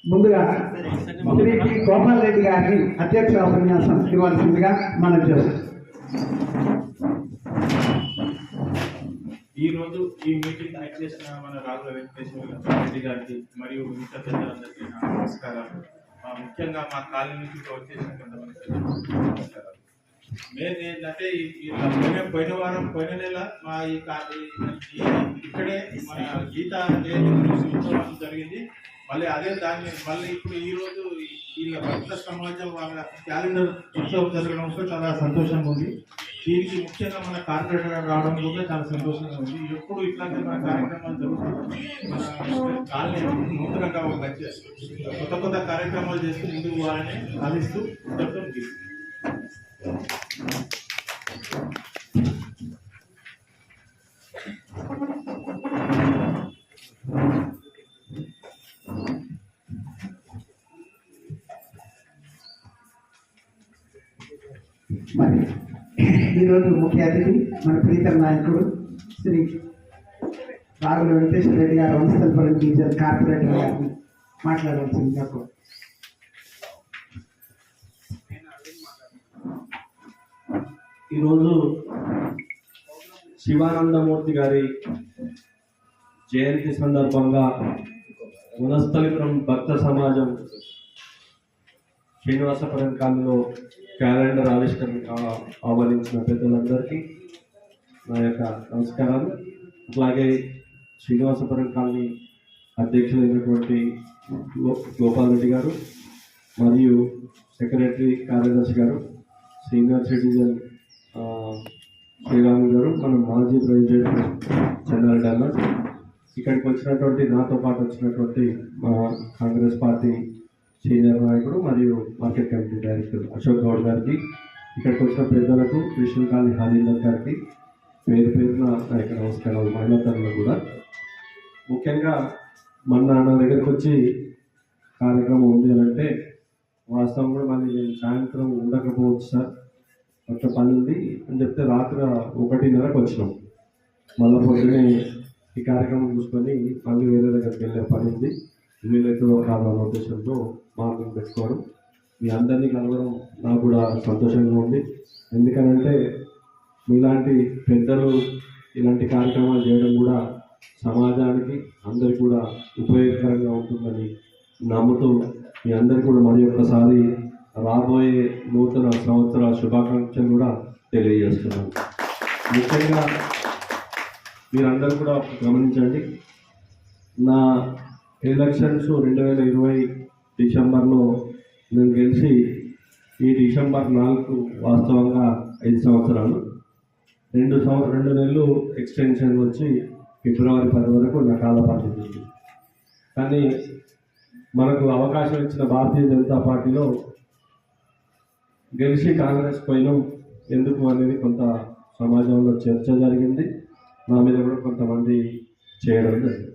ముందుగా శ్రీ టి. గోపాల్ రెడ్డి గారిని అధ్యక్ష ఉపన్యాసం ఇవ్వాల్సిందిగా మనం చేస్తాం. ఈరోజు ఈ మీటింగ్ యాక్ట్ చేసిన మన రాఘవ వెంకటేశ్వర రెడ్డి గారికి మరియు మిగతా పెద్దలందరికీ నా నమస్కారాలు. ముఖ్యంగా మా కాలనీ నుంచి వచ్చేసిన కొంతమంది నమస్కారాలు. మెయిన్ ఏంటంటే పోయిన నెల మా ఇక్కడే మన గీతా జయంతి గురించి ఉత్సవం జరిగింది. మళ్ళీ అదే దాన్ని మళ్ళీ ఇప్పుడు ఈరోజు వీళ్ళ భక్త సమాజం వాళ్ళ క్యాలెండర్ ఉత్సవం జరగడం కూడా చాలా సంతోషంగా ఉంది. దీనికి ముఖ్యంగా మన కార్పొరేటర్ రావడం కూడా చాలా సంతోషంగా ఉంది. ఎప్పుడు ఇట్లాంటి మన కార్యక్రమాలు జరుగుతుంది. మన కాలనీ నూతనంగా కొత్త కొత్త కార్యక్రమాలు చేస్తూ ముందుకు పోవాలని ఆశిస్తూ చెప్తుంది. మరి ఈరోజు ముఖ్య అతిథి మన ప్రీతం నాయకుడు శ్రీ రాఘవ వెంకటేశ్వర రెడ్డి గారు వంశస్థలపురం డివిజన్ కార్పొరేటర్ గారిని మాట్లాడాల్సింది నాకు. ఈరోజు శివానందమూర్తి గారి జయంతి సందర్భంగా వనస్థలిపురం భక్త సమాజం శ్రీనివాసపురం కాలనీలో క్యాలెండర్ ఆహ్వానించిన పెద్దలందరికీ నా యొక్క నమస్కారాలు. అలాగే శ్రీనివాసపురం కాలనీ అధ్యక్షులైనటువంటి గోపాల్ రెడ్డి గారు మరియు సెక్రటరీ కార్యదర్శి గారు, సీనియర్ సిటిజన్ శ్రీరాము గారు, మన మాజీ ప్రెసిడెంట్ చెన్నారెడ్డి అన్న, ఇక్కడికి వచ్చినటువంటి నాతో పాటు వచ్చినటువంటి మా కాంగ్రెస్ పార్టీ సీనియర్ నాయకుడు మరియు market committee director Ashok Goud గారికి, ఇక్కడికి వచ్చిన పెద్దలకు విష్ణుకాళి హాజీందర్ గారికి పేరు పేరున నా యొక్క నమస్కారాలు. మహిళా తరగతులు కూడా ముఖ్యంగా మన నా దగ్గరికి వచ్చి కార్యక్రమం ఉంది అని అంటే వాస్తవంగా మళ్ళీ నేను సాయంత్రం ఉండకపోవచ్చు సార్, ఒక పని ఉంది అని చెప్తే రాత్రి 1:30కు వచ్చినాం. మళ్ళీ పొద్దునే ఈ కార్యక్రమం చూసుకొని మళ్ళీ వేరే దగ్గరికి వెళ్ళే పని ఉంది, వీళ్ళైతే కావాలన్న ఉద్దేశంతో మార్నింగ్ పెట్టుకోవడం, మీ అందరినీ కలవడం నాకు కూడా సంతోషంగా ఉంది. ఎందుకనంటే మీలాంటి పెద్దలు ఇలాంటి కార్యక్రమాలు చేయడం కూడా సమాజానికి అందరికీ కూడా ఉపయోగకరంగా ఉంటుందని నమ్ముతూ మీ అందరికీ కూడా మరి ఒక్కసారి రాబోయే నూతన సంవత్సర శుభాకాంక్షలు కూడా తెలియజేస్తున్నాను. ముఖ్యంగా మీరందరూ కూడా గమనించండి, నా ఎలక్షన్స్ 2020 డిసెంబర్లో నేను గెలిచి ఈ డిసెంబర్ 4 వాస్తవంగా 5 సంవత్సరాలు, 2 నెలలు ఎక్స్టెన్షన్ వచ్చి ఫిబ్రవరి 10 వరకు నా కాల పరిస్థితి. కానీ మనకు అవకాశం ఇచ్చిన భారతీయ జనతా పార్టీలో గెలిచి కాంగ్రెస్ పోయినాం ఎందుకు అనేది కొంత సమాజంలో చర్చ జరిగింది, నా మీద కూడా కొంతమంది చేయడం జరిగింది.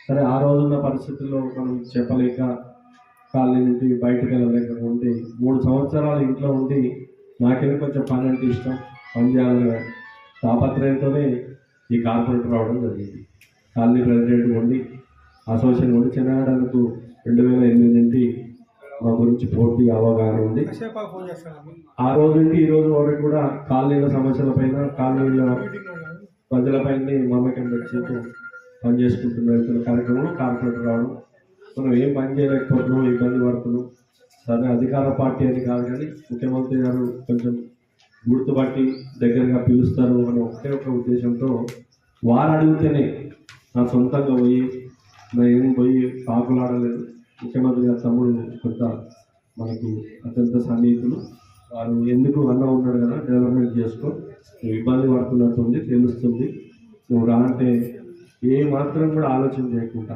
సరే, ఆ రోజున్న పరిస్థితుల్లో మనం చెప్పలేక కాలనీ నుండి బయటకు వెళ్ళలేక ఉండి 3 సంవత్సరాలు ఇంట్లో ఉండి నాకేమో కొంచెం పని అంటే ఇష్టం, పని చేయాలనే తాపత్రయంతోనే ఈ కార్పొరేటర్ రావడం జరిగింది. కాలనీ ప్రెసిడెంట్ ఉండి అసోసియేషన్ ఉండి చిన్నగడకు 2008 నుండి మా గురించి పూర్తి అవగాహన ఉంది. ఆ రోజు నుండి ఈ రోజు వరకు కూడా కాలనీల సమస్యలపైన, కాలనీల ప్రజలపైన మమ్మకం పెట్టి పని చేసుకుంటున్న వెళ్తున్న కార్యక్రమంలో కార్పొరేటర్ రావడం, మనం ఏం పని చేయలేకపోతున్నాం, ఇబ్బంది పడుతున్నాం. సరే, అధికార పార్టీ అని కాదు కానీ ముఖ్యమంత్రి గారు కొంచెం గుర్తుపట్టి దగ్గరగా పిలుస్తారు అని ఒకే ఒక ఉద్దేశంతో వారు అడిగితేనే, నా సొంతంగా పోయి నేను పోయి కాకులాడలేదు. ముఖ్యమంత్రి గారు తమ్ముడు కొంత మనకు అత్యంత సన్నిహితులు, వారు ఎందుకు అన్న ఉన్నాడు కదా, డెవలప్మెంట్ చేసుకో, నువ్వు ఇబ్బంది పడుతున్నట్టుంది తెలుస్తుంది, నువ్వు రా అంటే ఏ మాత్రం కూడా ఆలోచన చేయకుండా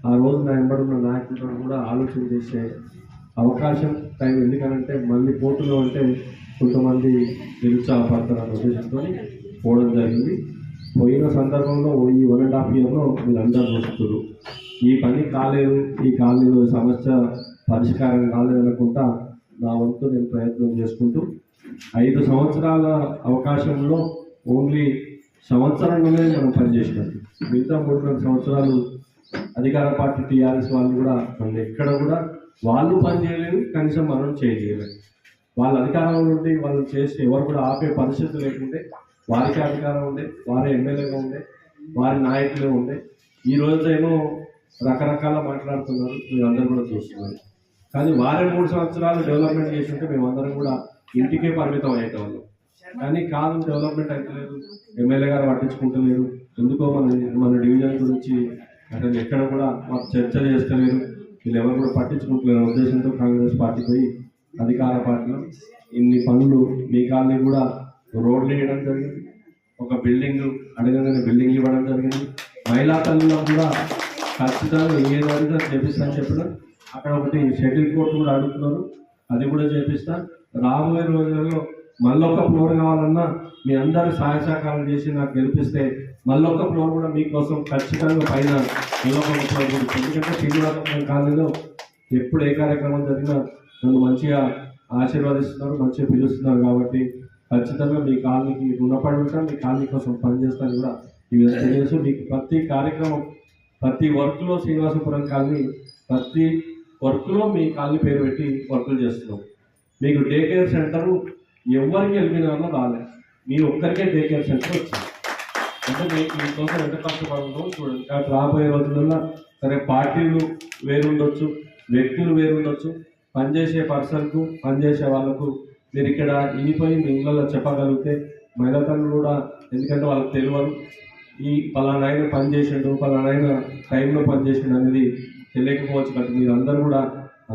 ఆ రోజు నా వెంబడున్న నాయకులతో కూడా ఆలోచన చేసే అవకాశం టైం. ఎందుకనంటే మళ్ళీ పోతున్నాం అంటే కొంతమంది నిరుత్సాహపడతారు అనే ఉద్దేశంతో పోవడం జరిగింది. పోయిన సందర్భంలో ఈ 1.5 ఇయర్లో వీళ్ళందరూ వస్తున్నారు, ఈ పని కాలేదు, ఈ కాలనీలో సమస్య పరిష్కారం కాలేదు అనుకుంటా నా వంతు నేను ప్రయత్నం చేసుకుంటూ 5 సంవత్సరాల అవకాశంలో ఓన్లీ సంవత్సరంలోనే మనం పనిచేసినట్టు, మిగతా 3-4 సంవత్సరాలు అధికార పార్టీ టీఆర్ఎస్ వాళ్ళు కూడా మనం ఎక్కడ కూడా వాళ్ళు పని చేయలేదు, కనీసం మనం చేయలేదు. వాళ్ళ అధికారంలో ఉండి వాళ్ళు చేస్తే ఎవరు కూడా ఆపే పరిస్థితి లేకుంటే వారికి అధికారం ఉండే, వారే ఎమ్మెల్యేగా ఉండే, వారి నాయకులే ఉండే. ఈ రోజేమో రకరకాల మాట్లాడుతున్నారు, మీరందరూ కూడా చూస్తున్నారు. కానీ వారే 3 సంవత్సరాలు డెవలప్మెంట్ చేసి ఉంటే మేమందరం కూడా ఇంటికే పరిమితం అయ్యేటవాళ్ళం. కానీ కాదు, డెవలప్మెంట్ అయితలేదు, ఎమ్మెల్యే గారు పట్టించుకుంటలేరు, ఎందుకో మన డివిజన్ గురించి అసలు ఎక్కడ కూడా మాకు చర్చ చేస్తలేరు, వీళ్ళు ఎవరు కూడా పట్టించుకుంటలేరు ఉద్దేశంతో కాంగ్రెస్ పార్టీ పోయి అధికార పార్టీలో ఇన్ని పనులు మీ కాలనీ కూడా రోడ్లు వేయడం జరిగింది, ఒక బిల్డింగ్ అడగగానే బిల్డింగ్ ఇవ్వడం జరిగింది. మహిళా తల్లులకు కూడా ఖచ్చితంగా ఏది అడిగినా చేపిస్తాను చెప్పిన, అక్కడ ఒకటి షటిల్ కోర్టు కూడా అడుగుతున్నారు, అది కూడా చేపిస్తా. రాబోయే రోజులలో మళ్ళొక్క ఫ్లోర్ కావాలన్నా మీ అందరూ సహాయ సహకారం చేసి నాకు గెలిపిస్తే మళ్ళొక్క ఫ్లోర్ కూడా మీకోసం ఖచ్చితంగా పైన మళ్ళొక్క ఫ్లోర్ కూడా. ఎందుకంటే శ్రీనివాసం కాలనీలో ఎప్పుడు ఏ కార్యక్రమం జరిగినా నన్ను మంచిగా ఆశీర్వదిస్తున్నారు, మంచిగా పిలుస్తున్నారు. కాబట్టి ఖచ్చితంగా మీ కాలనీకి రుణపడి ఉంటాను, మీ కాలనీ కోసం పనిచేస్తాను కూడా ఈ విధంగా తెలియజేస్తూ, మీకు ప్రతి కార్యక్రమం ప్రతి వర్క్లో శ్రీనివాసపురం కాలనీ ప్రతి వర్క్లో మీ కాలనీ పేరు పెట్టి వర్కులు చేస్తున్నాం. మీకు డే కేర్ సెంటరు ఎవరికి వెళ్ళిన రాలేదు, మీ ఒక్కరికే డే కేర్ సెంటర్ వచ్చింది. అంటే మీకోసం ఎంత కష్టపడుతుందో చూడండి. కాబట్టి రాబోయే రోజులలో సరే పార్టీలు వేరుండొచ్చు, వ్యక్తులు వేరుండొచ్చు, పనిచేసే పర్సన్కు పనిచేసే వాళ్ళకు మీరు ఇక్కడ ఇనిపోయి మీ ఇళ్ళలో చెప్పగలిగితే మహిళలు కూడా, ఎందుకంటే వాళ్ళకి తెలియదు ఈ పలానాయన పని చేసిండు, పలానాయన టైంలో పనిచేసిండు అనేది తెలియకపోవచ్చు. కాబట్టి మీరు అందరూ కూడా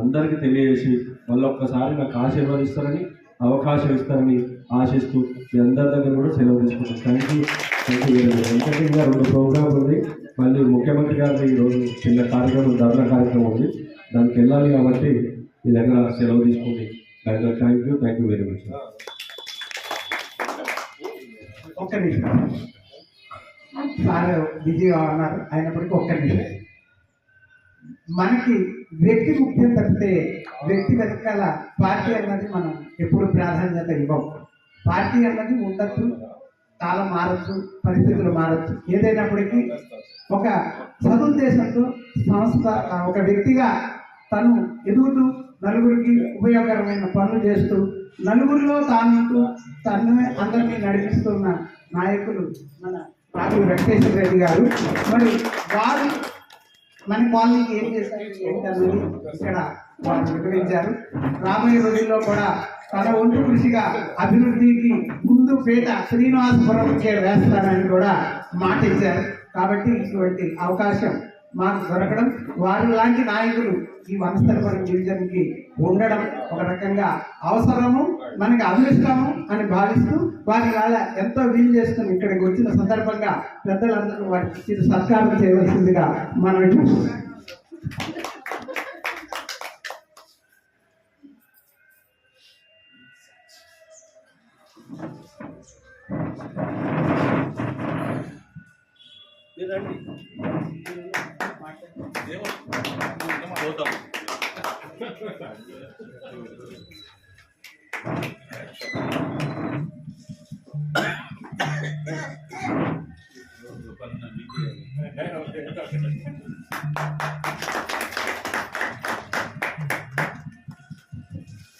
అందరికీ తెలియజేసి మళ్ళీ ఒక్కసారి నాకు ఆశీర్వదిస్తారని, అవకాశం ఇస్తారని ఆశిస్తూ మీ అందరి దగ్గర కూడా సెలవు తీసుకుంటాం. Thank you very much. ఎందుకంటే ఇంకా 2 ప్రోగ్రాంలు ఉంది, మళ్ళీ ముఖ్యమంత్రి గారి ఈరోజు చిన్న కార్యక్రమం, ధర్నా కార్యక్రమం ఉంది, దానికి వెళ్ళాలి. కాబట్టి మీ దగ్గర సెలవు తీసుకుంది. Thank you very much. ఒక్క నిమిషం సార్ బిజీగా ఉన్నారు, అయినప్పటికీ ఒక్క నిమిషం. మనకి వ్యక్తి ముఖ్యం తప్పితే వ్యక్తి వెనకాల పార్టీ అన్నది మనం ఎప్పుడు ప్రాధాన్యత ఇవ్వం. పార్టీ అన్నది ఉండొచ్చు, కాలం మారచ్చు, పరిస్థితులు మారచ్చు. ఏదైనప్పటికీ ఒక సదుద్దేశంతో సంస్థ ఒక వ్యక్తిగా తను ఎదుగుతూ నలుగురికి ఉపయోగకరమైన పనులు చేస్తూ నలుగురిలో తను అందరినీ నడిపిస్తున్న నాయకులు మన రాఘుల వెంకటేశ్వర రెడ్డి గారు. మరి వారు మన కాలనీకి ఏం చేశారు ఏంటన్నది ఇక్కడ వారు వివరించారు. రాబోయే రోజుల్లో కూడా తన ఒంటి కృషిగా అభివృద్ధికి ముందు పేట శ్రీనివాసపురంకే వేస్తానని కూడా మాట ఇచ్చారు. కాబట్టి ఇటువంటి అవకాశం మాకు దొరకడం, వారు లాంటి నాయకులు ఈ వనస్థలపురం డివిజన్కి ఉండడం ఒక రకంగా అవసరము, మనకి అదృష్టము అని భావిస్తూ వారి వాళ్ళ ఎంతో వీలు చేసుకుని ఇక్కడికి వచ్చిన సందర్భంగా పెద్దలందరూ వారికి సత్కారం చేయవలసిందిగా మనం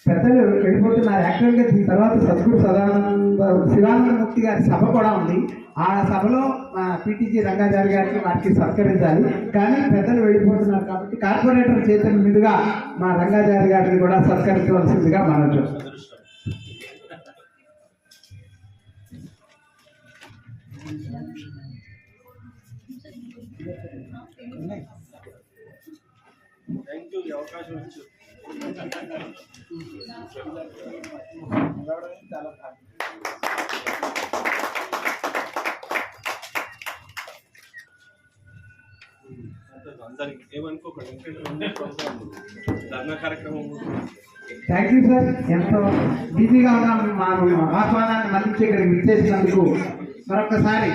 పెద్దలు వెళ్ళిపోతున్నారు. యాక్చువల్గా దీని తర్వాత సద్గురు శివానందమూర్తి గారి సభ కూడా ఉంది. ఆ సభలో పిటిజి రంగాచారి గారికి వారికి సత్కరించాలి. కానీ పెద్దలు వెళ్ళిపోతున్నారు కాబట్టి కార్పొరేటర్ చేతుల మీదుగా మా రంగాచారి గారిని కూడా సత్కరించవలసిందిగా మనం చూస్తాం. థ్యాంక్ యూ, ఈ అవకాశం ఇచ్చారు. అందరికి ఏమనుకోకండి, ధర్నా కార్యక్రమం. Thank you sir. ఎంతో బిజీగా ఉన్నాము. మా ఆహ్వానాన్ని మళ్ళీ ఇక్కడికి ఇచ్చేసినందుకు మరొకసారి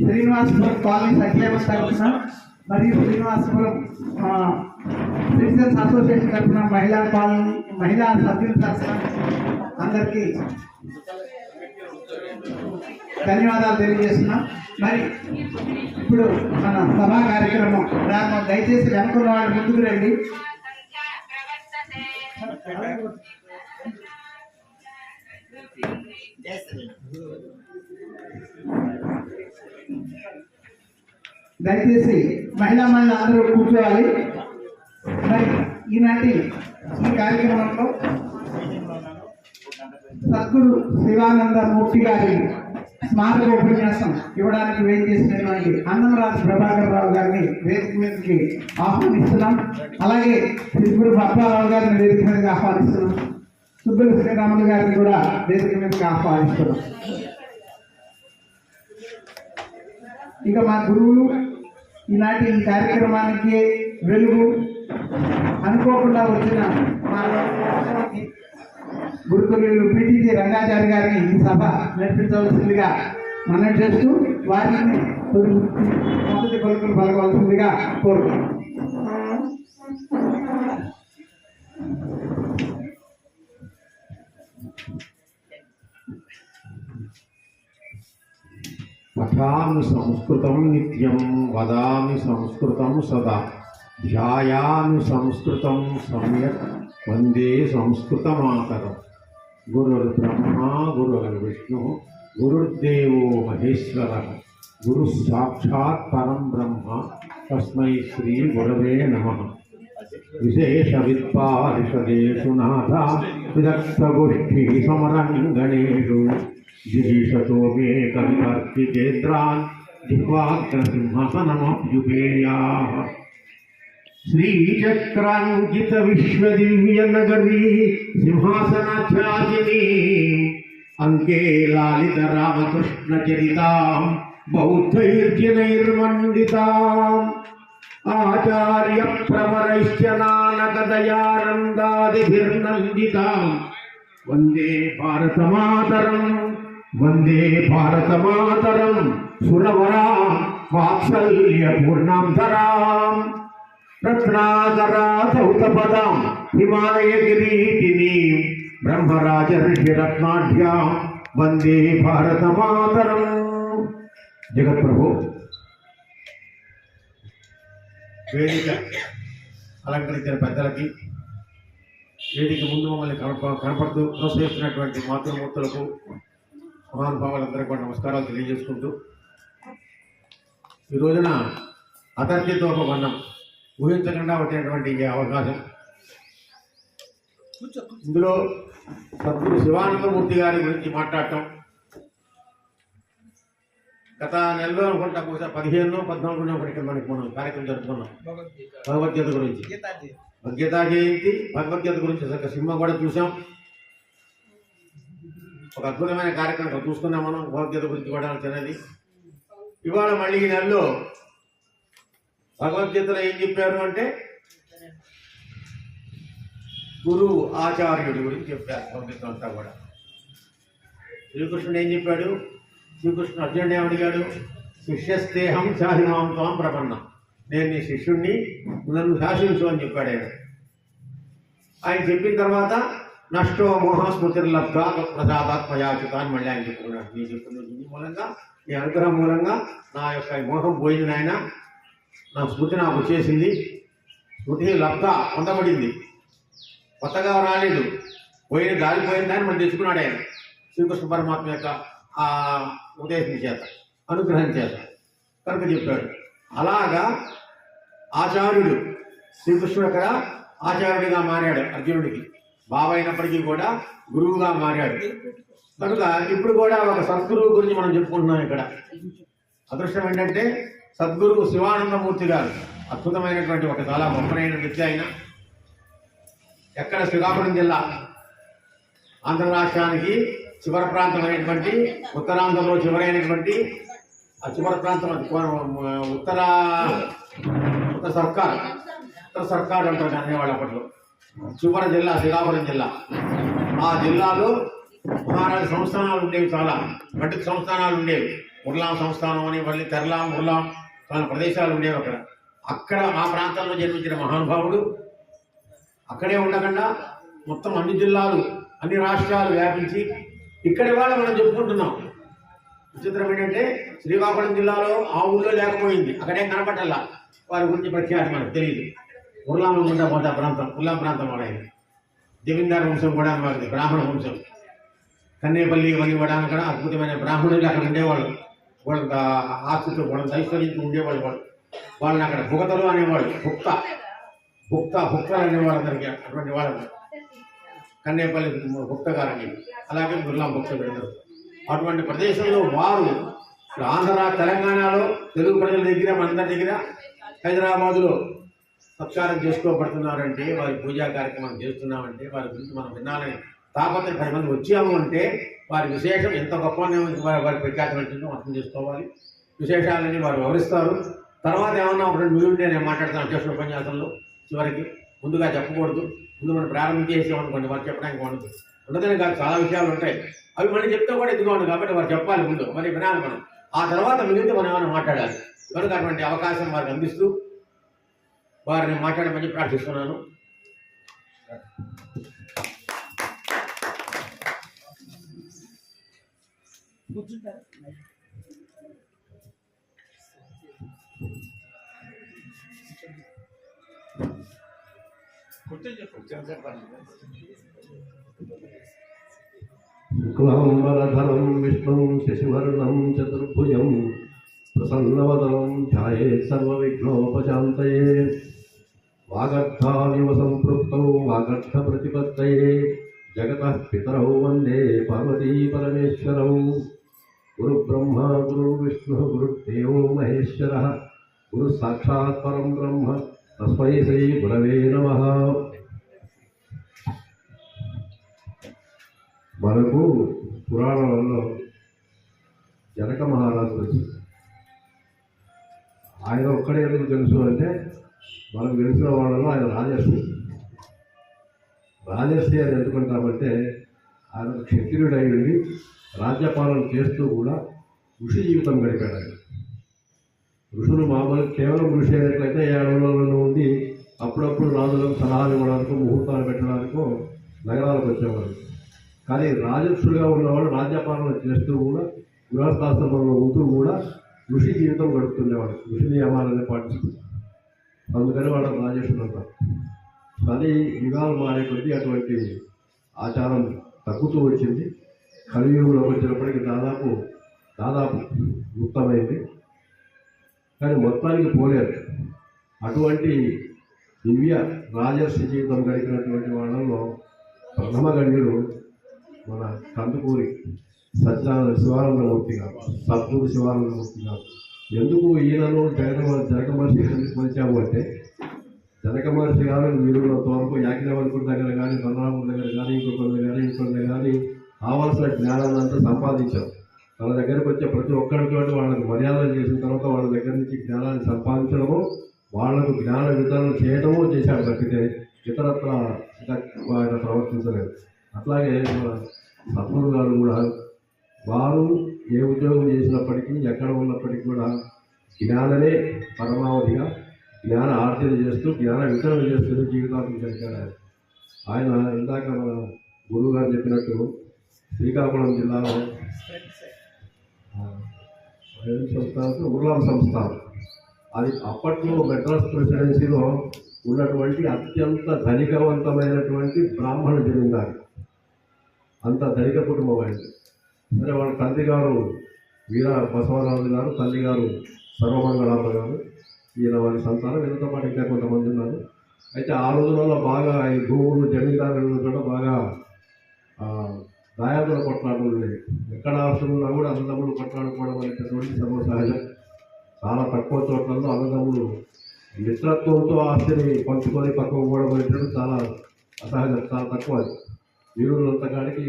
శ్రీనివాసపురం కాలనీ సఖ్యమ తరఫున మరియు శ్రీనివాసపురం సిటిజన్స్ అసోసియేషన్ తరఫున మహిళా కాలనీ మహిళా సభ్యుల తరఫున అందరికీ ధన్యవాదాలు తెలియజేస్తున్నాం. మరి ఇప్పుడు మన సభా కార్యక్రమం ప్రారంభం. దయచేసి వెనుకున్న వాళ్ళు ముందుకు రండి. దయచేసి మహిళా అందరూ కూర్చోవాలి. మరి ఈనాటి ఈ కార్యక్రమంలో సద్గురు శివానంద మూర్తి గారి స్మారక ఉపన్యాసం ఇవ్వడానికి వేచి చేసినటువంటి అన్నంరాజు ప్రభాకర్ రావు గారిని వేదిక మీదకి ఆహ్వానిస్తున్నాం. అలాగే సద్గురు బప్పారావు గారిని వేదిక మీదకి ఆహ్వానిస్తున్నాం. సుబ్బుల శ్రీరాములు గారిని కూడా వేదిక మీదకి ఆహ్వానిస్తున్నాం. ఇక మా గురువులు ఈనాటి ఈ కార్యక్రమానికి వెలుగు అనుకోకుండా వచ్చిన మా గురుకులు పిటిసి రంగాచారి గారిని ఈ సభ నడిపించవలసిందిగా మనం చేస్తూ వారిని మొదటి పలుకులు పలకవలసిందిగా కోరుతున్నాం. పఠామి సంస్కృతం నిత్యం వదామి సంస్కృతం సదా ధ్యాయామి సంస్కృతం సమ్యక్ వందే సంస్కృతమాతరం. గురుర్బ్రహ్మ గురుర్విష్ణు గురుర్దేవో మహేశ్వర గురు సాక్షాత్ పరం బ్రహ్మ తస్మై శ్రీ గురవే నమః. విశేష విద్పారిషదేషు నాథ విదగ్ధగోష్ఠీ సమరంగణేషు గిరీశతో మే కవికర్తికేంద్రాన్ దివాగ్రసింహసనమభ్యుపేయాః. శ్రీచక్రాంకిత విశ్వదివ్యనగరీ సింహాసనాధ్యాసిని అంకే లాలిత రామకృష్ణ చరితాం బౌద్ధైర్జనైర్మండితాం ఆచార్య ప్రవరైశ్చ నానకదయానందాదిభిర్నందితాం. వందే భారతమాతరం వందే భారతమాతరం సురవరాం వాత్సల్య పూర్ణాంధరాం రత్నాకరాధౌతపదాం హిమాలయగిరీటిని బ్రహ్మరాజర్షిరత్నాఢ్యాం వందే భారతమాతరం. జగత్ప్రభు వేదిక అలంకరించిన పెద్దలకి, వేదిక ముందు మమ్మల్ని కనపడుతూ ప్రోత్సహిస్తున్నటువంటి మాతృమూర్తులకు, మహానుభావులందరికీ కూడా నమస్కారాలు తెలియజేసుకుంటూ, ఈ రోజున అతర్కితో ఒక వర్ణం ఊహించకుండా వచ్చినటువంటి ఈ అవకాశం. ఇందులో సద్గురు శివానందమూర్తి గారి గురించి మాట్లాడటం గత నెలలో అనుకుంటా, బహుశా 15-14 ఒకటి మనకి మనం కార్యక్రమం జరుపుకున్నాం భగవద్గీత గురించి. గీతా జయంతి భగవద్గీత గురించి ఒక సినిమా కూడా చూసాం. ఒక అద్భుతమైన కార్యక్రమం చూసుకున్నాం మనం భగవద్గీత గురించి కూడా చిన్నది. ఇవాళ మళ్ళీ ఈ నెలలో భగవద్గీతలో ఏం చెప్పారు అంటే గురువు ఆచార్యుడి గురించి చెప్పారు. భగవద్గీత అంతా కూడా శ్రీకృష్ణుడు ఏం చెప్పాడు? శ్రీకృష్ణుడు అర్జునుడు ఏమడిగాడు? శిష్యస్తేహం శాహిమాం త్వాం ప్రపన్నం, నేను నీ శిష్యుణ్ణి, నన్ను శాసించు అని చెప్పాడు ఆయన. ఆయన చెప్పిన తర్వాత నష్టో మోహస్మృతిర్లబ్ధ ప్రసాదాత్మయాచుత అని మళ్ళీ ఆయన చెప్పుకున్నాడు. నీ చెప్పిన మూలంగా, నీ అనుగ్రహం మూలంగా నా యొక్క మోహం పోయింది ఆయన, నా స్మృతి నాకు వచ్చేసింది, స్మృతి లబ్ధ పొందబడింది, కొత్తగా రాలేదు, పోయిన దారిపోయింది అని మనం తెచ్చుకున్నాడు ఆయన శ్రీకృష్ణ పరమాత్మ యొక్క ఆ ఉదయం చేత, అనుగ్రహం చేత కనుక చెప్పాడు. అలాగా ఆచార్యుడు శ్రీకృష్ణుడు అక్కడ ఆచార్యుడిగా మారాడు, అర్జునుడికి బాబా అయినప్పటికీ కూడా గురువుగా మారాడు. కనుక ఇప్పుడు కూడా ఒక సద్గురువు గురించి మనం చెప్పుకుంటున్నాం. ఇక్కడ అదృష్టం ఏంటంటే సద్గురు శివానందమూర్తి గారు అద్భుతమైనటువంటి ఒక చాలా గొప్పనైన వ్యక్తి. ఆయన ఎక్కడ శ్రీకాకుళం జిల్లా ఆంధ్ర రాష్ట్రానికి చివరి ప్రాంతం అయినటువంటి, ఉత్తరాంధ్రలో చివరైనటువంటి ఆ చివరి ప్రాంతం ఉత్తర సర్కార్ అంటారు అనేవాళ్ళు అప్పట్లో. చివరి జిల్లా శ్రీకాకుళం జిల్లా. ఆ జిల్లాలో మహారాజు సంస్థానాలు ఉండేవి, చాలా పండిత సంస్థానాలు ఉండేవి. ఉర్లాం సంస్థానం అని, మళ్ళీ తెరలాం, ఉర్లాం చాలా ప్రదేశాలు ఉండేవి అక్కడ. అక్కడ ఆ ప్రాంతంలో జన్మించిన మహానుభావుడు అక్కడే ఉండకుండా మొత్తం అన్ని జిల్లాలు, అన్ని రాష్ట్రాలు వ్యాపించి ఇక్కడి వాళ్ళు మనం చెప్పుకుంటున్నాం. విచిత్రం ఏంటంటే శ్రీకాకుళం జిల్లాలో ఆ ఊళ్ళో లేకపోయింది, అక్కడే కనపట్టాల. వారి గురించి ప్రఖ్యాతి మనకు తెలియదు. ఉర్లాంగుంట పోత ప్రాంతం, ఉల్లాం ప్రాంతం వాడు ఆయన. జమీందార్ వంశం కూడా వారిది, బ్రాహ్మణ వంశం. కన్నేపల్లి ఇవన్నీ కూడా అక్కడ అద్భుతమైన బ్రాహ్మణులు అక్కడ ఉండేవాళ్ళు. వాళ్ళ ఆస్తులు వాళ్ళ ఐశ్వర్యంతో ఉండేవాళ్ళు. వాళ్ళని అక్కడ భుగతలు అనేవాళ్ళు, భుక్తలు అనేవాళ్ళు అందరికీ. అటువంటి వాళ్ళని కన్నేపల్లి భుక్త గారని, అలాగే గుర్లాం భుక్త పెడతారు. అటువంటి ప్రదేశంలో వారు ఆంధ్ర తెలంగాణలో తెలుగు ప్రజల దగ్గర మనందరి దగ్గర హైదరాబాదులో సత్కారం చేసుకోబడుతున్నారంటే, వారి పూజా కార్యక్రమం చేస్తున్నామంటే, వారి గురించి మనం వినాలని తాపత్రయం 10 మంది వచ్చాము అంటే వారి విశేషం ఎంత గొప్ప వారి ప్రఖ్యాతి వచ్చిందో అర్థం చేసుకోవాలి. విశేషాలని వారు వివరిస్తారు. తర్వాత ఏమన్నా ఒక 2 మినిట్లు నేను మాట్లాడతాను అధ్యక్షుల ఉపన్యాసంలో. చివరికి ముందుగా చెప్పకూడదు, ముందు మనం ప్రారంభించేసామనుకోండి వారు చెప్పడానికి ఉండదని కాదు, చాలా విషయాలు ఉంటాయి. అవి మళ్ళీ చెప్తే కూడా ఎదుగుకోండి, కాబట్టి వారు చెప్పాలి ముందు, మరి వినాలి మనం. ఆ తర్వాత మిగిలితే మనం ఏమైనా మాట్లాడాలి. కనుక అటువంటి అవకాశం వారికి అందిస్తూ వారిని మాట్లాడమని ప్రార్థిస్తున్నాను. శుక్లాంబరధరం విష్ణుం శశివర్ణం చతుర్భుజం ప్రసన్నవదనం ధ్యాయేత్ సర్వవిఘ్నోపశాంతయే. వాగర్థావివ సంపృక్తౌ వాగర్థ ప్రతిపత్తయే జగతః పితరౌ వందే పార్వతీ పరమేశ్వరౌ. గురు బ్రహ్మ గురు విష్ణు గురుదేవో మహేశ్వరః గురు సాక్షాత్ పరం బ్రహ్మ తస్మై శ్రీ గురవే నమః. మనకు పురాణాలలో జనక మహారాజు తెలుసు. ఆయన ఒక్కడే ఎందుకు తెలుసు అంటే, మనకు తెలిసిన వాళ్ళలో ఆయన రాజర్షి. రాజర్షి అని ఎందుకుంటామంటే, ఆయన క్షత్రియుడు అయ్యి రాజ్యపాలన చేస్తూ కూడా ఋషి జీవితం గడిపాడు ఆయన. ఋషులు మామూలు కేవలం ఋషి అయినట్లయితే ఏ అడవులలో ఉండి అప్పుడప్పుడు రాజులకు సలహాలు ఇవ్వడానికో ముహూర్తాలు పెట్టడానికో నగరాలకు వచ్చేవారు. కానీ రాజర్షులుగా ఉన్నవాడు రాజ్యపాలన చేస్తూ కూడా గృహస్థాశ్రమంలో ఉంటూ కూడా ఋషి జీవితం గడుపుతుండేవాడు, ఋషి నియమాలని పాటిస్తూ. అందుకని వాడు రాజర్షులు అంటారు. కానీ యుగాలు మారే కొద్దీ అటువంటి ఆచారం తగ్గుతూ వచ్చింది. కలియుగంలోకి వచ్చినప్పటికీ దాదాపు గుప్తమైంది. కానీ మొత్తానికి పోలేదు. అటువంటి దివ్య రాజర్షి జీవితం గడిపినటువంటి వాళ్ళలో ప్రథమ గణ్యుడు మన కందుకూరి సత్యనారాయణ శివానందమూర్తి గారు, సద్గురు శివానందమూర్తి గారు. ఎందుకు ఈయనను జనక మహర్షి ఎందుకు పోల్చాము అంటే, జనక మహర్షి గారు వీరులతో వరకు యాజ్ఞవల్కుడి దగ్గర కానీ, బలరాముడి దగ్గర కానీ, ఇంకొకరి కానీ కావాల్సిన జ్ఞానాన్ని అంతా సంపాదించారు. తన దగ్గరకు వచ్చే ప్రతి ఒక్కరితో వాళ్ళకు మర్యాదలు చేసిన తర్వాత వాళ్ళ దగ్గర నుంచి జ్ఞానాన్ని సంపాదించడము, వాళ్లకు జ్ఞాన వితరణ చేయడము చేశాడు తప్పితే ఇతరత్ర ఆయన ప్రవర్తించలేదు. అట్లాగే సద్గురు గారు కూడా వారు ఏ ఉద్యోగం చేసినప్పటికీ ఎక్కడ ఉన్నప్పటికీ కూడా జ్ఞానమే పరమావధిగా జ్ఞాన ఆర్జన చేస్తూ జ్ఞాన వితరణ చేస్తూ జీవితాన్ని గడిపారు. ఆయన ఇందాక మన గురువు గారు చెప్పినట్టు శ్రీకాకుళం జిల్లాలో ఉర్లాం సంస్థానం, అది అప్పట్లో మెడ్రాస్ ప్రెసిడెన్సీలో ఉన్నటువంటి అత్యంత ధనికవంతమైనటువంటి బ్రాహ్మణ జమీందారు. అంత ధనిక కుటుంబం అయింది. సరే, వాళ్ళ తండ్రి గారు వీర బసవరాజు గారు, తల్లి గారు సర్వమంగళాంబ గారు. ఈయన వారి సంతానం, వీళ్ళతో పాటు ఇంకా కొంతమంది ఉన్నారు. అయితే ఆ రోజులలో బాగా ఈ భూములు జమీందారులు కూడా బాగా దాయాదుల కొట్లాటలు ఉండేవి. ఎక్కడ అవసరం ఉన్నా కూడా అన్నదమ్ములు కొట్లాడుకోవడం అనేటటువంటి సర్వసహజం. చాలా తక్కువ చోట్లలో అన్నదమ్ములు మిత్రత్వంతో ఆస్తిని పంచుకొని పక్కకు పోవడం అనేటువంటి చాలా అసహజం, చాలా తక్కువ. అది వీరులంతకాడికి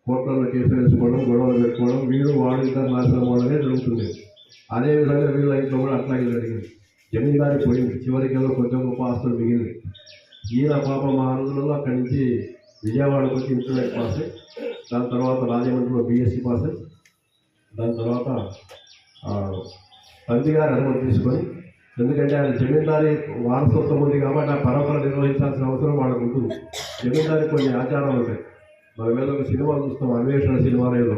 కోట్లలో కేసులు వేసుకోవడం, గొడవలు పెట్టుకోవడం, వీరు వాడు ఇద్దరు నాశనం అవడమే జరుగుతుంది. అదేవిధంగా వీళ్ళ ఇంట్లో కూడా అట్లాగే జరిగింది. జమీందారి పోయింది, చివరికి ఏదో కొంచెం గొప్ప ఆస్తులు మిగిలింది. ఈయన పాపం ఆ రోజులలో అక్కడి నుంచి విజయవాడకు వచ్చి ఇంటర్మీడియట్ పాస్ అయ్యి, దాని తర్వాత రాజమండ్రిలో బీఎస్సీ పాస్ అయ్యి, దాని తర్వాత తండ్రి గారి అనుమతి తీసుకొని, ఎందుకంటే ఆయన జమీందారీ వారసత్వం ఉంది కాబట్టి ఆ పరంపర నిర్వహించాల్సిన అవసరం వాళ్ళకు ఉంటుంది. జమీందారీ కొన్ని ఆచారాలు ఉంటాయి. మనం ఏదో ఒక సినిమా చూస్తాం, అన్వేషణ సినిమాలో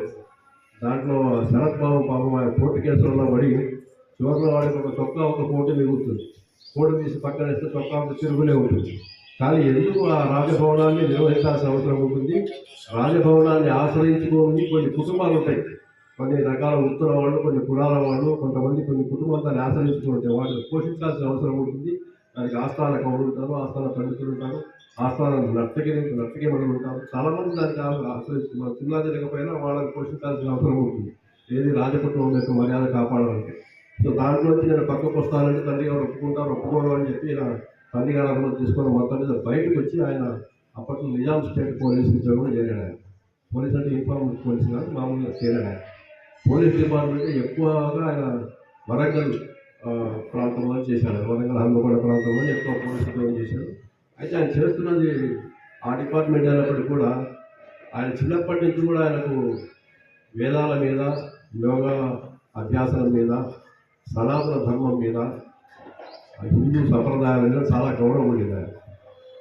దాంట్లో శరత్ బాబు పాపం ఆయన కోర్టు కేసులలో పడి చివరిలో వాడికి ఒక చొక్కా ఒక కోటి మిగులుతుంది. కోటి తీసి పక్కన వేస్తే చొక్కా ఒక తిరుగులే ఉంటుంది. కానీ ఎందుకు ఆ రాజభవనాన్ని నిర్వహించాల్సిన అవసరం ఉంటుంది? రాజభవనాన్ని ఆశ్రయించుకొని కొన్ని కుటుంబాలు ఉంటాయి, కొన్ని రకాల వృత్తుల వాళ్ళు, కొన్ని కులాల వాళ్ళు, కొంతమంది కొన్ని కుటుంబాలను ఆశ్రయించుకుంటే వాళ్ళు పోషించాల్సిన అవసరం ఉంటుంది. దానికి ఆస్థాన కవులు ఉంటారు, ఆస్థాన పండితులు ఉంటారు, ఆస్థాన నర్తకిమణులు ఉంటారు. చాలామంది దానికి ఆశ్రయిస్తున్నారు. చిన్న జరగకపోయినా వాళ్ళని పోషించాల్సిన అవసరం ఉంటుంది. ఏది రాజకుటుంబం యొక్క మర్యాద కాపాడాలంటే. సో దాంట్లోంచి నేను పక్కకు వస్తానంటే తండ్రి గారు ఒప్పుకోరు అని చెప్పి ఇలా తండ్రి గారు అనుమతి తీసుకొని మొత్తం మీద బయటకు వచ్చి ఆయన అప్పట్లో నిజాం స్టేట్ పోలీస్ ఉద్యోగంలో చేరాడు. ఆయన పోలీస్ అంటే యూనిఫామ్ పోలీస్ కాదు, మామూలుగా చేరాడు. ఆయన పోలీస్ డిపార్ట్మెంట్ ఎక్కువగా ఆయన వరంగల్ ప్రాంతంలో చేశాడు. వరంగల్ హన్మకొండ ప్రాంతంలో ఎక్కువ పోలీస్ ఉద్యోగం చేశాడు. అయితే ఆయన చేస్తున్నది ఆ డిపార్ట్మెంట్ అయినప్పటికీ కూడా ఆయన చిన్నప్పటి నుంచి కూడా ఆయనకు వేదాల మీద, యోగా అభ్యాసం మీద, సనాతన ధర్మం మీద, హిందూ సంప్రదాయాల మీద చాలా గౌరవం ఉండేది ఆయన.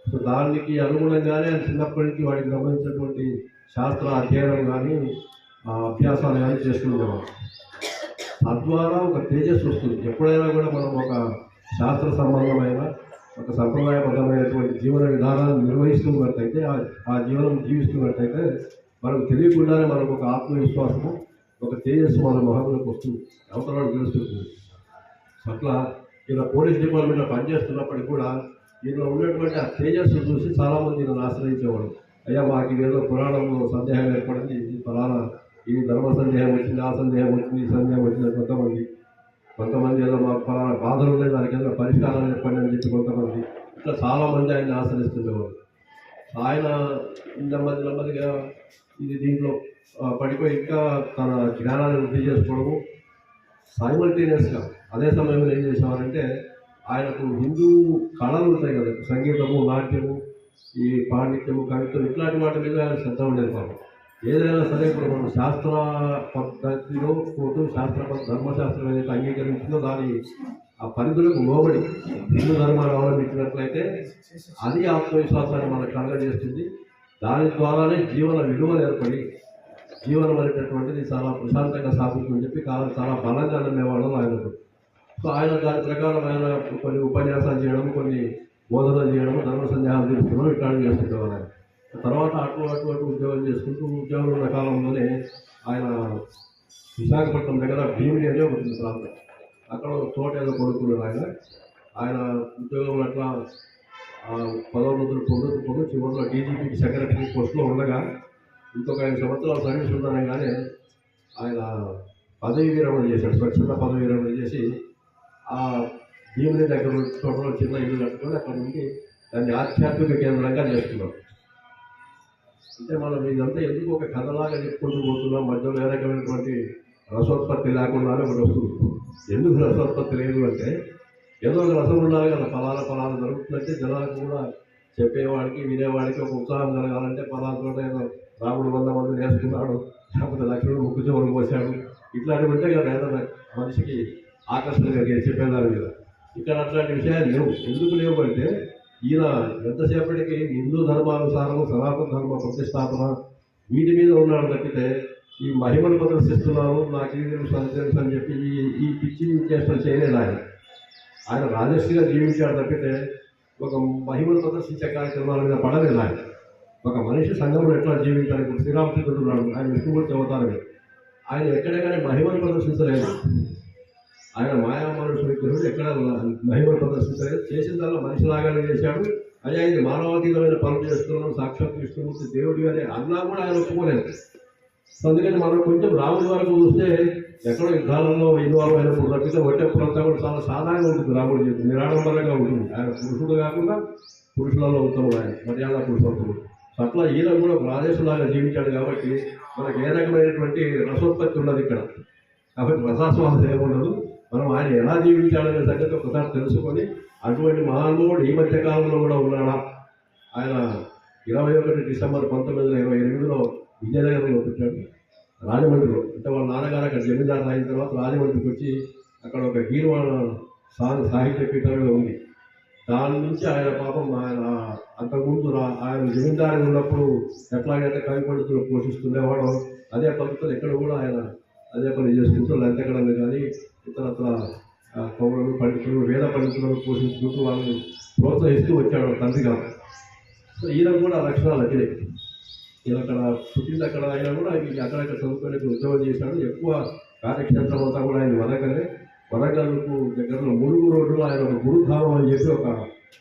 సో దానికి అనుగుణంగానే ఆయన చిన్నప్పటి నుంచి వాడికి గమనించినటువంటి శాస్త్ర అధ్యయనం కానీ అభ్యాసాలు కానీ చేస్తుండేవాడు. తద్వారా ఒక తేజస్సు వస్తుంది. ఎప్పుడైనా కూడా మనం ఒక శాస్త్ర సంబంధమైన, ఒక సంప్రదాయబద్ధమైనటువంటి జీవన విధానాన్ని నిర్వహిస్తున్నట్టయితే, ఆ జీవనం జీవిస్తున్నట్టయితే మనకు తెలియకుండానే మనకు ఒక ఆత్మవిశ్వాసము, ఒక తేజస్సు మన మొహంలోకి వస్తుంది, అవతల తెలుస్తుంది. అట్లా ఇలా పోలీస్ డిపార్ట్మెంట్లో పనిచేస్తున్నప్పటికీ కూడా దీనిలో ఉన్నటువంటి ఆ తేజస్సు చూసి చాలామంది నన్ను ఆశ్రయించేవాడు. అయ్యా మాకు ఇదేదో పురాణంలో సందేహం ఏర్పడింది, ఇది ఫలానా, ఇది ధర్మ సందేహం వచ్చింది, ఆ సందేహం వచ్చింది, ఈ సందేహం వచ్చింది కొంతమంది ఏదో మాకు ఫలానా బాధలు ఉన్నాయి, దానికి ఏదో పరిష్కారాలు చెప్పండి అని చెప్పి కొంతమంది, ఇట్లా చాలామంది ఆయన్ని ఆశ్రయిస్తుండేవాడు. ఆయన నెమ్మదిగా ఇది దీంట్లో పడిపోయి ఇంకా తన జ్ఞానాన్ని వృద్ధి చేసుకోవడము. సైమల్టేనియస్గా అదే సమయంలో ఏం చేసేవారంటే ఆయనకు హిందూ కళలు ఉంటాయి కదా, సంగీతము, నాట్యము, ఈ పాండిత్యము, కవిత్వం, ఇట్లాంటి వాటి మీద ఆయన శ్రద్ధ ఉండేది. పాపం ఏదైనా సరే ఇప్పుడు మనం శాస్త్ర పద్ధతిలో పోతూ ధర్మశాస్త్రం ఏదైతే అంగీకరించిందో దాని ఆ పరిధులకు లోబడి హిందూ ధర్మాన్ని అవలంబించినట్లయితే అది ఆత్మవిశ్వాసాన్ని మనకు కలగజేస్తుంది. దాని ద్వారానే జీవన విలువలు ఏర్పడి జీవనం అనేటటువంటిది చాలా ప్రశాంతంగా సాగుతుందని చెప్పి చాలా బలంగా నమ్మేవాళ్ళు ఆయనకు. సో ఆయన దాని ప్రకారం ఆయన కొన్ని ఉపన్యాసాలు చేయడం, కొన్ని బోధనలు చేయడం, ధర్మ సందేహాలు తీసుకోవడం ఇట్లాంటివి చేస్తుండేవారు. ఆయన తర్వాత అటు ఉద్యోగం చేసుకుంటూ ఉద్యోగం ఉన్న కాలంలోనే ఆయన విశాఖపట్నం దగ్గర భీమిడి అనే ఒక ప్రాంతం, అక్కడ తోట ఏదో కొనుక్కున్నారు. ఆయన ఉద్యోగం అట్లా పదోన్నతులు పొందుతూ చివరిలో డీజీపీకి సెక్రటరీ పోస్టులో ఉండగా ఇంకొక 5 సంవత్సరాల సర్వీస్ ఉండగానే ఆయన పదవి విరమణ చేశాడు. స్వచ్ఛంద పదవి విరమణ చేసి ఆ భీమిడి దగ్గర తోటలో చిన్న ఇల్లు కట్టుకొని అక్కడ నుండి దాన్ని ఆధ్యాత్మిక కేంద్రంగా చేస్తున్నాం. అంటే మనం ఇదంతా ఎందుకు ఒక కథలాగా చెప్పుకుంటూ పోతున్నాం, మధ్యలో ఏ రకమైనటువంటి రసోత్పత్తి లేకుండానే ఒకటి వస్తుంది. ఎందుకు రసోత్పత్తి లేదు అంటే ఏదో ఒక రసం ఉండాలి కదా, ఫలాలు దొరుకుతుందంటే జనాలకు కూడా చెప్పేవాడికి వినేవాడికి ఒక ఉత్సాహం కలగాలంటే ఫలాలతో ఏదో రాముడు 100 మంది నేర్చుకున్నాడు, లేకపోతే లక్ష్మణుడు ముక్కు చెవులు పోసాడు, ఇట్లాంటివి ఉంటే కదా ఏదైనా మనిషికి ఆకర్షణ కలిగే చెప్పేదాని మీద. ఇక్కడ అట్లాంటి విషయాలు లేవు. ఎందుకు లేవు అంటే ఈయన ఎంతసేపటికి హిందూ ధర్మానుసారం సనాతన ధర్మ ప్రతిష్టాపన వీటి మీద ఉన్నాడు తప్పితే ఈ మహిమను ప్రదర్శిస్తున్నాను, నాకు ఇది తెలుసు అని చెప్పి ఈ పిచ్చి చేష్టలు చేయలేదు. ఆయన రాజర్షిగా జీవించాడు తప్పితే ఒక మహిమను ప్రదర్శించే కార్యక్రమాల మీద పడలేదు. ఆయన ఒక మనిషి సంఘంలో ఎట్లా జీవించాలి. ఇప్పుడు శ్రీరామచంద్రుడు ఉన్నాడు, ఆయన విష్ణుమూర్తి అవతారమే. ఆయన ఎక్కడెక్కడే మహిమను ప్రదర్శించలేదు. ఆయన మాయామనుషుడు విగ్రహుడు ఎక్కడ మహిమను ప్రదర్శించలేదు. చేసిందల్లా మనిషిలాగానే చేశాడు. అయ్యా ఇది మానవాతీతమైన పనులు చేస్తున్నాం, సాక్షాత్ విష్ణుమూర్తి దేవుడి అని అన్నా కూడా ఆయన ఒప్పుకోలేదు. అందుకని మనం కొంచెం రాముడి వరకు చూస్తే ఎక్కడో యుద్ధాలలో ఇన్వాల్వ్ అయినప్పుడు తప్పితే వచ్చేప్పుడంతా కూడా చాలా సాధారణంగా ఉంటుంది. రాముడి జీవితం నిరాడంబరంగా ఉంటుంది. ఆయన పురుషుడు కాకుండా పురుషులలో ఉత్తముడు, ఆయన మర్యాద పురుషోత్తముడు. అట్లా ఈయన కూడా రాజేశులాగా జీవించాడు కాబట్టి మనకు ఏ రకమైనటువంటి రసోత్పత్తి ఉన్నది ఇక్కడ. కాబట్టి రసాస్వాదం ఏముండదు. మనం ఆయన ఎలా జీవించాడనే సంగతి ఒకసారి తెలుసుకొని అటువంటి మహానుభావుడు ఈ మధ్య కాలంలో కూడా ఉన్నాడా. ఆయన 21 డిసెంబర్ 1928లో విజయనగరంలో పుట్టాడు, రాజమండ్రిలో. అంటే వాళ్ళ నాన్నగారు అక్కడ జమీందారు అయిన తర్వాత రాజమండ్రికి వచ్చి అక్కడ ఒక గీర్వాణ సాహిత్య పీఠమే ఉంది. దాని నుంచి ఆయన పాపం ఆయన అంతకుముందు ఆయన జమీందారి ఉన్నప్పుడు ఎట్లాగైతే కవి పండితులు పోషిస్తుండేవాడో అదే పద్ధతులు ఎక్కడ కూడా ఆయన అదే పని చేసుకుంటూ లంచగడలు కానీ ఇతరత్ర కవులను పండితులు వేద పండితులను పోషించుకుంటూ వాళ్ళని ప్రోత్సహిస్తూ వచ్చాడు తండ్రి గారు. సో ఈయన కూడా లక్షణాలు వచ్చినాయి. ఈయన అక్కడ పుట్టింది అక్కడ అయినా కూడా అక్కడక్కడ చదువుకునే ఉద్యోగం చేశాడు. ఎక్కువ కార్యక్షేత్రం అంతా కూడా ఆయన వరంగల్కు దగ్గరలో ములుగు రోడ్డులో ఆయన ఒక గురుధామం అని చెప్పి ఒక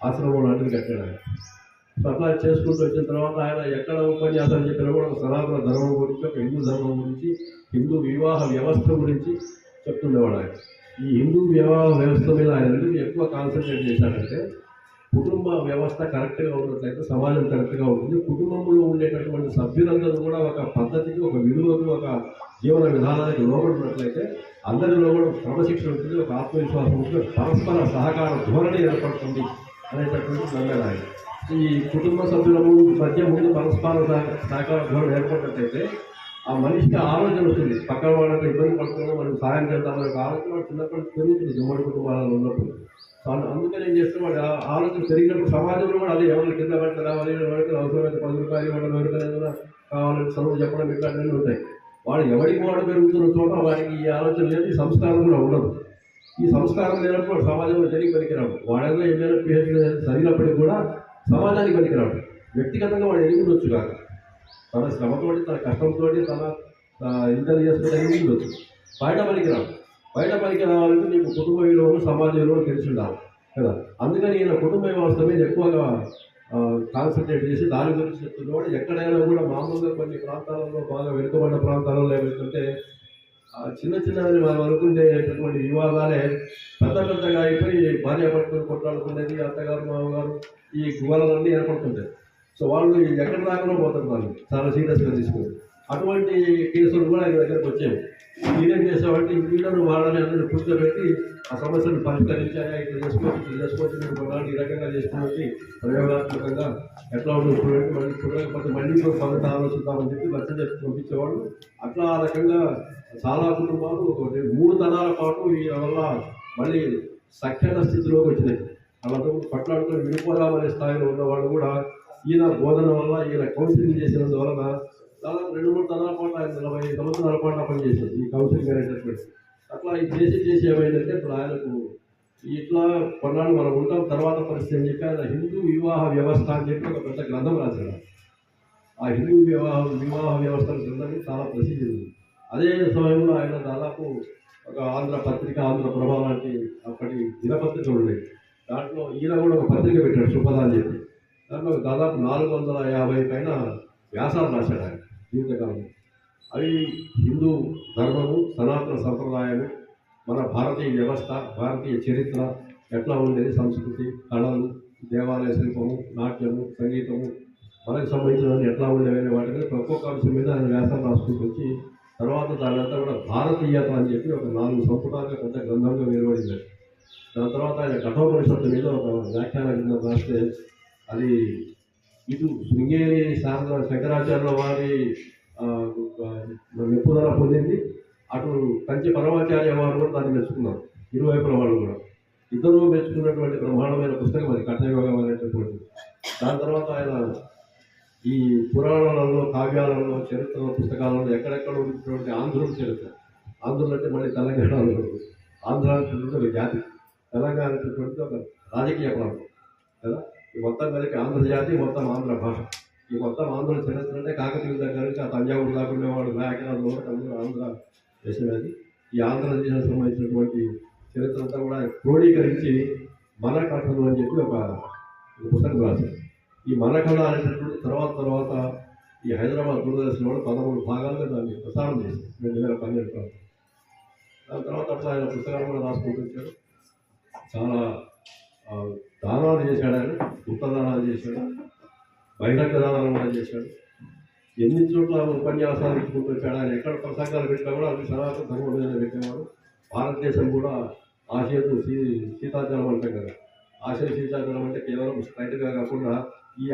ఆశ్రమం లాంటిది కట్టాడు ఆయన. సో అట్లా చేసుకుంటూ వచ్చిన తర్వాత ఆయన ఎక్కడ ఉపన్యాసాలు చెప్పినా కూడా ఒక సనాతన ధర్మం గురించి, ఒక హిందూ ధర్మం గురించి, హిందూ వివాహ వ్యవస్థ గురించి చెప్తుండేవాడు ఆయన. ఈ హిందూ వివాహ వ్యవస్థ మీద ఆయన ఎందుకు ఎక్కువ కాన్సన్ట్రేట్ చేశాడంటే, కుటుంబ వ్యవస్థ కరెక్ట్గా ఉన్నట్లయితే సమాజం కరెక్ట్గా ఉంటుంది. కుటుంబంలో ఉండేటటువంటి సభ్యులందరూ కూడా ఒక పద్ధతికి, ఒక విలువకు, ఒక జీవన విధానానికి లోబడినట్లయితే అందరిలో కూడా క్రమశిక్షణ ఉంటుంది, ఒక ఆత్మవిశ్వాసం ఉంటుంది, పరస్పర సహకార ధోరణి ఏర్పడుతుంది అనేటటువంటి నమ్మేది ఆయన. ఈ కుటుంబ సభ్యుల మధ్య ముందు పరస్పర సహకార ధోరణి ఏర్పడినట్లయితే ఆ మనిషికి ఆలోచన వస్తుంది. పక్కన వాళ్ళకి ఇబ్బంది పడుతున్నాం, మనం సాయం చేద్దామనే ఒక ఆలోచన చిన్నప్పటి నుంచి పెరుగుతుంది ఉమ్మడి కుటుంబాలలో ఉన్నప్పుడు. అందుకని ఏం చేస్తే వాడు ఆలోచన పెరిగినప్పుడు సమాజంలో కూడా అదే ఎవరి కింద పట్ల రావాలి, ఎవరికి అవసరమైతే 10 రూపాయలు ఇవ్వడం, ఎవరికైనా కావాలని చదువు చెప్పడం ఇట్లాంటివన్నీ ఉంటాయి. వాడు ఎవరికి వాడు పెరుగుతున్న చోట వాడికి ఈ ఆలోచన లేదు, ఈ సంస్కారం కూడా ఉండదు. ఈ సంస్కారం లేనప్పుడు వాడు సమాజంలో తిరిగి పనికిరాడు. వాడేదో ఏమైనా పిహెచ్డీ చదివినప్పటికీ కూడా సమాజానికి పనికిరాడు. వ్యక్తిగతంగా వాడు ఎదిగినొచ్చు కాక తన శ్రమతోటి, తన కష్టంతో, తన ఇంటెలిజెన్స్ ఎదిగినొచ్చు. బయట పనికిరాడు. బయట పనికి రావాలంటే నీకు కుటుంబ విలువలు, సమాజ విలువలు తెలిసి ఉండాలి కదా. అందుకని ఈయన కుటుంబ వ్యవస్థ మీద ఎక్కువగా కాన్సన్ట్రేట్ చేసి దాని గురించి చెప్తున్నాడు. ఎక్కడైనా కూడా మామూలుగా కొన్ని ప్రాంతాలలో, బాగా వెనుకబడిన ప్రాంతాలలో ఏమిటంటే చిన్న చిన్నవి మనం అనుకునేటటువంటి వివాదాలే పెద్ద పెద్దగా అయిపోయి భార్య పట్టుకుని కొట్లాడుకునేది, అత్తగారు మామగారు ఈ గువలన్నీ ఏర్పడుతుంటాయి. సో వాళ్ళు ఎక్కడ దాకా పోతున్నారు చాలా సీరియస్గా తీసుకుని. అటువంటి కేసులు కూడా ఆయన దగ్గరకు వచ్చాయి. ఈయన చేసేవాటి వీళ్ళను వాళ్ళని అందరినీ కూర్చోబెట్టి ఆ సమస్యను పరిష్కరించాయా, ఇట్లా చేసుకోవచ్చు మీరు కొన్నాళ్ళు ఈ రకంగా చేసుకున్నట్టు ప్రయోగాత్మకంగా ఎట్లా ఉంటుంది చూడండి, మళ్ళీ చూడకపోతే మళ్ళీ పద్ధతి ఆలోచిద్దామని చెప్పి లక్ష చెప్పి పంపించేవాళ్ళు. అట్లా ఆ రకంగా చాలా కుటుంబాలు 3 తరాల పాటు ఈయన వల్ల మళ్ళీ సఖ్యత స్థితిలోకి వచ్చినాయి. వాళ్ళతో పట్లాడుతూ విడిపోదామనే స్థాయిలో ఉన్నవాళ్ళు కూడా ఈయన బోధన వల్ల, ఈయన కౌన్సిలింగ్ చేసినందువలన దాదాపు 2-3 తరాల పాటు ఆయన 40 సంవత్సరాల పాటు పనిచేశారు ఈ కౌన్సిలింగ్ అనేటటువంటి. అట్లా ఇది చేసి ఏమైందంటే ఇప్పుడు ఆయనకు ఇట్లా కొన్నాళ్ళు మనం ఉంటాం, తర్వాత పరిస్థితి అని చెప్పి ఆయన హిందూ వివాహ వ్యవస్థ అని చెప్పి ఒక పెద్ద గ్రంథం రాశాడు. ఆ హిందూ వివాహ వ్యవస్థ గ్రంథం చాలా ప్రసిద్ధి ఉంది. అదే సమయంలో ఆయన దాదాపు ఒక ఆంధ్ర పత్రిక, ఆంధ్రప్రభ లాంటి అప్పటి దినపత్రికలు ఉన్నాయి. దాంట్లో ఈయన కూడా ఒక పత్రిక పెట్టాడు, సుపద అని చెప్పి. దాంట్లో దాదాపు 450 పైన వ్యాసాలు రాశాడు ఆయన జీవితకాలంలో. అవి హిందూ ధర్మము, సనాతన సంప్రదాయాలు, మన భారతీయ వ్యవస్థ, భారతీయ చరిత్ర ఎట్లా ఉండేది, సంస్కృతి, కళలు, దేవాలయ శిల్పము, నాట్యము, సంగీతము, మనకు సంబంధించినవన్నీ ఎట్లా ఉండేవని వాటి మీద ఒక్కొక్క అంశం మీద ఆయన వ్యాసాలు రాసుకుంటూ వచ్చి తర్వాత దానంతా కూడా భారతీయత అని చెప్పి ఒక 4 సంపుటాలుగా పెద్ద గ్రంథంగా వెలువడింది. దాని తర్వాత ఆయన కఠోపనిషత్తు మీద ఒక వ్యాఖ్యాన గ్రంథం రాస్తే అది ఇటు శృంగేరి శారద శంకరాచార్యుల వారి మెప్పుదల పొందింది, అటు కంచి పరమాచార్య వారు కూడా దాన్ని మెచ్చుకున్నారు. ఇరువైపుల వాళ్ళు కూడా ఇద్దరు మెచ్చుకున్నటువంటి బ్రహ్మాండమైన పుస్తకం అది కఠయోగం అనేటటువంటి. దాని తర్వాత ఆయన ఈ పురాణాలలో, కావ్యాలలో, చరిత్రల పుస్తకాలలో ఎక్కడెక్కడ ఉన్నటువంటి ఆంధ్రుల చరిత్ర, ఆంధ్రులు అంటే మళ్ళీ తెలంగాణలో ఆంధ్ర అనేటటువంటి ఒక జాతి, తెలంగాణ అనేటటువంటి ఒక రాజకీయ ప్రాంతం కదా. ఈ మొత్తం కలిపి ఆంధ్రజాతి, మొత్తం ఆంధ్ర భాష, ఈ మొత్తం ఆంధ్ర చరిత్ర అంటే కాకతీయుల దగ్గర నుంచి ఆ తంజావూరు దాకా వాడు నాయకులు అందరూ ఆంధ్ర దేశం. అది ఈ ఆంధ్రదేశానికి సంబంధించినటువంటి చరిత్ర అంతా కూడా క్రోడీకరించి మన కథలు అని చెప్పి ఒక పుస్తకం రాశారు. ఈ మన కథ అనేటటువంటి తర్వాత ఈ హైదరాబాద్ దూరదర్శన్ వాడు 13 భాగాలుగా దాన్ని ప్రసారం చేశారు 2012. దాని తర్వాత అట్లా ఆయన పుస్తకాలు కూడా రాసుకుంటూ వచ్చాడు. చాలా దానాలు చేశాడు ఆయన, ఉత్తదానాలు చేశాడు, బహిరంగ దానాలు కూడా చేశాడు. ఎన్ని చోట్ల ఉపన్యాసాలు ఇచ్చుకుంటూ వచ్చాడు ఆయన. ఎక్కడ ప్రసంగాలు పెట్టినా కూడా అవి సనాతన ధర్మం మీద పెట్టేవాడు. భారతదేశం కూడా ఆసియాకు సీతాచలం అంటాం కదా, ఆసియా సీతాచలం అంటే కేవలం స్ట్రైట్గా కాకుండా ఈ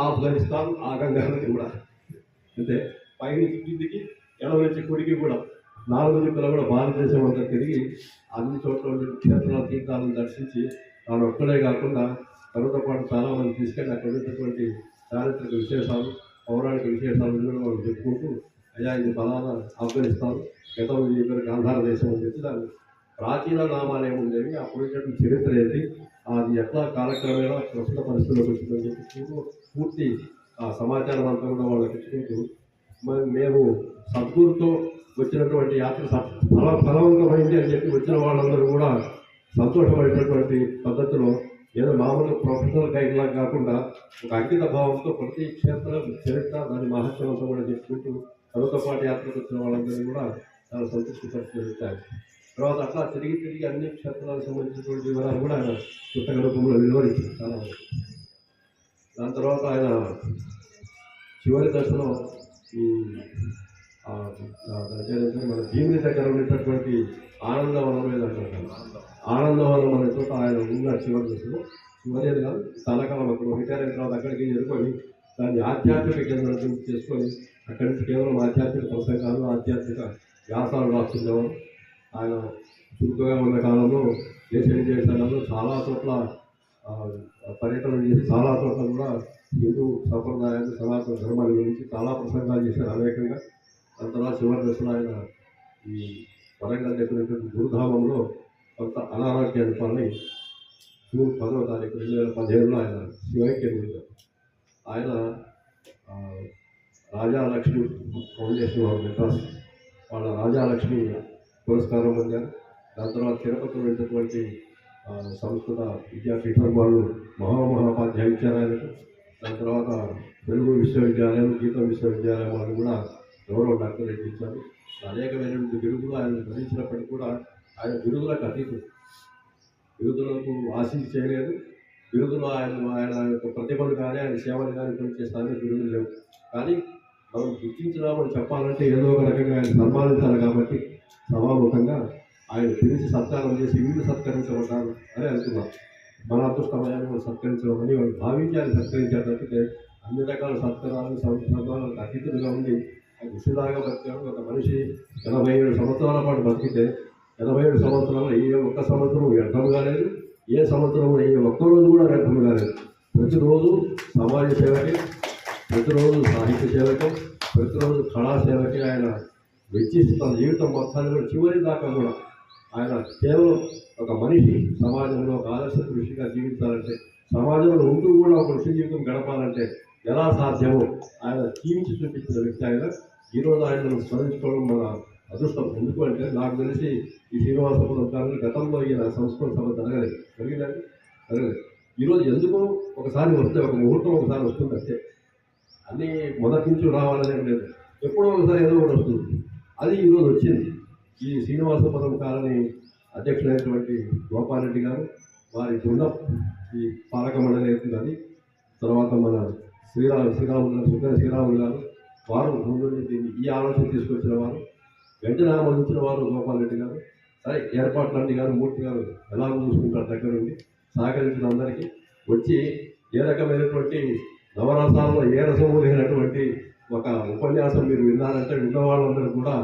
ఆఫ్ఘనిస్తాన్, ఆ గంగానది కూడా అంటే పైనుంచి కిందికి, ఎడమ నుంచి కుడికి కూడా 4 దిక్కులు కూడా భారతదేశం అంతా తిరిగి అన్ని చోట్ల క్షేత్రాల తీర్థాలను దర్శించి తాను ఒక్కడే కాకుండా తనతో పాటు చాలామంది తీసుకెళ్ళి అక్కడ ఉన్నటువంటి చారిత్రక విశేషాలు పౌరాణిక విశేషాలు కూడా వాళ్ళు చెప్పుకుంటూ అయ్యా ఇది ఫలానా ఆఫ్ఘనిస్తాన్ గతంలో ఈ పేరు గాంధార దేశం అని చెప్పి దాన్ని ప్రాచీన నామాలు ఏముండేవి అప్పుడు ఉన్నటువంటి చరిత్ర ఏంటి అది ఎట్లా కాలక్రమేణా ప్రస్తుత పరిస్థితుల్లోకి వచ్చిందని చెప్పి పూర్తి ఆ సమాచారం అంతా కూడా వాళ్ళకి ఇచ్చుకుంటూ మరి మేము సద్గురుతో వచ్చినటువంటి యాత్ర ఫలవంతమైంది అని చెప్పి వచ్చిన వాళ్ళందరూ కూడా సంతోషపడేటటువంటి పద్ధతిలో ఏదో మామూలు ప్రొఫెషనల్ గైడ్లా కాకుండా ఒక అంకిత భావంతో ప్రతి క్షేత్రం చరిత్ర దాని మహత్వం అంతా కూడా చెప్పుకుంటూ తనతో పాటు యాత్రకు వచ్చిన వాళ్ళందరినీ కూడా చాలా సంతృప్తిపరుచుతారు. తర్వాత అట్లా తిరిగి అన్ని క్షేత్రాలకు సంబంధించినటువంటి వివరాలు కూడా ఆయన పుస్తక రూపంలో వివరించారు చాలా వరకు. దాని తర్వాత ఆయన చివరి దశలో ఈ మన భీమిని దగ్గర ఉండేటటువంటి ఆనందవనం ఏదంటారు ఆనందవనం అనే చోట ఆయన ఉన్న చివరి దశలో చివరి కాదు తలకాలం అక్కడ రిటైర్ అయిన తర్వాత అక్కడికి చేరుకొని దాన్ని ఆధ్యాత్మిక కేంద్రం చేసుకొని అక్కడి నుంచి కేవలం ఆధ్యాత్మిక ప్రసంగాలు ఆధ్యాత్మిక వ్యాసాలు రాస్తుండేవారు. ఆయన చురుకుగా ఉన్న కాలంలో దేశ విదేశాలలో చాలా చోట్ల పర్యటన చేసి చాలా చోట్ల కూడా హిందూ సంప్రదాయాలు సనాతన ధర్మాల గురించి చాలా ప్రసంగాలు చేశారు అనేకంగా. దాని తర్వాత చివరి దశలో ఆయన ఈ వరంగల్ చెప్పినటువంటి గురుధామంలో కొంత అనారోగ్యాన్ని పాలై జూన్ 10వ తారీఖు 2015లో ఆయన శివైక్యం పొందారు. ఆయన రాజాలక్ష్మి ఫౌండేషన్ ఆఫ్ మెడ్రాస్ వాళ్ళ రాజాలక్ష్మి పురస్కారం పొందారు. దాని తర్వాత తిరుపతిలో ఉన్నటువంటి సంస్కృత విద్యాపీఠం వాళ్ళు మహామహోపాధ్యాయ ఇచ్చారు ఆయనకు. దాని తర్వాత తెలుగు విశ్వవిద్యాలయం గీతం విశ్వవిద్యాలయం వాళ్ళు కూడా గౌరవ డాక్టరేట్ ఇచ్చారు. అనేకమైనటువంటి బిరుదులు ఆయన ధరించినప్పటికీ కూడా ఆయన బిరుదులకు అతీతం, బిరుదులకు ఆశించి చేయలేదు. బిరుదులు ఆయన యొక్క ప్రతిభను కానీ ఆయన సేవలు కానీ పనిచేస్తానికి బిరుదులు లేవు. కానీ మనం గుర్తించినామని చెప్పాలంటే ఏదో ఒక రకంగా ఆయన సన్మానించాలి కాబట్టి సభాముఖంగా ఆయన పిలిచి సత్కారం చేసి వీళ్ళు సత్కరించబడ్డారు అని అనుకున్నాం. మన అదృష్టమయాన్ని మనం సత్కరించమని వాళ్ళు భావించి ఆయన సత్కరించారు తప్పితే అన్ని రకాల సత్కారాలు సన్మానాలకు అతీతులుగా ఉండి ఋషిలాగా బతికాడు. ఒక మనిషి 87 సంవత్సరాల పాటు బతికితే 87 సంవత్సరాలు ఏ ఒక్క సంవత్సరం వ్యర్థం కాలేదు, ఏ సంవత్సరం ఏ ఒక్కరోజు కూడా వ్యర్థం కాలేదు. ప్రతిరోజు సమాజ సేవకి, ప్రతిరోజు సాహిత్య సేవకి, ప్రతిరోజు కళాసేవకి ఆయన వెచ్చిస్తూ తన జీవితం మొత్తాన్ని కూడా చివరి దాకా కూడా ఆయన కేవలం ఒక మనిషి సమాజంలో ఒక ఆదర్శ ఋషిగా జీవించాలంటే, సమాజంలో ఉంటూ కూడా ఒక ఋషి జీవితం గడపాలంటే ఎలా సాధ్యమో ఆయన జీవించి చూపించిన వ్యక్తి ఆయన. ఈరోజు ఆయనను స్మరించుకోవడం మన అదృష్టం. ఎందుకు అంటే నాకు తెలిసి ఈ శ్రీనివాసపురం గారిని గతంలో ఈయన సంస్కృత సభ జరిగిందండి. ఈరోజు ఎందుకో ఒకసారి వస్తే ఒక ముహూర్తం ఒకసారి వస్తుంది అంతే. అన్నీ మొదటి నుంచి రావాలనే లేదు, ఎప్పుడో ఒకసారి ఏదో ఒకటి వస్తుంది. అది ఈరోజు వచ్చింది. ఈ శ్రీనివాసపురం కాలనీ అధ్యక్షులైనటువంటి గోపాలరెడ్డి గారు, వారి బృందం, ఈ పాలక మండలి అవుతుంది. తర్వాత మన శ్రీరాములు గారు, వారు ముందు దీన్ని ఈ ఆలోచన తీసుకొచ్చిన వారు, వెంటనే ఆమోదించిన వారు గోపాలరెడ్డి గారు. సరే ఏర్పాట్లన్నీ గారు మూర్తి గారు ఎలా చూసుకుంటారు దగ్గర నుండి సహకరించిన అందరికీ వచ్చి ఏ రకమైనటువంటి నవరసాలలో ఏ రసము లేనటువంటి ఒక ఉపన్యాసం మీరు విన్నారంటే విన్న వాళ్ళందరూ కూడా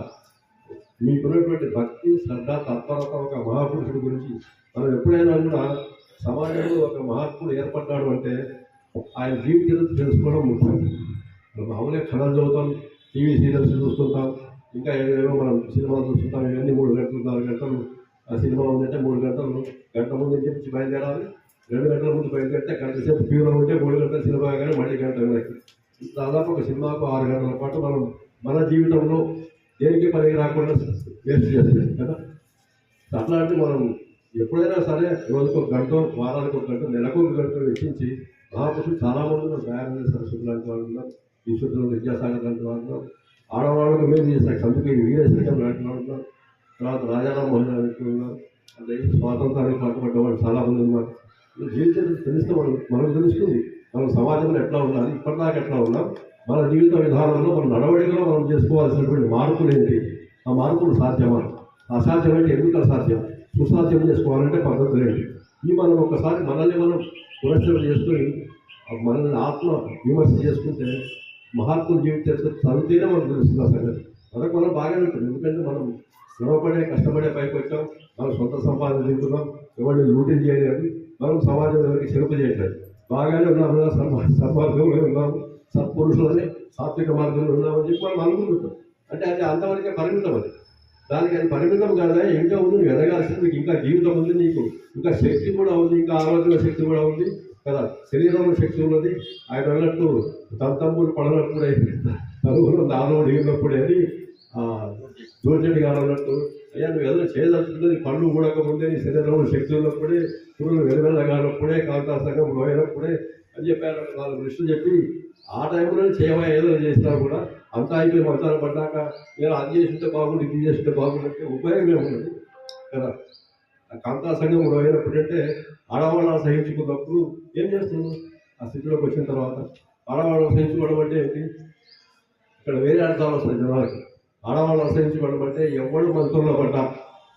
మీకున్నటువంటి భక్తి, శ్రద్ధ, తత్పరత ఒక మహాపురుషుడి గురించి మనం ఎప్పుడైనా కూడా సమాజంలో ఒక మహాత్ముడు ఏర్పడ్డాడు అంటే ఆయన జీవితం తెలుసుకోవడం ముఖ్యం. మనం మామూలుగా కథలు చదువుతాం, టీవీ సీరియల్స్ చూస్తుంటాం, ఇంకా ఏదేమో మనం సినిమాలు చూస్తుంటాం. ఇవన్నీ 3 గంటలు 4 గంటలు ఆ సినిమా ఉందంటే 3 గంటలు, గంట ముందు నుంచి బయలుదేరాలి. 2 గంటల ముందు బయలుదేరితే గంట సేపు క్యూలో ఉంటే 3 గంటల సినిమా కానీ మళ్ళీ గంట వెనక్కి. దాదాపు ఒక సినిమాకు 6 గంటల పాటు మనం మన జీవితంలో దేనికి పనికి రాకుండా వేస్ట్ చేస్తాం కదా. అట్లాంటి మనం ఎప్పుడైనా సరే రోజుకు 1 గంట, వారానికి 1 గంట, నెలకు 1 గంట వెచ్చించి మహాపురుషులు చాలామంది ఉన్నారు. దయానంద సరస్వతి లాంటి వాళ్ళు ఉన్నారు, ఈశ్వరుడు విద్యాసాగర్ లాంటి వాళ్ళు ఉన్నారు, ఆడవాళ్ళకు మేము చేసిన అందుకే వీరేశ్వరం లాంటి వాళ్ళు ఉన్నారు. తర్వాత రాజారాం మోహన్ లాంటి ఉన్నారు. అంటే స్వాతంత్రానికి పాటుపడ్డ వాళ్ళు చాలామంది ఉన్నారు. జీవితం తెలిస్తే మనకు తెలుస్తుంది మనం సమాజంలో ఎట్లా ఉండాలి, ఇప్పటిదాకా ఎట్లా ఉన్నాం, మన జీవిత విధానంలో మన నడవడికలో మనం చేసుకోవాల్సినటువంటి మార్పులు ఏంటి, ఆ మార్పులు సాధ్యమా, అసాధ్యమైతే ఎందుకు అసాధ్యం, సుసాధ్యం చేసుకోవాలంటే పద్ధతులు ఏంటి, ఈ మనం ఒకసారి మనల్ని మనం పురస్కరణ చేసుకొని మనల్ని ఆత్మ విమర్శ చేసుకుంటే మహాత్ముల జీవితం చదివితేనే మనకు తెలుస్తుంది ఆ సంగతి. మనకు మనం బాగానే ఉంటుంది. ఎందుకంటే మనం శ్రమపడే కష్టపడే పైకి వచ్చాం, మనం సొంత సంపాదన తింటున్నాం, ఎవరిని లూటీ చేయలేదు, మనం సమాజం ఎవరికి చెరుపు చేయట్లేదు. బాగానే ఉన్నాము, సన్మార్గంలో ఉన్నాము, సత్పురుషులని సాత్విక మార్గంలో ఉన్నామని చెప్పి మనం అనుకుంటుంటాం. అంటే అది అంతవరకే పరిమితం. అది దానికి అది పరిమితం కాదా, ఇంకా ఉంది, నువ్వు ఎదగాల్సింది, నీకు ఇంకా జీవితం ఉంది, నీకు ఇంకా శక్తి కూడా ఉంది, ఇంకా ఆరోగ్య శక్తి కూడా ఉంది కదా, శరీరంలో శక్తి ఉన్నది. ఆయన అన్నట్టు దంతమ్ములు పడనప్పుడే తరుగులు నాలుగు ఎగిరినప్పుడే అని జోర్జెడ్డి గారు అన్నట్టు, అయ్యా నువ్వు ఏదైనా చేయదలుచుకుంటే నీ పళ్ళు ఊడకముందే, నీ శరీరంలో శక్తి ఉన్నప్పుడే, పురులు వెలువెల్లగానప్పుడే, కాంతాసంగం పోయినప్పుడే అని చెప్పారు. 4 విషయాలు చెప్పి ఆ టైంలో చేయమా ఏదైనా చేసినా కూడా అంతా అయిపోయి మంచాలు పడ్డాక నేను అది చేస్తుంటే బాగుంది, ఇది చేస్తుంటే బాగుందంటే ఉపయోగమే ఉన్నది కదా. కాంతాసంగం పోయినప్పుడు అంటే ఆడవాళ్ళని సహించుకున్నప్పుడు ఏం చేస్తున్నావు? ఆ స్థితిలోకి వచ్చిన తర్వాత ఆడవాళ్ళని సహించుకోవడం అంటే ఏంటి? ఇక్కడ వేరే అర్థాలు వస్తాయి జనాలకి. ఆడవాళ్ళని అసహించుకోవడం అంటే ఎవడు మంత్రుల్లో పడ్డా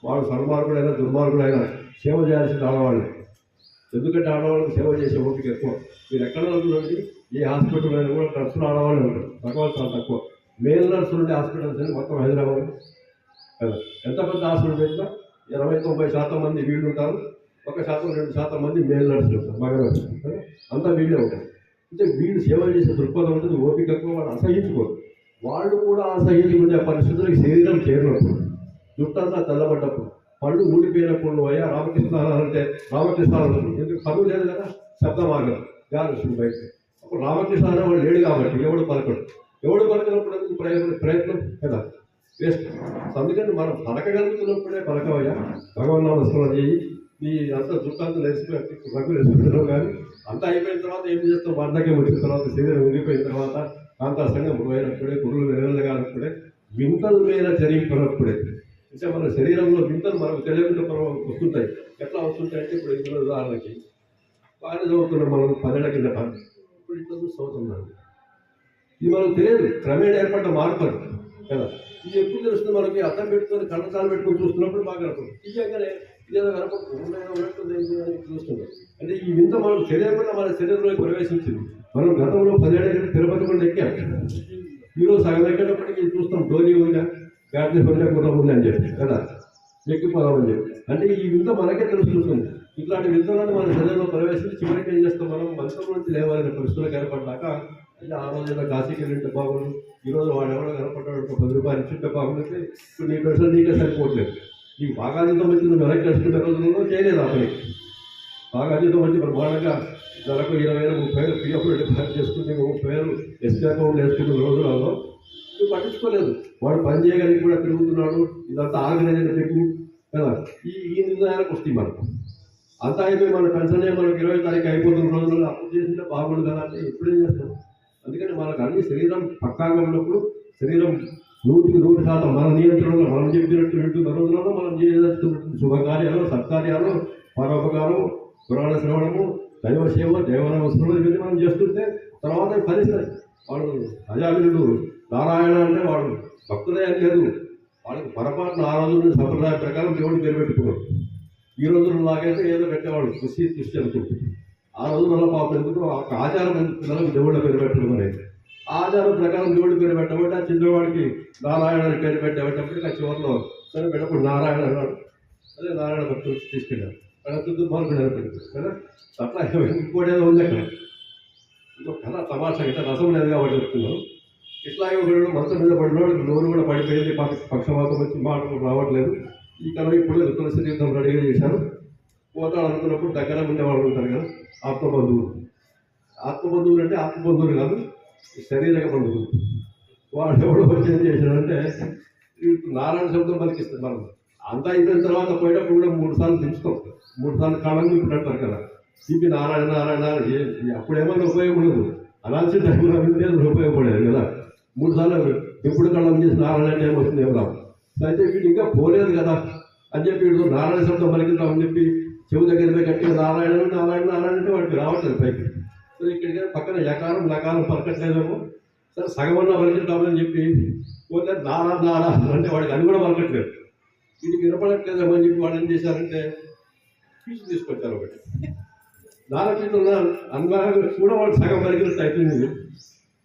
వాడు సన్మార్గుడైనా దుర్మార్గుడైనా సేవ చేయాల్సిన ఆడవాళ్ళే. ఎందుకంటే ఆడవాళ్ళకి సేవ చేసే ఓపిక ఎక్కువ. మీరు ఎక్కడ చూడండి, ఏ హాస్పిటల్ అయినా కూడా నర్సులు ఆడవాళ్ళు ఉంటారు, మగవాళ్ళు చాలా తక్కువ. మేల్ నర్సులు ఉండే హాస్పిటల్స్ అని మొత్తం హైదరాబాద్ కదా. ఎంత పెద్ద హాస్పిటల్ పెట్టినా 80-90% మంది వీళ్ళు ఉంటారు, 1%-2% మంది మేల్ నర్సులు ఉంటారు, మగ నర్సులు కదా. అంతా వీళ్ళే ఉంటారు. అంటే వీళ్ళు సేవ చేసే దృక్పథం ఉంటుంది, ఓపిక ఎక్కువ, వాళ్ళు అసహించుకోరు. వాళ్ళు కూడా అసహించుకునే పరిస్థితులకు శరీరం చేరినప్పుడు, జుట్టంతా తెల్లబడ్డప్పుడు, పళ్ళు ఊడిపోయినప్పుడు అయ్యా రామకృష్ణ అంటే రామకృష్ణ ఎందుకు పనులు లేదు కదా, శబ్ద మార్గం గాలి వస్తుంది బయట. అప్పుడు రామకృష్ణ అనేవాడు లేడు కాబట్టి ఎవడు పలకడు. ఎవడు పలకనప్పుడు ఎందుకు ప్రయత్నం కదా, వేస్ట్. అందుకని మనం పలకగలుగుతున్నప్పుడే పలకవయ్యా, భగవన్నామ స్మరణ చేయి. నీ అంతా జుట్టంతా నేర్చుకుని రంగులు వేసుకుంటున్నావు, కానీ అంతా అయిపోయిన తర్వాత ఏం చేస్తాం? వార్ధక్యం వచ్చిన తర్వాత, శరీరం ఉండిపోయిన తర్వాత, కాంతాసంగం పోయినప్పుడే, గురువులు వెలువెల్లగానప్పుడే, వింతలు మీద జరిగిపోయినప్పుడే, అంటే మన శరీరంలో వింతలు మనకు తెలియకుండా వస్తుంటాయి. ఎట్లా వస్తుంటాయి అంటే, ఇప్పుడు ఇందులో ఉదాహరణకి బాగా చదువుతున్నాం మనం 10 ఏళ్ల కిందట, ఇప్పుడు ఇంట్లో చదువుతున్నాను. ఇది మనకు తెలియదు, క్రమేణా ఏర్పడ్డ మార్పు కదా. ఇది ఎప్పుడు తెలుస్తుంది మనకి? అర్థం పెట్టుకొని కళ్ళసాలు పెట్టుకొని చూస్తున్నప్పుడు బాగా కనపడుతుంది. నిజంగానే ఇదేదో కనపడుతుంది చూస్తున్నాం. అంటే ఈ వింత మనకు తెలియకుండా మన శరీరంలోకి ప్రవేశించింది. మనం గతంలో 10 ఏళ్ల కింద తిరుపతి కూడా ఎక్కాం. ఈరోజు సగం ఎక్కేటప్పటికి చూస్తాం ధోని ఉందా, గాడి గుర్రం ఉంది అని చెప్పి కదా, ఎక్కిపోదామని చెప్పి. అంటే ఈ వింత మనకే తెలుస్తుంది. ఇట్లాంటి వింతలను మన శరీరంలో ప్రవేశించి చివరికి ఏం చేస్తాం? మనం మంచం నుంచి లేవాలనే పరిస్థితులు కనపడ్డాక, అంటే ఆ రోజు ఏదో కాశీకి వెళ్ళింటే బాగుంది, ఈరోజు వాడు ఎవడో కనపడ్డాడు, 10 రూపాయలు ఇచ్చింటే బాగుంది, ఇప్పుడు నీ పైసలు నీకే సరిపోవట్లేదు. నీకు బాగా జీతం వచ్చి నువ్వు వెనక్కి వేసుకునే రోజుల్లో చేయలేదు ఆ పని. బాగా జీతం వచ్చి బ్రహ్మాండంగా నెలకు 20,000-30,000 పిఎఫ్లు డిపాజిట్ చేసుకుంటే 30,000 ఎస్టీ అకౌంట్ వేసుకున్న రోజులలో నువ్వు పట్టించుకోలేదు. వాడు పని చేయడానికి కూడా తిరుగుతున్నాడు, ఇదంతా ఆర్గనైజేషన్ టెక్నిక్ కదా. ఈ నిర్ణయాలకు వస్తాయి మనకు. అంతా అయిపోయి మన పెన్షన్ మనకు 20వ తారీఖు అయిపోతున్న రోజుల్లో అప్పు చేసింటే బాగుండు కదా అంటే ఎప్పుడేం చేస్తాం? అందుకని మనకు అన్ని శరీరం పక్కాగా ఉన్నప్పుడు, శరీరం 100% మన నియంత్రణలో, మనం చెప్పినట్టు వింటున్న రోజులలో మనం చేయదలుచుకున్నటువంటి శుభకార్యాలు, సత్కార్యాలు, పరోపకారం, పురాణ శ్రవణము, దైవ సేవ, దేవనామస్మరణ ఇవన్నీ మనం చేస్తుంటే తర్వాత ఫలిస్తాయి. వాడు అజామినుడు నారాయణ అంటే వాడు భక్తుడే అని లేదు, వాళ్ళకి పొరపాటున ఆ రోజున సంప్రదాయ ప్రకారం దేవుడు పేరు పెట్టుకున్నాడు. ఈ రోజుల్లో లాగైతే ఏదో పెట్టేవాడు కృషి అనుకుంటుంది. ఆ రోజులలో పాపం ఎందుకు ఒక ఆచారం పిల్లలకు దేవుళ్ళ పేరు పెట్టడం అనేది. ఆచారం ప్రకారం దేవుడి పేరు పెట్టబట్టి ఆ చిన్నవాడికి నారాయణ అని పేరు పెట్టేటప్పటికి ఆ చివరిలో సరే పెట్టప్పుడు నారాయణ అన్నాడు. అదే నారాయణ భక్తులు తీసుకెళ్ళారు, అక్కడ దుర్మార్గుడు అనిపెట్టారు కదా. అట్లా ఇంకోటి ఏదో ఉంది అక్కడ, ఇంకో కథ తమాషా ఇట్లా రసం లేదు కాబట్టి చెప్తున్నాం. ఇట్లాగే ఒకడు మంచం మీద పడినోడు నోరు కూడా పడిపోయింది, పక్షవాతం వచ్చి మాటలు రావట్లేదు. ఈ కళ ఇప్పుడు తులసి తీర్థం రెడీగా చేశారు. పోతాడు అనుకున్నప్పుడు దగ్గర ఉండేవాళ్ళు ఉంటారు కదా, ఆత్మబంధువులు. ఆత్మబంధువులు అంటే ఆత్మబంధువులు కాదు, శరీరక బంధువులు. వాడు ఎవడో వచ్చి ఏం చేశాడంటే నారాయణ శబ్దం పలికిస్తుంది. మనం అంతా అయిపోయిన తర్వాత పోయేటప్పుడు కూడా 3 సార్లు దించుతాం, 3 సార్లు కాళ్ళని ఇప్పుడు అంటారు కదా, తిప్పి నారాయణ నారాయణ. అప్పుడేమన్నా ఉపయోగం ఉండదు, అనాల్సిన టైంలో వింటే ఉపయోగపడేది కదా. 3 సార్లు ఎప్పుడు కళ్ళం చేసి నారాయణ అంటే ఏమొస్తుంది, ఏం రావు. అయితే వీడు ఇంకా పోలేదు కదా అని చెప్పి వీడు నారాయణ శబ్దం పలికిద్దామని చెప్పి చెవు దగ్గర కట్టి నారాయణ నారాయణ నారాయణ అంటే వాడికి రావట్లేదు పైకి. సో ఇక్కడికి పక్కన యకారం నకారం పలకట్లేదేమో, సరే సగమన్నా పలికిద్దామని చెప్పి పోతే నారా నారా అంటే వాడికి అది కూడా పలకట్లేదు. వీడికి వినపడట్లేదేమో అని చెప్పి వాడు ఏం చేశారంటే ఫీజు తీసుకొచ్చారు ఒకటి. నాలుగు అన్నా కూడా వాడు సగం పలికినట్టు అయిపోయింది.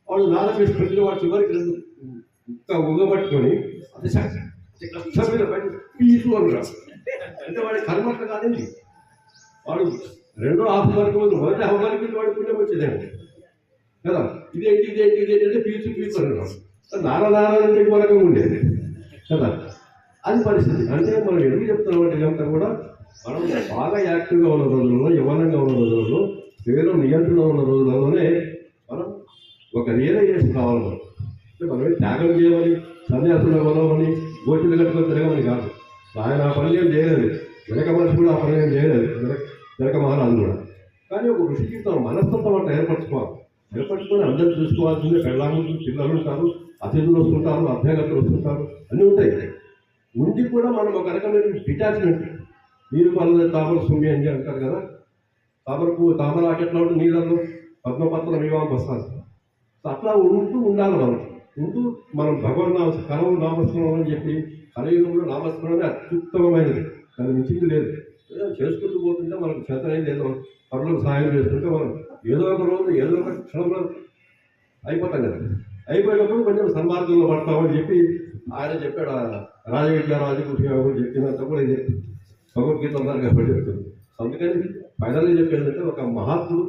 వాడు 4 ఫీజు పెట్టి వాడు చివరికి 2 ఇంకా ఉగబట్టుకొని అది మీద పీసు అని రా అంటే వాడి కర్మట్లు కాదండి. వాడు రెండో హాఫ్ వరకు ముందు మొదటి హాఫ్ వరకు వాడు పుణ్యం వచ్చేదండి కదా. ఇదేంటి అంటే పీచు అనడం నారాయణ వరకు ఉండేది కదా. అది పరిస్థితి. అంటే మనం ఎందుకు చెప్తున్నామంటే ఇదంతా కూడా మనం బాగా యాక్టివ్గా ఉన్న రోజుల్లో, యవ్వనంగా ఉన్న రోజుల్లో, పేరు నియంత్రణ ఉన్న రోజులలోనే మనం ఒక రియలైజేషన్ కావాలి. మనమే త్యాగం చేయమని, సన్యాసులు అవ్వమని, గోచులు కట్టుకొని తిరగమని కాదు. ఆయన ఆ పని ఏం చేయలేదు, వెనక మనిషి కూడా ఆ పని ఏం చేయలేదు, వెనక మహారాజు కూడా. కానీ ఒక ఋషి జీవితం మనస్తత్వం అంటే ఏర్పరచుకొని అందరూ చూసుకోవాల్సిందే. పెళ్ళాము పిల్లలు ఉంటారు, అతిథులు వస్తుంటారు, అభ్యగతులు వస్తుంటారు, అన్నీ ఉంటాయి. ఉండి కూడా మనం ఒక రకమైన డిటాచ్మెంట్, నీరు పనులు తామర సుమి అని అంటారు కదా. తామర ఆకెట్లా ఉంటుంది నీళ్ళల్లో, పద్మపత్రం వివాహం వస్తారు. అట్లా ఉండాలి. మనం భగవన్ కలవు నామస్మరణం అని చెప్పి కలియుగంలో నామస్మరణమే అత్యుత్తమమైనది, దాని మించింది లేదు. చేసుకుంటూ పోతుంటే మనకు చేతనైంది ఏదో పనులకు సహాయం చేస్తుంటే మనం ఏదో ఒక రోజు ఏదో ఒక క్షణంలో అయిపోతాం కదా. అయిపోయినప్పుడు కొంచెం సన్మార్గంలో పడతామని చెప్పి ఆయన చెప్పాడు. రాజవిద్య రాజకృష్ణ చెప్పినంత కూడా ఇది భగవద్గీత ఉన్నారు కాబట్టి చెప్తుంది. అందుకని ఫైనల్గా చెప్పేదంటే ఒక మహాత్ముడు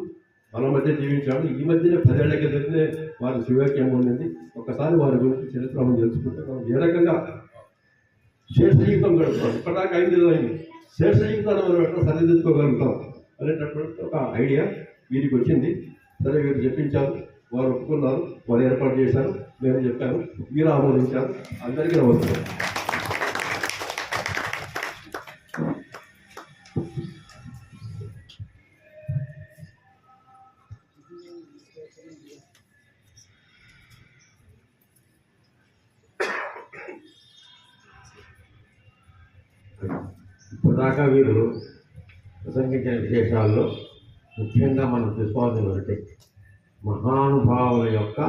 మన మధ్య జీవించాడు. ఈ మధ్యనే 10 ఏళ్ల క్రితమే వారి శివైక్యం పొందింది. ఒక్కసారి వారి గురించి చరిత్ర మనం తెలుసుకుంటే మనం ఏ రకంగా శ్రేష్ఠ జీవితం గడుపుతాం. ఇప్పటిదాకా 5 ఏళ్ళు అయింది. శ్రేష్ఠ జీవితాన్ని మనం ఎట్లా సరిదిద్దుకోగలుగుతాం అనేటటువంటి ఒక ఐడియా వీరికి వచ్చింది. సరే వీరు చెప్పించారు, వారు ఒప్పుకున్నారు, వారు ఏర్పాటు చేశారు, నేను చెప్పాను, వీరు ఆమోదించారు. అందరికీ నమస్కారం. ఇప్పటిదాకా వీరు ప్రసంగించిన విశేషాల్లో ముఖ్యంగా మనం చూసుకోవాల్సిన ఒకటి మహానుభావుల యొక్క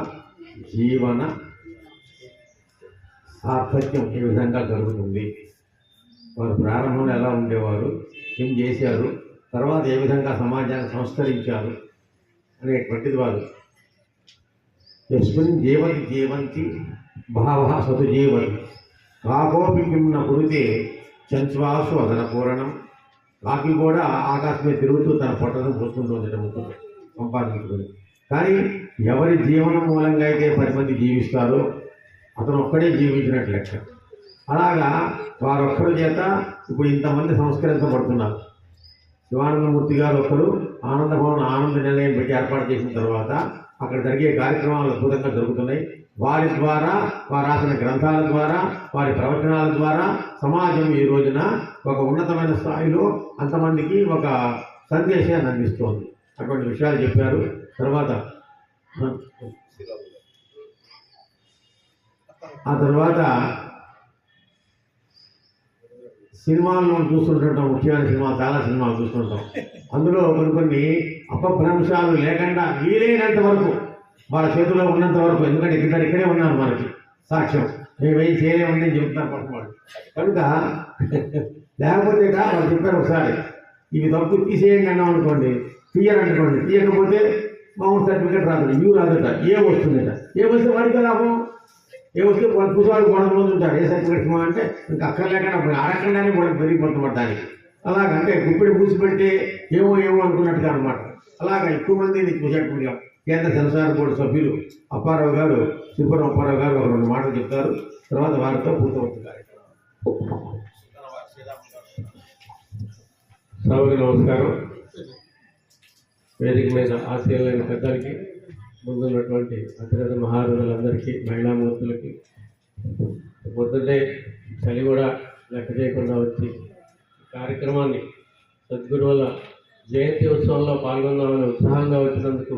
జీవన సార్థక్యం ఏ విధంగా జరుగుతుంది, వారు ప్రారంభంలో ఎలా ఉండేవారు, ఏం చేశారు, తర్వాత ఏ విధంగా సమాజాన్ని సంస్కరించారు అనేటువంటిది వారు. యస్మిన్ జీవంతి భావ సతు జీవంతి కాకోపి కిమ్న పుడితే చంచువాసు అదన పూరణం. కాకి కూడా ఆకాశం మీద తిరుగుతూ తన పొట్టను పోసుకుంటూ ఉండటం సంపాదించుకుని. కానీ ఎవరి జీవనం మూలంగా అయితే 10 మంది జీవిస్తారో అతను ఒక్కడే జీవించినట్లు లెక్క. అలాగా వారొక్కరి చేత ఇప్పుడు ఇంతమంది సంస్కరించబడుతున్నారు. శివానందమూర్తి గారు ఒకరు ఆనందభవన్ ఆనంద నిలయం పెట్టి ఏర్పాటు చేసిన తర్వాత అక్కడ జరిగే కార్యక్రమాలు అద్భుతంగా జరుగుతున్నాయి. వారి ద్వారా, వారు రాసిన గ్రంథాల ద్వారా, వారి ప్రవచనాల ద్వారా సమాజం ఈ రోజున ఒక ఉన్నతమైన స్థాయిలో అంతమందికి ఒక సందేశాన్ని అందిస్తోంది. అటువంటి విషయాలు చెప్పారు. ఆ తర్వాత సినిమాలను చూస్తుంటాం. ముఖ్యమైన సినిమాలు, చాలా సినిమాలు చూస్తుంటాం. అందులో కొన్ని అపభ్రంశాలు లేకుండా వీలైనంత వరకు వాళ్ళ చేతిలో ఉన్నంత వరకు, ఎందుకంటే ఇక్కడే ఉన్నారు మనకి సాక్ష్యం, మేమేం చేయలేమని చెబుతున్నారు పట్టుకోండి. కనుక లేకపోతే వాళ్ళు చెప్పారు ఒకసారి ఇవి తప్పు తీసేయండి అన్నాం అనుకోండి, తీయరనుకోండి, తీయకపోతే మామూలు సర్టిఫికేట్ రాదు, ఇవి రాదట, ఏ వస్తుందట. ఏ వస్తే వాడికి లాభం, ఏ వస్తే వాళ్ళు పుస్తకాలు కొనడం రోజు ఉంటారు. ఏ సర్టిఫికేట్ అంటే ఇంకా అక్కర్లేకుండా అప్పుడు అడగకుండానే వాళ్ళకి పెరిగిపోతుంటానికి. అలాగంటే గుప్పిడి పూసిపెడితే ఏమో అనుకున్నట్టుగా అనమాట. అలాగా ఎక్కువ మందిని చూసేట్టుగా కేంద్ర సెన్సార్ బోర్డు సభ్యులు అప్పారావు గారు, శ్రీపురం అప్పారావు గారు ఒక 2 మాటలు చెప్తారు. తర్వాత వారితో పూర్తవుతుంది కార్యక్రమం. సభకి నమస్కారం. వేదిక మీద ఆశీర్వైన పెద్దలకి, ముందున్నటువంటి అతిరథ మహారథులందరికీ, మహిళామూర్తులకి, పొద్దున్నే చలి కూడా లెక్క చేయకుండా వచ్చి కార్యక్రమాన్ని సద్గురువుల జయంతి ఉత్సవంలో పాల్గొందామని ఉత్సాహంగా వచ్చినందుకు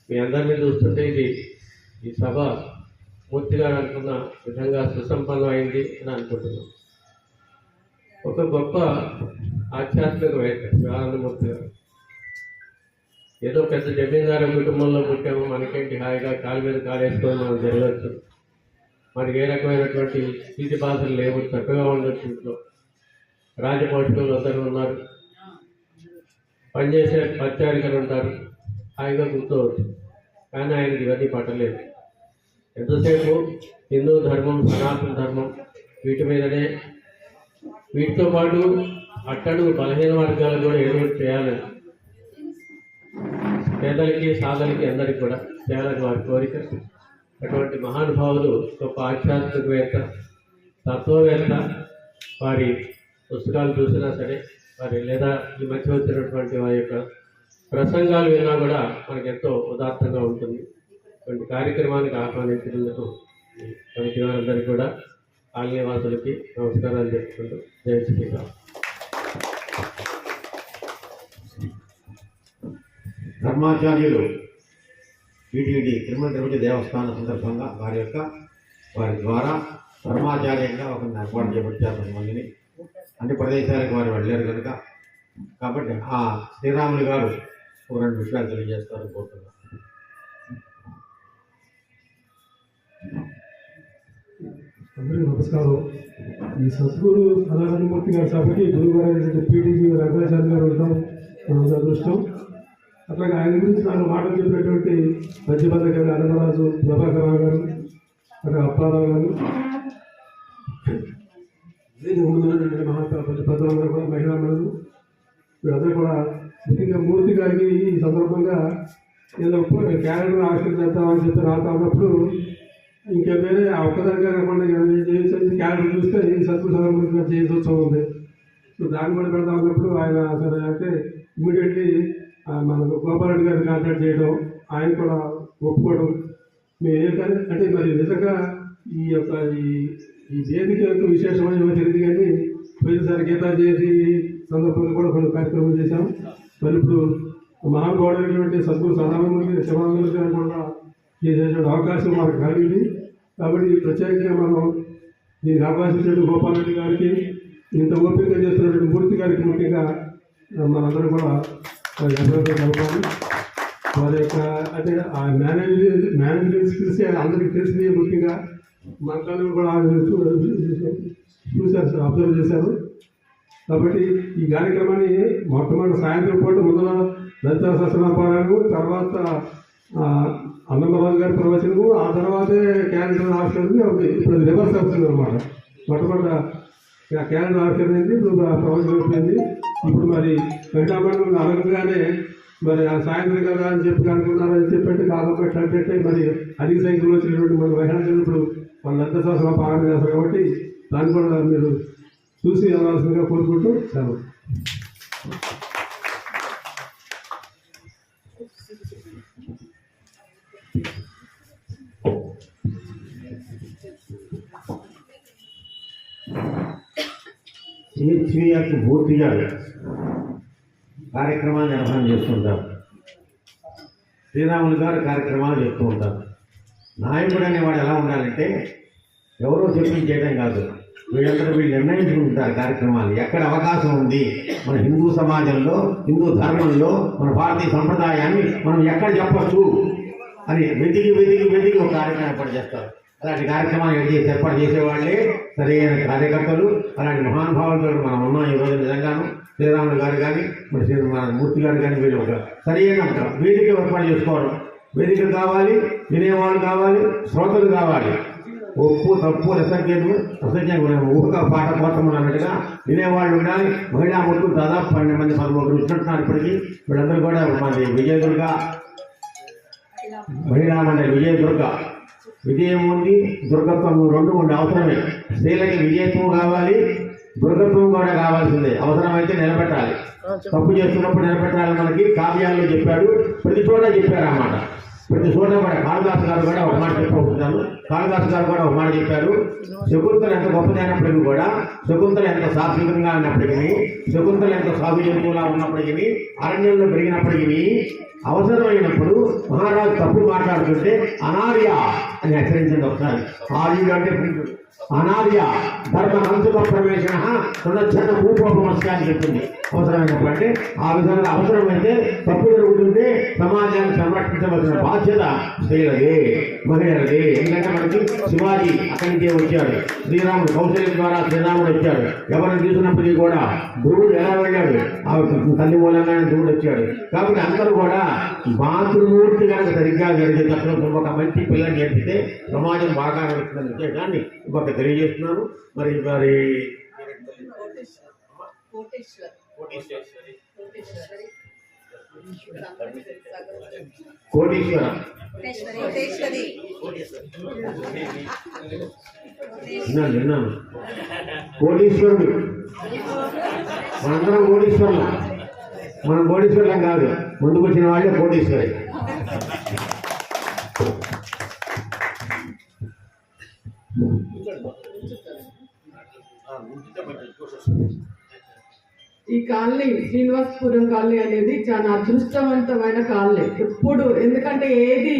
మీ అందరినీ చూస్తుంటే ఈ సభ పూర్తిగా అనుకున్న విధంగా సుసంపన్నమైంది అని అనుకుంటున్నాం. ఒక గొప్ప ఆధ్యాత్మికవేత్త శివానందమూర్తి గారు. ఏదో పెద్ద జమీందారు కుటుంబంలో పుట్టాము, మనకేంటి హాయిగా కాలు మీద కాలేసుకొని మనం జరగచ్చు, మనకి ఏ రకమైనటువంటి స్థితి బాధలు లేవు, చక్కగా ఉండొచ్చు, ఇంట్లో రాజపోషకులు అందరూ ఉన్నారు, పనిచేసే పరిచారికలు ఉంటారు, హాయిగా కూర్చోవచ్చు. కానీ ఆయనకి ఇవన్నీ పట్టలేదు. ఎంతసేపు హిందూ ధర్మం, సనాతన ధర్మం వీటి మీదనే, వీటితో పాటు అట్టడుగు బలహీన వర్గాలకు కూడా ఏదో ఒకటి చేయాలని, పేదలకి సాధలకి అందరికీ కూడా చేయాలని వారి కోరిక. అటువంటి మహానుభావులు, గొప్ప ఆధ్యాత్మికవేత్త, తత్వవేత్త, వారి పుస్తకాలు చూసినా సరే, వారి లేదా ఈ మధ్య వచ్చినటువంటి వారి యొక్క ప్రసంగాలు విన్నా కూడా మనకు ఎంతో ఉదాత్తంగా ఉంటుంది. ఇటువంటి కార్యక్రమానికి ఆహ్వానించినందుకు కమిటీ వారందరికీ కూడా, కాలనీవాసులకి నమస్కారాలు చెప్పుకుంటూ జై శ్రీరామ్. ధర్మాచార్యులు టీటీడీ తిరుమల తిరుపతి దేవస్థానం సందర్భంగా వారి ద్వారా ధర్మాచార్యంగా ఒక ఏర్పాటు చేపట్టారు. 10 మందిని అన్ని ప్రదేశాలకు వారు వెళ్ళారు కనుక, కాబట్టి ఆ శ్రీరాములు గారు 2 విషయాలు తెలియజేస్తారు కోరుతున్నారు. అందరికీ నమస్కారం. ఈ సద్గురు సదానందమూర్తి గారి సభకి గురుగారు పీటీజీ రంగాచార్య గారు ఉండడం అదృష్టం. అట్లాగే ఆయన గురించి నాకు మాటలు చెప్పినటువంటి మధ్యపల్లి గారు, అన్నమరాజు, ప్రభాకరరావు గారు, అక్కడ అప్పారావు గారు, పెద్దలందరూ కూడా, మహిళా మండలు, వీళ్ళందరూ కూడా ముఖ్యంగా మూర్తి గారికి ఈ సందర్భంగా ఏదో క్యాలెండర్ ఆవిష్కరిద్దామని చెప్పి రాతా ఉన్నప్పుడు ఇంకా వేరే ఆ ఒక్కదానిగా కాకుండా క్యాలెండర్ చూస్తే ఈ సద్గురు సదానందమూర్తి గారు చేసి ఉత్సవం ఉంది. సో దాన్ని కూడా పెడతా ఉన్నప్పుడు ఆయన సరే అంటే ఇమీడియట్లీ మనకు గోపాలరెడ్డి గారిని కాంటాక్ట్ చేయడం, ఆయన కూడా ఒప్పుకోవడం. మేము అంటే మరి నిజంగా ఈ యొక్క ఈ వేదిక యొక్క విశేషమైన తెలియదు, కానీ పోయినసారి గీతా చేసి సందర్భంగా కూడా కొన్ని కార్యక్రమాలు చేశాం. మరి ఇప్పుడు మహానుభావుడైనటువంటి సద్గురు సదానందమూర్తి శివానంద గారు కూడా చేసేటువంటి అవకాశం మాకు కలిగింది. కాబట్టి ప్రత్యేకంగా మనం దీనికి అవకాశం ఇచ్చిన గోపాలరెడ్డి గారికి, ఇంత ఓపిక చేస్తున్నటువంటి మూర్తి గారికి ముఖ్యంగా మనందరూ కూడా అభివృద్ధి కలపాలి. వారి యొక్క అంటే ఆ మేనేజ్మెంట్ స్కిల్స్ అందరికీ తెలిసింది. ముఖ్యంగా మనకన్నా కూడా చూశారు, అబ్జర్వ్ చేశారు. కాబట్టి ఈ కార్యక్రమాన్ని మొట్టమొదటి సాయంత్రం పూట ముందర లలితా సహస్రనామాలను, తర్వాత అన్నమరాజు గారి ప్రవచనము, ఆ తర్వాతే క్యాలెండర్ ఆవిష్కరణ ఉంది. ఇప్పుడు అది రివర్స్ అవుతుంది అనమాట. మొట్టమొదటి క్యాలెండర్ ఆవిష్కరణ అయింది, ఇప్పుడు ప్రవచనం అయిపోయింది. ఇప్పుడు మరి వెంకటామండలం అడగగానే మరి ఆ సాయంత్రం కదా అని చెప్పి అనుకున్నారని చెప్పంటే కాకపోతే అంటే మరి అధిక సంఖ్యలో వచ్చినటువంటి మన మహిళలు ఇప్పుడు మన లలిత సహస్రం పాలన చేస్తారు. కాబట్టి దాన్ని కూడా మీరు చూసి వెళ్ళాల్సిందిగా కోరుకుంటూ సెలవు. సిహెచ్విఆర్కి పూర్తిగా కార్యక్రమాన్ని నిర్వహణ చేస్తుంటారు. శ్రీరాములు గారు కార్యక్రమాలు చెప్తూ ఉంటారు. నాయకుడు అనేవాడు ఎలా ఉండాలంటే ఎవరో చెప్పింది చేయడం కాదు, వీళ్ళు నిర్ణయించుకుంటారు కార్యక్రమాలు. ఎక్కడ అవకాశం ఉంది మన హిందూ సమాజంలో, హిందూ ధర్మంలో, మన భారతీయ సంప్రదాయాన్ని మనం ఎక్కడ చెప్పచ్చు అని వెతికి ఒక కార్యక్రమం ఏర్పాటు చేస్తారు. అలాంటి కార్యక్రమాలు ఏర్పాటు చేసేవాళ్ళే సరైన కార్యకర్తలు. అలాంటి మహానుభావులతో మనం ఉన్నాం ఈరోజు. నిజంగాను శ్రీరాములు గారు కానీ మన మూర్తి గారు కానీ వీళ్ళు ఒక సరైన వేదిక ఏర్పాటు చేసుకోవడం. వేదిక కావాలి, వినేవాళ్ళు కావాలి, శ్రోతలు కావాలి. ఒప్పు తప్పు రసజ్ఞం ఊహక పాట కోసమని అన్నట్టుగా వినేవాళ్ళు ఉండాలి. మహిళామూర్తులు దాదాపు 12 మంది 13 వచ్చినట్టున్నారు. ఇప్పటికీ వీళ్ళందరూ కూడా మనది విజయదుర్గ మహిళా మండలి, విజయం ఉంది, దుర్గత్వం 2 ఉండే అవసరమే. స్త్రీలకి విజయత్వం కావాలి, దుర్గత్వం కూడా కావాల్సిందే. అవసరమైతే నిలబెట్టాలి, తప్పు చేస్తున్నప్పుడు నిలబెట్టాలి. మనకి కావ్యాల్లో చెప్పాడు, ప్రతి చోట చెప్పారు అన్నమాట. ప్రతి చోట కూడా కాళిదాసు గారు కూడా ఒక మాట చెప్పుకుంటున్నాను. కాళిదాసు గారు కూడా ఒక మాట చెప్పారు. శకుంతల ఎంత గొప్పదైనప్పటికీ కూడా, శకుంతల ఎంత సాత్వికంగా ఉన్నప్పటికీ, శకుంతల ఎంత సాధు జంతువులా ఉన్నప్పటికీ, అరణ్యంలో పెరిగినప్పటికీ, అవసరమైనప్పుడు మహారాజు తప్పు మాట్లాడుతుంటే అనార్య అని హెచ్చరించండి ఒకసారి. ఆర్యుడు అంటే ప్రియుడు, అనార్య ధర్మ కంసుక ప్రవేశన సునచ్చన్న భూపోపమస్య అని చెప్పింది. అవసరమైనప్పుడు అంటే ఆ విధంగా అవసరమైతే తప్పు జరుగుతుంటే సమాజాన్ని సంరక్షించవలసిన బాధ్యత స్త్రీలదే, మహిళలదే. ఎందుకంటే మనకి శివాజీ అక్కడి నుంచే వచ్చాడు, శ్రీరాముడు కౌశల్యం ద్వారా శ్రీరాముడు వచ్చాడు. ఎవరిని చూసినప్పటికీ కూడా ధ్రువుడు ఎలా వెళ్ళాడు, ఆ తల్లి మూలంగానే ధ్రువుడు వచ్చాడు. కాబట్టి అందరూ కూడా మాతృమూర్తి కనుక సరిగ్గా జరిగే తత్వం ఒక మంచి పిల్లలు నేర్పితే సమాజం బాగా నడుస్తుందని విశేషాన్ని ఇంకొక తెలియజేస్తున్నాను. మరి కోటీశ్వర విన్నాను కోటీశ్వరుడు. మనందరం కోటీశ్వరులం. మనం కోటీశ్వరులం కాదు, ముందుకు వచ్చిన వాళ్ళే కోటీశ్వరి. ఈ కాలనీ శ్రీనివాసపురం కాలనీ అనేది చాలా అదృష్టవంతమైన కాలనీ. ఎప్పుడు ఎందుకంటే ఏది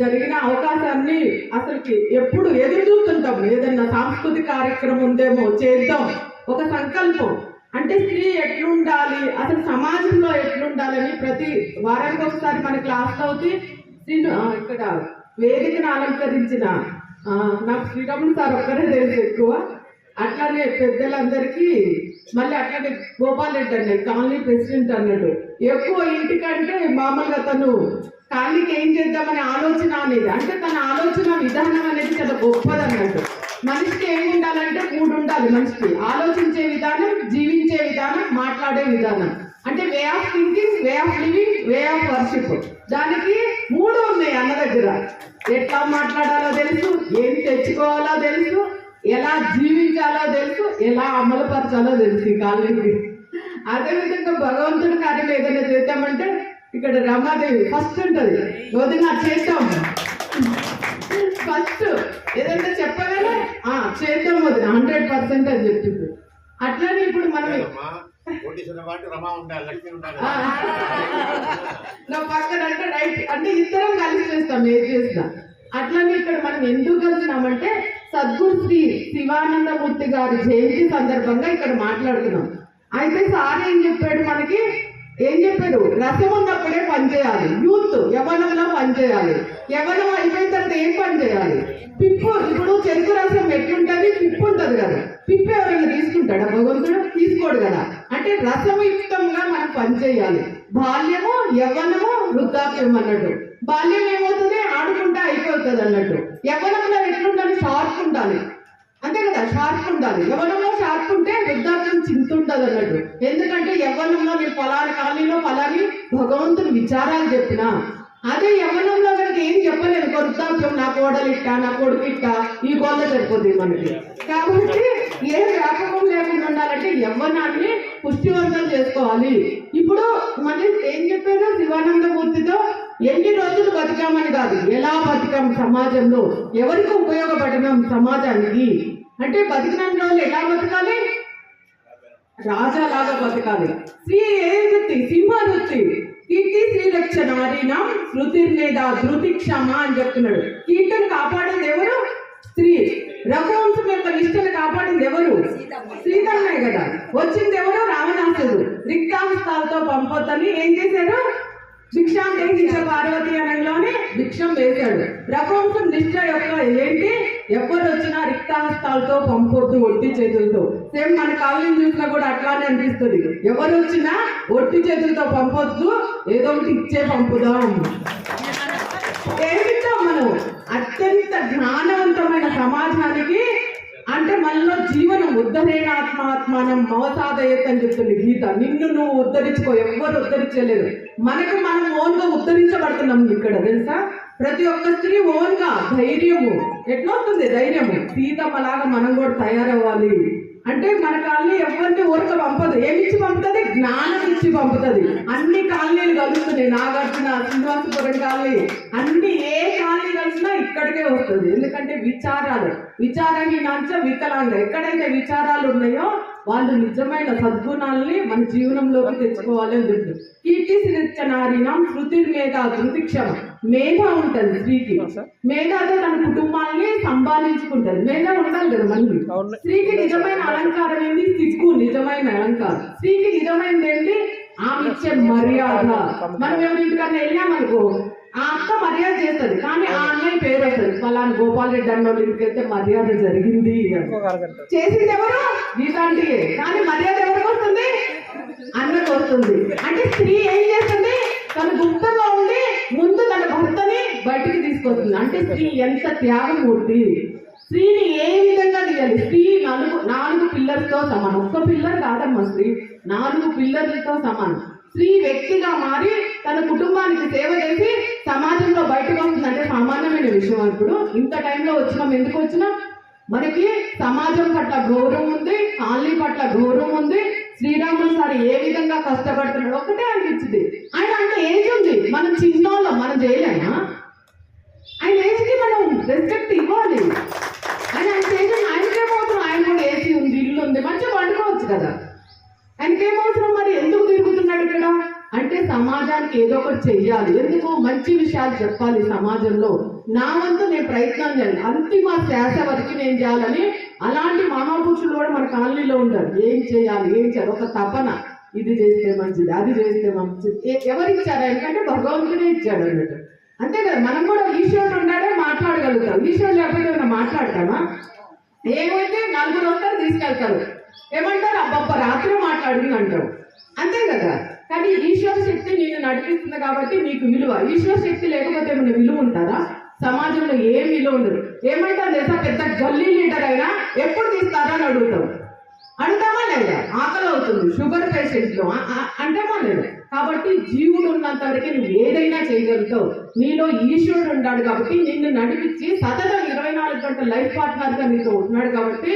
జరిగిన అవకాశాన్ని అసలుకి ఎప్పుడు ఎదురు చూస్తుంటాం. ఏదన్నా సాంస్కృతిక కార్యక్రమం ఉందేమో చేద్దాం, ఒక సంకల్పం. అంటే స్త్రీ ఎట్లుండాలి, అసలు సమాజంలో ఎట్లుండాలని ప్రతి వారానికి ఒకసారి మన క్లాస్ అవుతే ఇక్కడ వేదికను అలంకరించిన నాకు శ్రీరాములు సార్ ఒక్కరే తెలుసు ఎక్కువ. అట్లానే పెద్దలందరికీ, మళ్ళీ అట్లానే గోపాల్ రెడ్డి అండి కాలనీ ప్రెసిడెంట్ అన్నాడు. ఎక్కువ ఇంటికంటే మామూలుగా తను కాలనీకి ఏం చేద్దామనే ఆలోచన అనేది, అంటే తన ఆలోచన విధానం అనేది చాలా గొప్పది అన్నట్టు. మనిషికి ఏమి ఉండాలంటే 3 ఉండాలి మనిషికి: ఆలోచించే విధానం, జీవించే విధానం, మాట్లాడే విధానం. అంటే way of thinking, way of living, way of worship. దానికి 3 ఉన్నాయి అన్న దగ్గర. ఎట్లా మాట్లాడాలో తెలుసు, ఏం తెచ్చుకోవాలో తెలుసు, ఎలా జీవించాలో తెలుసు, ఎలా అమలుపరచాలో తెలుసు ఈ కాలనీకి. అదేవిధంగా భగవంతుడి కార్యం ఏదైనా చేద్దామంటే ఇక్కడ రమాదేవి ఫస్ట్ ఉంటుంది. వదిన చేద్దాం, ఫస్ట్ ఏదైనా చెప్పగానే చేద్దాం వదిన 100% అని చెప్పింది. అట్లానే ఇప్పుడు మనం నా పక్కన అంటే రైట్, అంటే ఇద్దరం కలిసి చేస్తాం ఏది చేస్తాం. అట్లానే ఇక్కడ మనం ఎందుకు కలిసినామంటే సద్గురు శ్రీ శివానందమూర్తి గారి జయంతి సందర్భంగా ఇక్కడ మాట్లాడుతున్నాం. అయితే సార్ ఏం చెప్పాడు మనకి, ఏం చెప్పాడు, రసం ఉన్నప్పుడే పనిచేయాలి, యూత్ యవ్వనంలో పనిచేయాలి, యవ్వనం అయిపోయిన తర్వాత ఏం పని చేయాలి, పిప్పు. ఇప్పుడు చెరుకు రసం ఎట్లుంటది, పిప్పు ఉంటది కదా, పిప్పు ఎవరైనా తీసుకుంటాడా భగవంతుడు? తీసుకోడు కదా. అంటే రసయుక్తంగా మనం పనిచేయాలి. బాల్యము, యవ్వనము, వృద్ధాప్యం అన్నట్టు. బాల్యం ఏమవుతుంది, ఆడుకుంటే అయిపోతుంది అన్నట్టు. యవ్వనంలో ఎట్లుండాలి, షార్ప్ ఉండాలి, అంతే కదా, షార్ప్ ఉండాలి. యవ్వనంలో షార్ప్ ఉంటే వృద్ధాప్యం చింతుంటది అన్నట్టు. ఎందుకంటే యవ్వనంలో నేను ఫలాని కాలనీలో ఫలాని భగవంతుని విచారాలు చెప్పినా, అదే యవ్వనంలో కనుక ఏం చెప్పలేదు, వృద్ధాప్యం నా కోడలు ఇట్టా, నా కొడుకు ఇట్టా, ఈ గోళ్ళ సరిపోతుంది మనకి. కాబట్టి ఏ వ్యాపకం లేకుండా ఉండాలంటే యవ్వనాన్ని పుష్టివంతం చేసుకోవాలి. ఇప్పుడు మళ్ళీ ఏం చెప్పారు శివానందమూర్తితో, ఎన్ని రోజులు బతికామని కాదు, ఎలా బతికాం సమాజంలో, ఎవరికి ఉపయోగపడినాం సమాజానికి. అంటే బతికిన రోజులు ఎలా బతకాలి, రాజాలాగా బతకాలి. స్త్రీ ఏ వృత్తి, సింహవృత్తి. కీర్తి శ్రీరక్ష నారీనా శృతిర్మేధ ధృతి క్షమ అని చెప్తున్నాడు. కీర్తిని కాపాడేది ఎవరు? స్త్రీ. రఘువంశం యొక్క నిష్టను కాపాడింది ఎవరు? సీతమ్మే కదా. వచ్చింది ఎవరు? రావణాసుడు. రిక్తాంశాలతో పంపొద్దని ఏం చేశాడు? భిక్షాందేహించ పార్వతి అనగానే భిక్షం వేశాడు. రఘువంశం నిష్ట యొక్క ఏంటి, ఎవరు వచ్చినా రిక్తాహస్తాలతో పంపొద్దు, ఒట్టి చేతులతో. సేమ్ మన కాలనీ చూసినా కూడా అట్లానే అనిపిస్తుంది. ఎవరు వచ్చినా ఒట్టి చేతులతో పంపొద్దు, ఏదో ఒకటి ఇచ్చే పంపుదాం. ఏమిస్తాం మనం? అత్యంత జ్ఞానవంతమైన సమాజానికి, అంటే మనలో జీవనం ఉద్ధరేణాత్మాత్మానం మవసాదయత్ అని చెప్తుంది గీత. నిన్ను నువ్వు ఉద్ధరించుకో, ఎవ్వరు ఉద్ధరించలేదు. మనకు మనం ఓన్ గా ఉద్ధరించబడుతున్నాం ఇక్కడ తెలుసా. ప్రతి ఒక్క స్త్రీ ఓన్ గా ధైర్యము. ఎట్లా వస్తుంది ధైర్యము? సీతమ్మలాగా మనం కూడా తయారవ్వాలి. అంటే మన కాలనీ ఎవరిని ఊరక పంపదు. ఏమిచ్చి పంపుతుంది? జ్ఞానం ఇచ్చి పంపుతుంది. అన్ని కాలనీలు కలుస్తున్నాయి, నాగార్జున, శ్రీనివాసపురం కాలనీ, అన్ని ఏ కాలనీ కలిసినా ఇక్కడికే వస్తుంది. ఎందుకంటే విచారహీనాంచ వికలాంగ. ఎక్కడైతే విచారాలు ఉన్నాయో వాళ్ళు నిజమైన సద్గుణాలని మన జీవనంలోకి తెచ్చుకోవాలి అని చెప్తుంది. కీర్తి శ్రీరక్ష నారీనాం శృతిర్మేధ ధృతిక్షమ. మేధ ఉంటుంది స్త్రీకి. మేధతో తన కుటుంబాన్ని సంపాదించుకుంటుంది. మేధ ఉండాలి కదా మనకి. స్త్రీకి నిజమైన అలంకారం ఏంటి? సిగ్గు నిజమైన అలంకారం. స్త్రీకి నిజమైనది ఏంటి? ఆమె ఇచ్చే మర్యాద. మనం ఎవరింటికన్నా వెళ్ళామనుకో, ఆ అక్క మర్యాద చేస్తుంది, కానీ ఆ అన్నయ్య పేరు వస్తుంది, ఫలానా గోపాల్ రెడ్డి అన్న వాళ్ళ ఇంటికి వెళ్తే మర్యాద జరిగింది. చేసింది ఎవరు? గీతాంటియే. కానీ మర్యాద ఎవరికి వస్తుంది? అన్నకు వస్తుంది. అంటే స్త్రీ ఏం చేస్తుంది? తన గుప్తంగా ఉండి ముందు తన భర్తని బయటికి తీసుకొస్తుంది. అంటే స్త్రీ ఎంత త్యాగమూర్తి. స్త్రీని ఏ విధంగా తీయాలి? స్త్రీ 4 పిల్లర్తో సమానం. ఒక్క పిల్లర్ కాదమ్మా స్త్రీ, 4 పిల్లర్లతో సమానం. స్త్రీ వ్యక్తిగా మారి తన కుటుంబానికి సేవ చేసి సమాజంలో బయటకు వస్తుందంటే సామాన్యమైన విషయం. ఇప్పుడు ఇంత టైంలో వచ్చినాం, ఎందుకు వచ్చినాం? మనకి సమాజం పట్ల గౌరవం ఉంది, కాలనీ పట్ల గౌరవం ఉంది. శ్రీరాములు సార్ ఏ విధంగా కష్టపడుతున్నాడు ఒకటే అనిపించింది. ఆయన అంటే ఏజ్ ఉంది, మనం చిన్నోళ్ళం, మనం చేయలేమా? ఆయన ఏజ్కి మనం రెస్పెక్ట్ ఇవ్వాలి. ఆయన ఏజ్ ఆయనకేమవుతున్నాం? ఆయన కూడా ఏసీ ఉంది, ఇల్లు ఉంది, మంచిగా వండుకోవచ్చు కదా. ఆయనకేమవుతున్నాం? మరి ఎందుకు తిరుగుతున్నాడు ఇక్కడ అంటే సమాజానికి ఏదో ఒకటి చెయ్యాలి, ఎందుకు మంచి విషయాలు చెప్పాలి సమాజంలో. నా వంతు నేను ప్రయత్నం చేయాలి, అంతిమ శ్వాస వరకు నేను చేయాలని. అలాంటి మహాపురుషులు కూడా మన కాలనీలో ఉండరు. ఏం చేయాలి, ఏం చేయాలి, ఒక తపన, ఇది చేస్తే మంచిది, అది చేస్తే మంచిది. ఎవరు ఇచ్చారు? ఎందుకంటే భగవంతుడే ఇచ్చాడు అన్నట్టు. అంతే కదా, మనం కూడా ఈశ్వరుడు ఉన్నాడే మాట్లాడగలుగుతాం. ఈశ్వరుడు లేకపోతే ఏమైనా మాట్లాడతామా? ఏమైతే 4 వస్తారు తీసుకెళ్తారు, ఏమంటారు? అబ్బబ్బ రాత్రి మాట్లాడింది అంటారు, అంతే కదా. కానీ ఈశ్వర శక్తి నేను నడిపిస్తుంది కాబట్టి నీకు విలువ. ఈశ్వర శక్తి లేకపోతే ఏమైనా విలువ ఉంటుందా? సమాజంలో ఏం విలువ ఉండదు. ఏమంటారు తెలుసా? పెద్ద గల్లీ లీడర్ అయినా ఎప్పుడు తీస్తారా అని అడుగుతామా లేదా? ఆకలి అవుతుంది, షుగర్ పేషెంట్లు అంటామా లేదా? కాబట్టి జీవుడు ఉన్నంత వరకు నువ్వు ఏదైనా చేయగలుగుతావు. నీలో ఈశ్వరుడు ఉన్నాడు కాబట్టి నిన్ను నడిపించి సతతం 24 గంటల లైఫ్ పార్ట్నర్ గా నీతో ఉన్నాడు కాబట్టి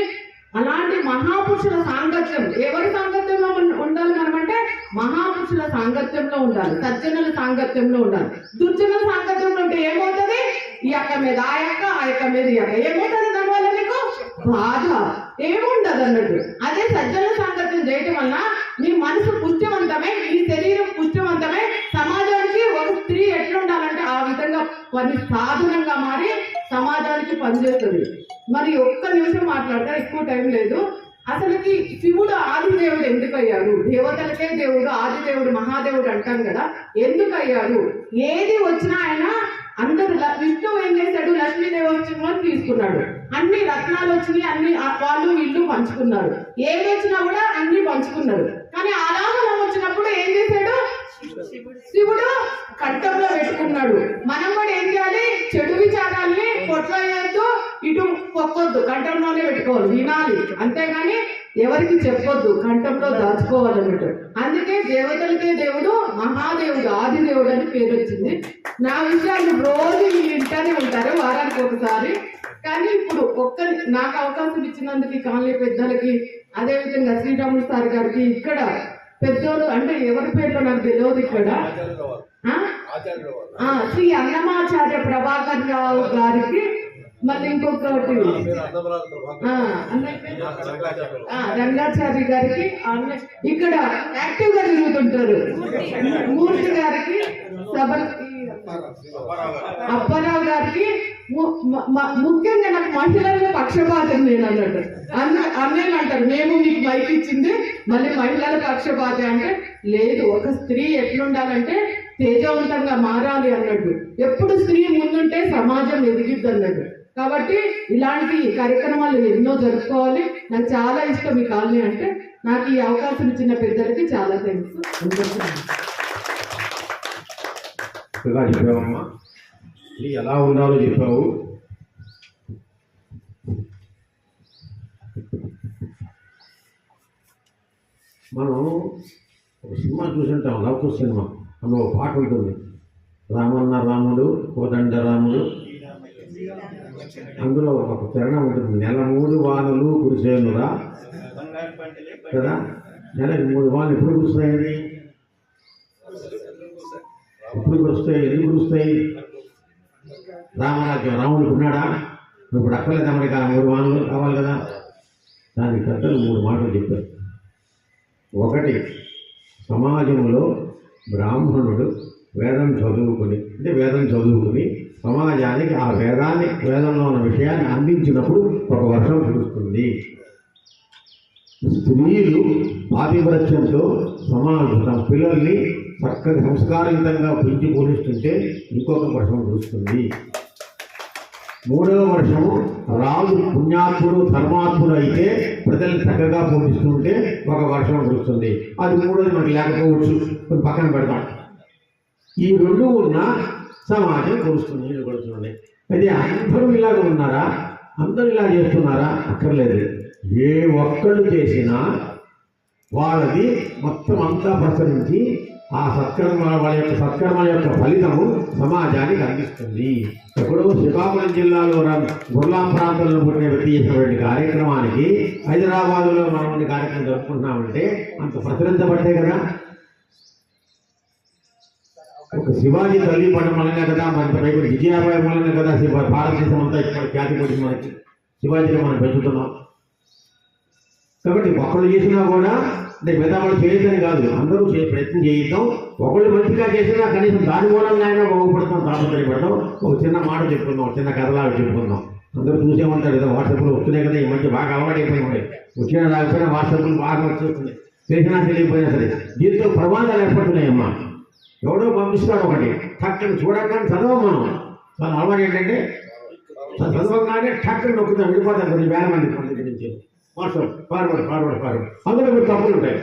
అలాంటి మహాపురుషుల సాంగత్యం. ఎవరి సాంగత్యంలో ఉండాలి మనం అంటే మహాపురుషుల సాంగత్యంలో ఉండాలి, సజ్జనుల సాంగత్యంలో ఉండాలి. దుర్జనుల సాంగత్యంలో ఉంటే ఏమవుతుంది? ఈ అక్క మీద ఆ యొక్క, ఆ యొక్క మీద ఈ అక్క, ఏమవుతుంది? దానివల్ల నీకు బాధ ఏముండదు అన్నట్టు. అదే సజ్జనుల సాంగత్యం చేయటం వల్ల నీ మనసు పుష్టివంతమై, నీ శరీరం పుష్టివంతమై, సమాజానికి ఒక స్త్రీ ఎట్లుండాలంటే ఆ విధంగా పని సాధనంగా మారి సమాజానికి పనిచేస్తుంది. మరి ఒక్క నిమిషం మాట్లాడతా, ఎక్కువ టైం లేదు. అసలుకి శివుడు ఆదిదేవుడు ఎందుకు అయ్యాడు? దేవతలకే దేవుడు, ఆదిదేవుడు, మహాదేవుడు అంటాం కదా. ఎందుకు అయ్యాడు? ఏది వచ్చినా ఆయన అందరు విష్ణువు ఏం చేశాడు? లక్ష్మీదేవి వచ్చిన తీసుకున్నాడు, అన్ని రత్నాలు వచ్చినాయి, అన్ని వాళ్ళు ఇల్లు పంచుకున్నారు, ఏది వచ్చినా కూడా అన్ని పంచుకున్నారు. కానీ ఆలాహనం వచ్చినప్పుడు ఏం చేశాడు? శివుడు కంఠంలో పెట్టుకున్నాడు. మనం కూడా ఏం చేయాలి? చెడు విచారాల్ని పొట్లో వేయద్దు, ఇటు పొక్కొద్దు, కంఠంలోనే పెట్టుకోవాలి, వినాలి, అంతేగాని ఎవరికి చెప్పొద్దు, కంఠంలో దాచుకోవాలన్నట్టు. అందుకే దేవతలకే దేవుడు, మహాదేవుడు, ఆదిదేవుడు అని పేరు వచ్చింది. నా విషయాలు రోజు ఇంటానే ఉంటారు, వారానికి ఒకసారి. కానీ ఇప్పుడు నాకు అవకాశం ఇచ్చినందుకు ఈ కాలనీ పెద్దలకి, అదేవిధంగా శ్రీరాములు సార్ గారికి, ఇక్కడ పెద్దోళ్ళు అంటే ఎవరి పేర్లో నాకు తెలియదు ఇక్కడ, శ్రీ అన్నమాచార్య ప్రభాకర్ రావు గారికి, మళ్ళీ ఇంకొకటి రంగాచార్య గారికి, ఇక్కడ యాక్టివ్ గా తిరుగుతుంటారు మూర్తి గారికి, అప్పారావు గారికి. ముఖ్యంగా నాకు మహిళల పక్షపాతం నేను అన్నట్టు. అన్నయ్యలు అంటారు మేము మీకు మైక్ ఇచ్చింది మళ్ళీ మహిళల పక్షపాతం అంటే లేదు. ఒక స్త్రీ ఎట్లుండాలంటే తేజవంతంగా మారాలి అన్నట్టు. ఎప్పుడు స్త్రీ ముందుంటే సమాజం ఎదిగిద్ది అన్నట్టు. కాబట్టి ఇలాంటి కార్యక్రమాలు ఎన్నో జరుపుకోవాలి. నాకు చాలా ఇష్టం ఈ కాలనీ అంటే. నాకు ఈ అవకాశం ఇచ్చిన పెద్దలకి చాలా థ్యాంక్స్. చెప్పావమ్మా, ఇది ఎలా ఉండాలో చెప్పావు. మనం ఒక సినిమా చూసింటాం, లవ్ కుశ్ సినిమా. అందులో ఒక పాట ఉంటుంది, రామన్న రాముడు కోదండ రాముడు. అందులో ఒక చరణం ఉంటుంది, నెల 3 వానలు కురిసేనురా కదా. నెలకి 3 వానలు ఎప్పుడు కురుస్తాయండి? ఎప్పుడు కురుస్తాయి? ఎందుకు కురుస్తాయి? రామరాజ్యం రాముడికి ఉన్నాడా? ఇప్పుడు అక్కర్లేదు మనకి 3 వానలు కావాలి కదా. దానికి పెద్దలు 3 మాటలు చెప్పారు. ఒకటి, సమాజంలో బ్రాహ్మణుడు వేదం చదువుకుని సమాజానికి ఆ వేదంలో ఉన్న విషయాన్ని అందించినప్పుడు ఒక వర్షం కురుస్తుంది. స్త్రీలు పాతివ్రత్యంతో సమాజం తమ పిల్లల్ని చక్కగా సంస్కారయుతంగా పెంచి పోషిస్తుంటే ఇంకొక వర్షం కురుస్తుంది. 3వ వర్షము రాజు పుణ్యాత్ముడు ధర్మాత్ముడు అయితే ప్రజల్ని చక్కగా పోషిస్తుంటే ఒక వర్షం కురుస్తుంది. అది 3వది మనకి లేకపోవచ్చు, పక్కన పెడతాం. ఈ 2 ఉన్న సమాజం కురుస్తుంది, నీళ్ళు కురుస్తుంది. అయితే అందరూ ఇలాగ ఉన్నారా? అందరూ ఇలా చేస్తున్నారా? అక్కర్లేదు. ఏ ఒక్కళ్ళు చేసినా వాళ్ళది మొత్తం అంతా ప్రసరించి ఆ వాళ్ళ యొక్క సత్కర్మల యొక్క ఫలితము సమాజానికి అందిస్తుంది. ఎప్పుడో శ్రీకాకుళం జిల్లాలో గుర్లాం ప్రాంతంలో పుట్టిన వ్యక్తి చేసినటువంటి కార్యక్రమానికి హైదరాబాదులో మనం కార్యక్రమం జరుపుకుంటున్నామంటే అంత ప్రచురించబట్టే కదా. ఒక శివాజీ తల్లి పడడం వల్లనే కదా, మన వైపు విజయాబాయి వల్లనే కదా భారతదేశం అంతా ఇప్పుడు ఖ్యాతి పడింది. మనకి శివాజీని మనం పెంచుతున్నాం కాబట్టి ఒకళ్ళు చేసినా కూడా అంటే మిగతా వాళ్ళు చేయొద్దని కాదు, అందరూ ప్రయత్నం చేయిద్దాం. ఒకళ్ళు మంచిగా చేసినా కనీసం దాని మూలంగా అయినా బాగుపడతాం, తాపత్రయపడతాం. ఒక చిన్న మాట చెప్పుకుందాం, ఒక చిన్న కథలాగా చెప్పుకుందాం. అందరూ చూసే ఉంటారు కదా, వాట్సాప్లో వస్తున్నాయి కదా, ఈ మధ్య బాగా అలవాటైపోయి ఉంటాయి. వచ్చినా రాకపోయినా వాట్సాప్లు బాగా వచ్చేస్తుంది, తెలిసినా తెలియకపోయినా సరే. దీంతో ప్రమాదాలు ఏర్పడుతున్నాయమ్మా. ఎవడో పంపిస్తాడు ఒకటి, టక్కని చూడగానే చదవం మనం. దాని అలవాటు ఏంటంటే చదవగానే టక్కని నొక్కుతాం, వెళ్ళిపోతాం కొన్ని వేల మంది నుంచి. వాట్సాప్ ఫార్వర్డ్ అందులో మీరు తప్పులు ఉంటాయి.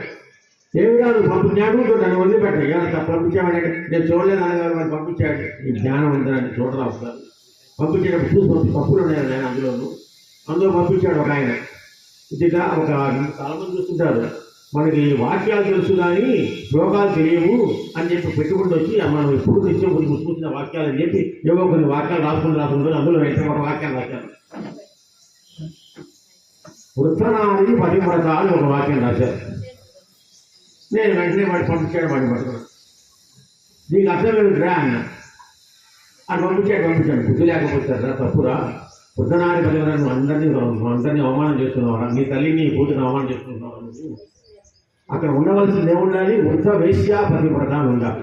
ఏమి కాదు పంపించాడు, నన్ను వదిలిపెట్టాడు. ఏమైనా పంపించామంటే నేను చూడలేదు అనగారు, వాళ్ళు పంపించాడు. ఈ జ్ఞానం ఉందని చూడరా వస్తారు. పంపించేటప్పుడు చూసి తప్పులు ఉన్నాయి నేను అందులో పంపించాడు ఒక ఆయన. ఇదిగా ఒక చాలా మంది చూస్తుంటారు, మనకి వాక్యాలు తెలుసు కానీ శ్లోకాలు తెలియవు అని చెప్పి పెట్టుకుంటూ వచ్చి మనం ఎప్పుడు తెచ్చే కొన్ని చూసిన వాక్యాలు అని చెప్పి ఏవో కొన్ని వాక్యాలు రాసుకుంటూ అందులో వెంటనే ఒక వాక్యాలు రాశారు. వృత్తనాది పతివ్రత అని ఒక వాక్యం రాశారు. నేను వెంటనే వాడు పంపించాడు, వాడిని పట్టుకున్నాను. నీకు అర్థం ఏమిట్రా అన్న. అది పంపించాడు. బుద్ధి లేకపోతారా, తప్పురా. వృత్తనాది పతివ్రత నువ్వు అందరినీ అవమానం చేస్తున్నావా? నీ తల్లిని కూతురు అవమానం చేస్తున్నావా? అక్కడ ఉండవలసింది ఏముండాలి? వృద్ధ వేశ్యా పతివ్రత అని ఉండాలి.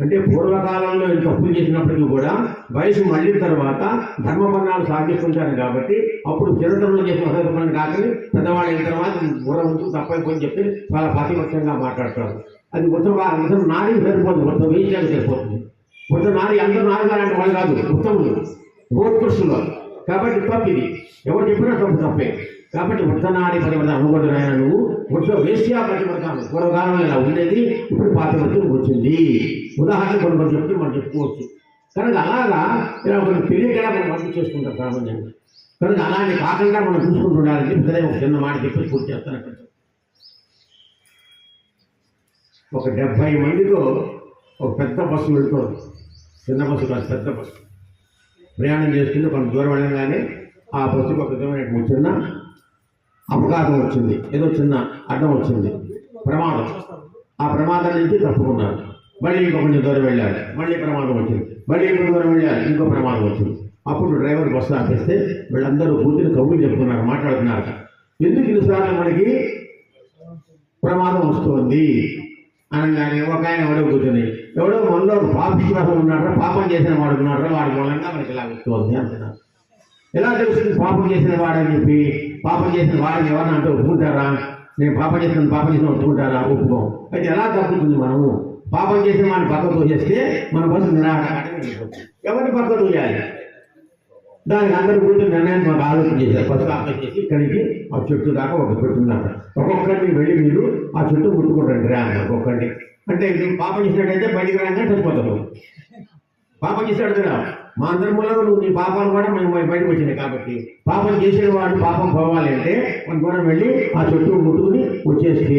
అంటే పూర్వకాలంలో ఇంత తప్పులు చేసినప్పటికీ కూడా వయసు మళ్ళిన తర్వాత ధర్మబంధాలు సాగిస్తుంటారు కాబట్టి అప్పుడు చిరతరంలో చేసిన అసలు కాకని పెద్దవాళ్ళు అయిన తర్వాత బుర్ర ఉంచు తప్పైపోయి చెప్పి చాలా పతిపక్షంగా మాట్లాడతారు. అది వృద్ధ నారీ సరిపోతుంది, వృద్ధ వేశ్యాలు సరిపోతుంది. వృద్ధ నారీ అందరూ నారీగా అంటే వాళ్ళు కాదు, ఉత్తములు గోత్కృష్ణులు. కాబట్టి తప్పు ఇది, ఎవరు చెప్పినా తప్పే. కాబట్టి వృద్ధనారీ పతివ్రత అనుకోవడం ఆయన నువ్వు వృద్ధ వేశ్యా పతివ్రత. పూర్వకాలంలో ఇలా ఉండేది, ఇప్పుడు పాతివ్రతం వచ్చింది. ఉదాహరణ కొన్ని చెప్తే మనం చెప్పుకోవచ్చు. కనుక అలాగా ఇలా మనం తెలియకుండా మనం వర్క్ చేసుకుంటాం సామాన్యంగా. కనుక అలాంటి కాకుండా మనం చూసుకుంటుండాలని చెప్పి ఒక చిన్న మాట చెప్పి పూర్తి చేస్తాను. అక్కడ ఒక 70 మందితో ఒక పెద్ద బస్సు వెళ్తుంది. చిన్న బస్సు కాదు, పెద్ద బస్సు ప్రయాణం చేసుకుంటే కొంత దూరం వెళ్ళగానే ఆ బస్సుకు ఒక విధమైన చిన్న అపఘాతం వచ్చింది, ఏదో చిన్న అడ్డం వచ్చింది, ప్రమాదం. ఆ ప్రమాదం నుంచి తప్పుకున్నారు. మళ్ళీ ఇంకో కొంచెం దూరం వెళ్ళాలి, మళ్ళీ ప్రమాదం వచ్చింది. మళ్ళీ ఇంకో దూరం వెళ్ళాలి, ఇంకో ప్రమాదం వచ్చింది. అప్పుడు డ్రైవర్ బస్సు ఆపేస్తే వీళ్ళందరూ కూర్చుని కబుర్లు చెప్తున్నారు, మాట్లాడుతున్నారు. ఎందుకు ఇన్నిసార్లు మనకి ప్రమాదం వస్తుంది అనగానే ఒక ఆయన ఎవడో కూర్చొని ఎవడో మనలో పాపిశ్వాసం ఉన్నారా, పాపం చేసిన వాడు ఉన్నారా, వాడి మూలంగా మనకి ఇలా వస్తుంది అంటున్నారు. ఎలా తెలుస్తుంది పాపం చేసిన వాడని చెప్పి? పాపం చేసిన వాడిని ఎవరన్నా అంటే ఒప్పుకుంటారా? నేను పాపం చేసిన ఒప్పుకుంటారా? ఒప్పుకోం. అయితే ఎలా తప్పుతుంది? మనము పాపం చేసిన వాడిని పక్కకు తోసేస్తే మన బస్సు నిరాకరణ. ఎవరిని పక్కకు తోయాలి? దానికి అందరూ కూర్చొని నిర్ణయం మాకు ఆలోచన చేశారు. బస్సు ఆలోచన చేసి ఇక్కడికి ఆ చెట్టు దాకా ఒక చెట్టు ఉన్నారు. ఒక్కొక్కరిని వెళ్ళి మీరు ఆ చెట్టు ముట్టుకుంటారు రా అన్నారు. ఒక్కొక్కరిని అంటే పాపం చేసినట్టయితే బయటికి రాగానే చనిపోతారు. పాపం చేశాడు కదా, మా అందరి మూలంగా నువ్వు నీ పాపాలు కూడా మేము బయటకు వచ్చినాయి. కాబట్టి పాపం చేసిన వాడు పాపం పోవాలి అంటే మన దూరం వెళ్ళి ఆ చెట్టు ముట్టుకుని వచ్చేస్తే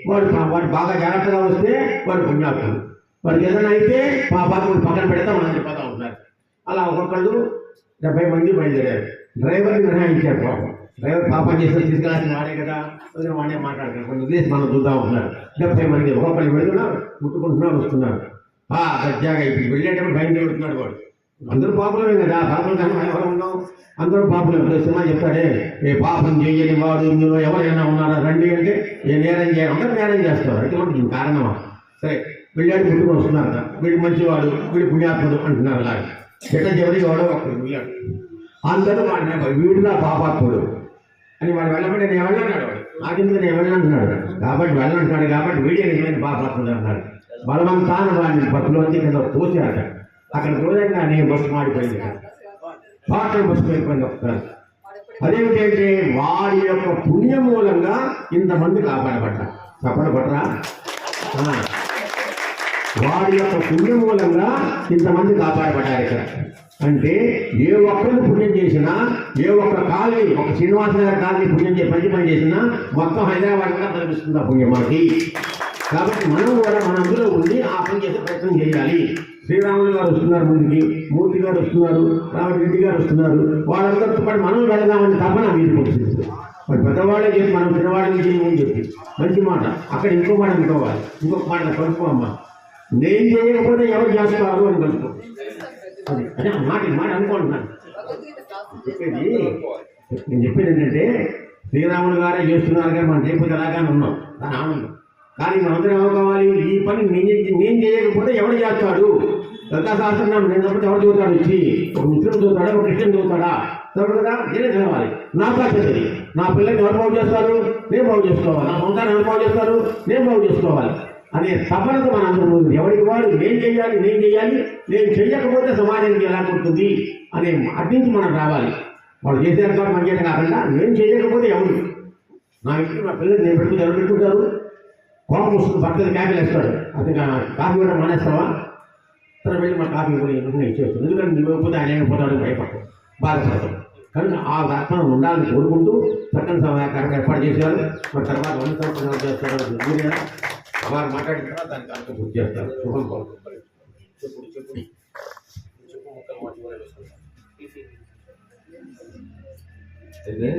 వాడు బాగా జాగ్రత్తగా వస్తే వాడు పుణ్యాత్ముడు. వాడికి ఏదైనా అయితే పాపాత్ముడు పక్కన పెడతా మనం చెప్పతా ఉంటారు. అలా ఒక్కొక్కళ్ళు 70 మంది బయలుదేరారు. డ్రైవర్ని నిర్ణయించారు. డ్రైవర్ పాపం చేస్తే తీసుకెళ్ళాల్సిన వాడే కదా, వాడే మాట్లాడతారు. కొన్ని ఉద్దేశం మనం చూద్దాం ఉంటున్నారు. 70 మంది ఒక్కొక్కళ్ళు వెళ్తున్నారు, ముట్టుకుంటున్నారు, వస్తున్నారు. దర్జాగా ఇప్పుడు వెళ్ళేటప్పుడు భయం పెడుతున్నాడు వాడు. అందరూ పాపలమే కదా, పాపం కానీ ఎవరు ఉన్నాం? అందరూ పాపలే. సినిమా చెప్తాడే, ఏ పాపం చేయని వాడు ఇందులో ఎవరైనా ఉన్నారా రండి అంటే ఏ నేరం చేయాలి, అందరూ నేరం చేస్తారు. అయితే మనకి కారణమా? సరే వెళ్ళాడు, ముట్టుకుని వస్తున్నారు కదా, వీడు మంచివాడు, వీడు పుణ్యాత్ముడు అంటున్నారు. అలాగే ఎట్లా చివరికి ఎవడో ఒకడు వెళ్ళాడు. అందరూ వాడిని వీడు నా పాపాత్ముడు అని వాడు వెళ్ళమంటే నేను వెళ్ళన్నాడు. వాడు నాకెందుకు నేను వెళ్ళంటున్నాడు కాబట్టి వెళ్ళంటున్నాడు కాబట్టి వీడే నిజమైన పాపాత్ముడు అన్నాడు. బలవంతాన వాడిని బస్సులోంచి కింద తోచాట. అక్కడ దూరంగానే బస్సు మాడిపోయింది, పాటలు బస్సు వెళ్ళిపోయింది ఒకసారి. అదేమిటంటే వాడి యొక్క పుణ్యం మూలంగా ఇంతమంది కాపాడబడ్డారు. చెప్పడబట్టరా? వాడి యొక్క పుణ్యం మూలంగా ఇంతమంది కాపాడబడ్డారు ఇక్కడ. అంటే ఏ ఒక్కరిని పుణ్యం చేసినా, ఏ ఒక్క కాలనీ, ఒక శ్రీనివాస గారి కాలనీ పుణ్యం పని చేసినా మొత్తం హైదరాబాద్ కూడా కనిపిస్తుంది ఆ పుణ్యం మనకి. కాబట్టి మనం కూడా మనందరూ ఉండి ఆ పని చేసే ప్రయత్నం చేయాలి. శ్రీరాములు గారు వస్తున్నారు ముందుకి, మూర్తి గారు వస్తున్నారు, రామరెడ్డి గారు వస్తున్నారు, వాళ్ళందరితో పాటు మనం వెళదామని తపన మీరు వచ్చింది. మరి పెద్దవాళ్ళే చెప్పి మనం చిన్నవాళ్ళని చేయమని చెప్పి మంచి మాట. అక్కడ ఇంకో మాట అనుకోవాలి, ఇంకొక మాట కలుపుకోమ్మా. నేను చేయకపోతే ఎవరు చేస్తారు అని కలుపుకో. అది అదే మాట అనుకుంటున్నాను. నేను చెప్పేది ఏంటంటే శ్రీరాములు గారే చేస్తున్నారు కానీ మనం చేయకపోతే ఎలాగానే ఉన్నాం, దాని ఆనందం. కానీ మనందరం ఏమో కావాలి, ఈ పని నేను చేయకపోతే ఎవడు చేస్తాడు? లలితాశాస్త్రం నేను తప్పితే ఎవరు చదువుతాడు? వచ్చి ఒక ముస్లిం చదువుతాడా, ఒక క్రిస్టియన్ చదువుతాడా? చదువు కదా, నేనే చదవాలి. నా బాధ్యతది. నా పిల్లల్ని ఎవరు బాగు చేస్తారు? నేను బాగు చేసుకోవాలి. నా సంతానం ఎవరు బాగు చేస్తారు? నేను బాగు చేసుకోవాలి అనే తపనతో మన అందరూ ఎవరికి వాడు నేను చేయాలి, నేను చెయ్యకపోతే సమాజానికి ఎలా ఉంటుంది అనే అడ్డించి మనం రావాలి. వాళ్ళు చేసేది కాబట్టి మంచిగా కాకుండా నేను చేయకపోతే ఎవరు? నా ఇంటికి నా పిల్లలు నేను పెట్టుకుని ఎవరు పెట్టుకుంటారు? కోపం వస్తుంది, భర్తలు క్యాబిల్ వేస్తాడు. అది కాఫీ కూడా మానేస్తావా? తన వెళ్ళి మా కాఫీ కూడా ఇచ్చేస్తాడు. ఎందుకంటే నువ్వు ఇవ్వకపోతే ఆయన అయిపోతాడు, భయపడతాడు, బాధపడతాడు. కనుక ఆ ఆత్మను ఉండాలని కోరుకుంటూ చక్కని సమయానికి ఏర్పాటు చేశారు. మరి తర్వాత వంద చేస్తారు, వారు మాట్లాడిన తర్వాత దానికి అంత పూర్తి చేస్తారు. శుభం కోరుకుంటారు. అయితే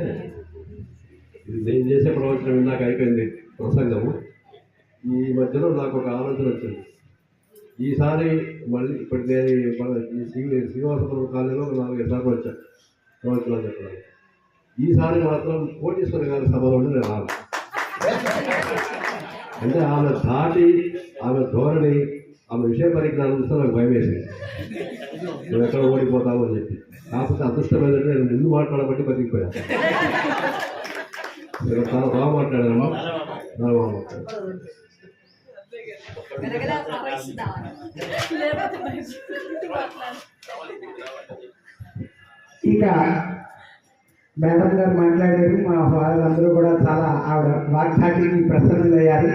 ఇది నేను చేసే ప్రవచనం ఇందాక అయిపోయింది ప్రసంగము. ఈ మధ్యలో నాకు ఒక ఆలోచన వచ్చింది. ఈసారి మళ్ళీ ఇప్పుడు నేను మన ఈ శ్రీనివాసపురం కాలేజీలో 4-5 సార్లు వచ్చాను ప్రవచనాలు చెప్పడానికి. ఈసారి మాత్రం కోటీశ్వరి గారి సభలో నేను రాను. అంటే ఆమె ధాటి, ఆమె ధోరణి, ఆమె విషయ పరిజ్ఞానం చూస్తే నాకు భయం వేసింది, నువ్వు ఎక్కడ ఓడిపోతావు అని చెప్పి. కాకపోతే అదృష్టం ఏంటంటే నేను ముందు మాట్లాడబట్టి బతికిపోయాను. నేను చాలా బాగా మాట్లాడాను, చాలా బాగా మాట్లాడాను. ఇక మేడం గారు మాట్లాడారు, మా వాళ్ళందరూ కూడా చాలా ఆవిడ వాగ్దాటికి ప్రసన్నులయ్యారు.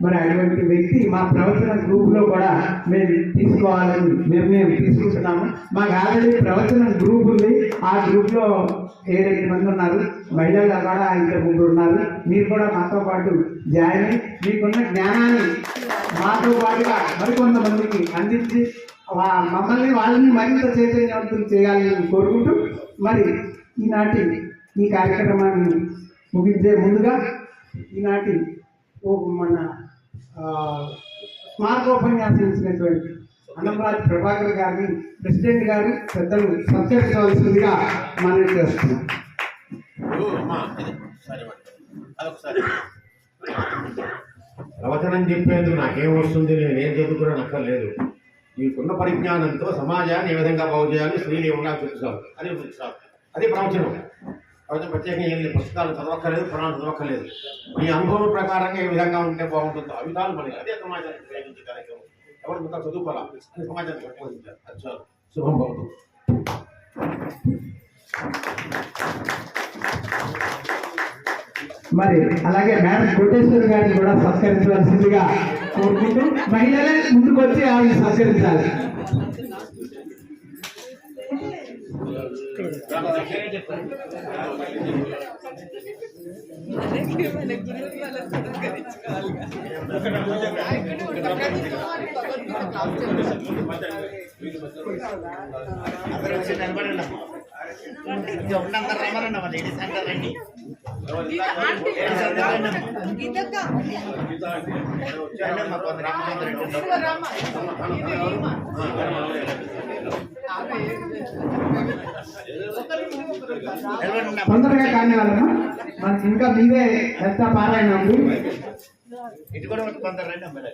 మరి అటువంటి వ్యక్తి మా ప్రవచన గ్రూప్లో కూడా మేము తీసుకోవాలని నిర్ణయం తీసుకుంటున్నాము. మాకు ఆల్రెడీ ప్రవచన గ్రూప్ ఉంది. ఆ గ్రూప్లో 7-8 మంది ఉన్నారు, మహిళలు కూడా 2-3 ఉన్నారు. మీరు కూడా మాతో పాటు జాయిన్ అయ్యి మీకున్న జ్ఞానాన్ని మాతో పాటుగా మరికొంతమందికి అందించి మమ్మల్ని వాళ్ళని మరింత చైతన్యవంతులు చేయాలని కోరుకుంటూ మరి ఈనాటి ఈ కార్యక్రమాన్ని ముగించే ముందుగా ఈనాటి మన స్మారకోపన్యాసం ఇచ్చినటువంటి అన్నమరాజు ప్రభాకర్ గారిని ప్రెసిడెంట్ గారు పెద్దలు సత్కరించవలసిందిగా మనం చేస్తున్నాం. ప్రవచనం చెప్పేందుకు నాకేం వస్తుంది, నేనేం చదువుకున్నా నక్కర్లేదు. మీకున్న పరిజ్ఞానంతో సమాజాన్ని ఏ విధంగా బాగు చేయాలి, స్త్రీలు ఏమన్నా తెలుసాలి అని తెలుసాలి. అది ప్రవచనం. ప్రవచనం ప్రత్యేకంగా ఏం లేదు, పుస్తకాలు చదవక్కర్లేదు, పురాణాలు చదవక్కర్లేదు. మీ అనుభవం ప్రకారంగా ఏ విధంగా ఉంటే బాగుంటుందో ఆ విధాలు మనకి అదే సమాజానికి ప్రయోగించే కార్యక్రమం. ఎవరు మొత్తం చదువుకోవాలా అని సమాజానికి ప్రయోగించారు. అది చాలు. శుభం భవతు. మరి అలాగే మేడం కోటేశ్వరి గారిని కూడా సత్కరించవలసిందిగా కోరుకుంటూ మహిళలే ముందుకు వచ్చి ఆవిడని సత్కరించాలి. తొందరగా కానీ వాళ్ళమ్మా, మనకి ఇంకా మీదే ఎంత పారాయణ ఉంది. ఇది కూడా కొందరు లేవండి.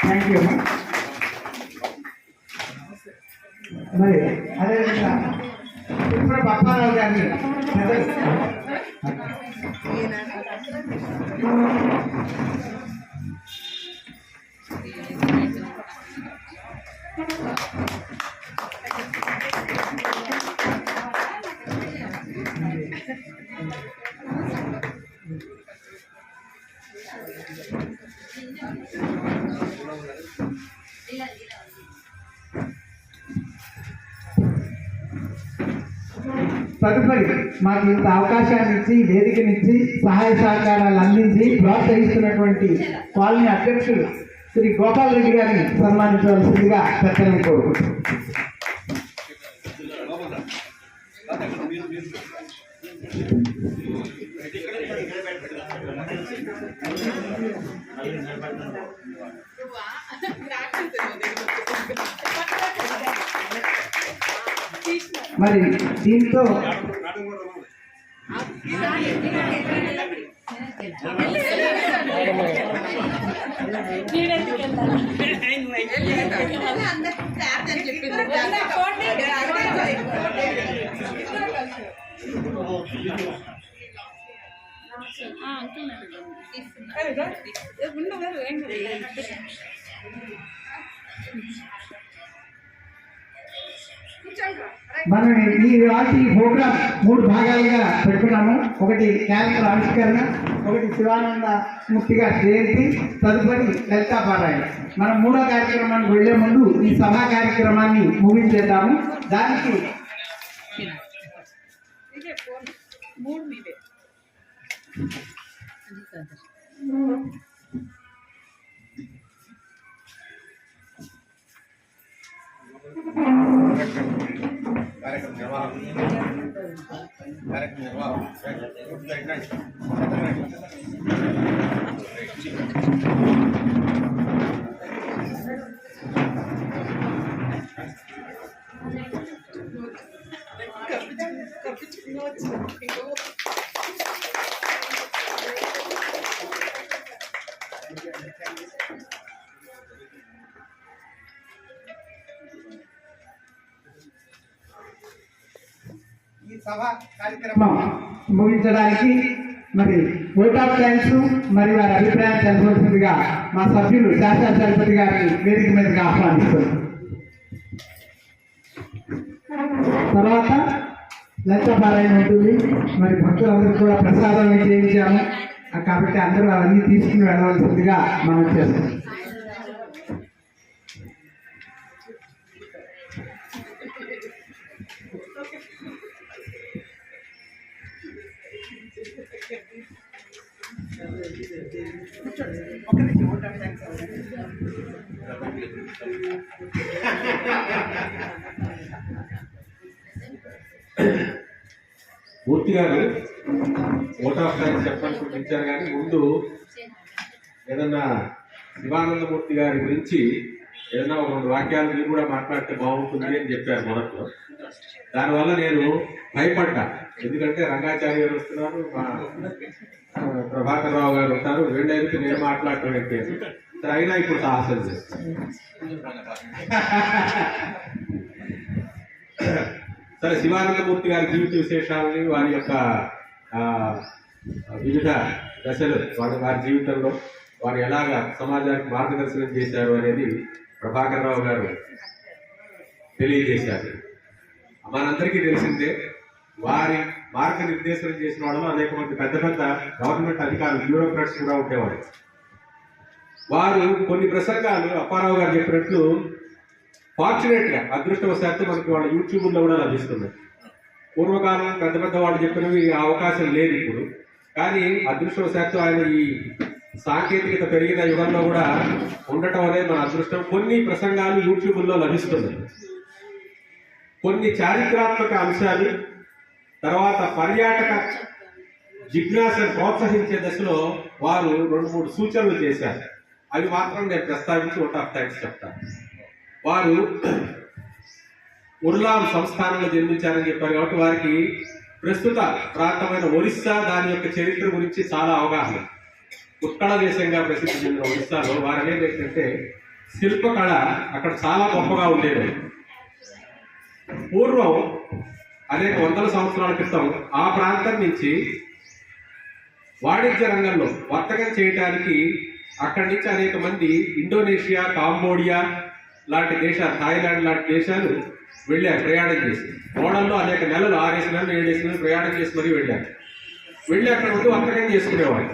థ్యాంక్ యూ అమ్మా. మరి అదేవిధంగా ఇప్పుడు పప్పారావు గారిని తదుపరి మాకు ఇంత అవకాశాన్ని ఇచ్చి వేదికనిచ్చి సహాయ సహకారాలు అందించి ప్రోత్సహిస్తున్నటువంటి కాలనీ అధ్యక్షులు శ్రీ గోపాల్ రెడ్డి గారిని సన్మానించవలసిందిగా చర్చలను కోరుకుంటున్నాం. మరి దీంతో మనం ఈ ప్రోగ్రామ్ 3 భాగాలుగా పెట్టుకున్నాము. ఒకటి క్యాలెండర్ ఆవిష్కరణ, ఒకటి శివానంద మూర్తి గారి జయంతి, తదుపరి లలితా పారాయణ. మనం 3వ కార్యక్రమానికి వెళ్లే ముందు ఈ సభా కార్యక్రమాన్ని ముగించేద్దాము. దానికి ఈ సభ కార్యక్రమం ముగించడానికి మరి ఓట్ ఆఫ్ థ్యాంక్స్ మరి వారి అభిప్రాయం తెలపవలసిందిగా మా సభ్యులు శాసనసభ్యులు గారిని వేదిక మీదకి ఆహ్వానిస్తున్నారు. తర్వాత లలితా పారాయణ ఉంటుంది. మరి భక్తులందరూ కూడా ప్రసాదం చేయించాము కాబట్టి అందరూ అవన్నీ తీసుకుని వెళ్ళవలసిందిగా మనం చేస్తాం. మూర్తి గారు ఓట్ ఆఫ్ థ్యాంక్స్ చెప్పాలనుకుంటారు, కానీ ముందు ఏదన్నా శివానందమూర్తి గారి గురించి ఏదైనా ఒక 2 వాక్యాలు మీరు కూడా మాట్లాడితే బాగుంటుంది అని చెప్పారు మొదట్లో. దానివల్ల నేను భయపడ్డా, ఎందుకంటే రంగాచార్య గారు వస్తున్నారు, మా ప్రభాకర్ రావు గారు ఉంటారు, 2 అయితే నేను మాట్లాడటం అయితే సరే అయినా ఇప్పుడు సాహసం చేస్తాను. సరే, శివానందమూర్తి గారి జీవిత విశేషాలని, వారి యొక్క వివిధ దశలు, వారి జీవితంలో వారు ఎలాగా సమాజానికి మార్గదర్శనం చేశారు అనేది ప్రభాకర్ రావు గారు తెలియజేశారు. మనందరికీ తెలిసిందే, వారి మార్గనిర్దేశనం చేసిన వాళ్ళలో అనేక మంది పెద్ద పెద్ద గవర్నమెంట్ అధికారులు, బ్యూరోక్రాట్స్ కూడా ఉండేవారు. వారు కొన్ని ప్రసంగాలు అప్పారావు గారు చెప్పినట్లు ఫార్చునేట్ గా, అదృష్టవశాత్తు మనకి వాళ్ళ యూట్యూబ్లో కూడా లభిస్తున్నాయి. పూర్వకాలం పెద్ద పెద్ద వాళ్ళు చెప్పినవి ఆ అవకాశం లేదు ఇప్పుడు, కానీ అదృష్టవశాత్తు ఆయన ఈ సాంకేతికత పెరిగిన యుగంలో కూడా ఉండటం అనేది మన అదృష్టం. కొన్ని ప్రసంగాలు యూట్యూబ్లో లభిస్తున్నాయి. కొన్ని చారిత్రాత్మక అంశాలు, తర్వాత పర్యాటక జిజ్ఞాసను ప్రోత్సహించే దశలో వారు 2-3 సూచనలు చేశారు. అవి మాత్రం నేను ప్రస్తావించి ఓట్ ఆఫ్ థ్యాంక్స్ చెప్తాను. వారు ఉర్లాం సంస్థానంలో జన్మించారని చెప్పారు కాబట్టి వారికి ప్రస్తుత ప్రాంతమైన ఒరిస్సా దాని యొక్క చరిత్ర గురించి చాలా అవగాహన. ఉత్కళ దేశంగా ప్రసిద్ధి చెందిన ఒరిస్సాలో వారు అనేది ఏంటంటే శిల్పకళ అక్కడ చాలా గొప్పగా ఉండేది. పూర్వం అనేక వందల సంవత్సరాల క్రితం ఆ ప్రాంతం నుంచి వాణిజ్య రంగంలో వర్తకం చేయడానికి అక్కడి నుంచి అనేక మంది ఇండోనేషియా, కాంబోడియా లాంటి దేశాలు, థాయిలాండ్ లాంటి దేశాలు వెళ్ళారు ప్రయాణం చేసి. ఓడల్లో అనేక నెలలు, 6 నెలలు 7 నెలలు ప్రయాణం చేసి మరీ వెళ్ళి అక్కడ ఉండి వర్తకం చేసుకునేవాళ్ళు.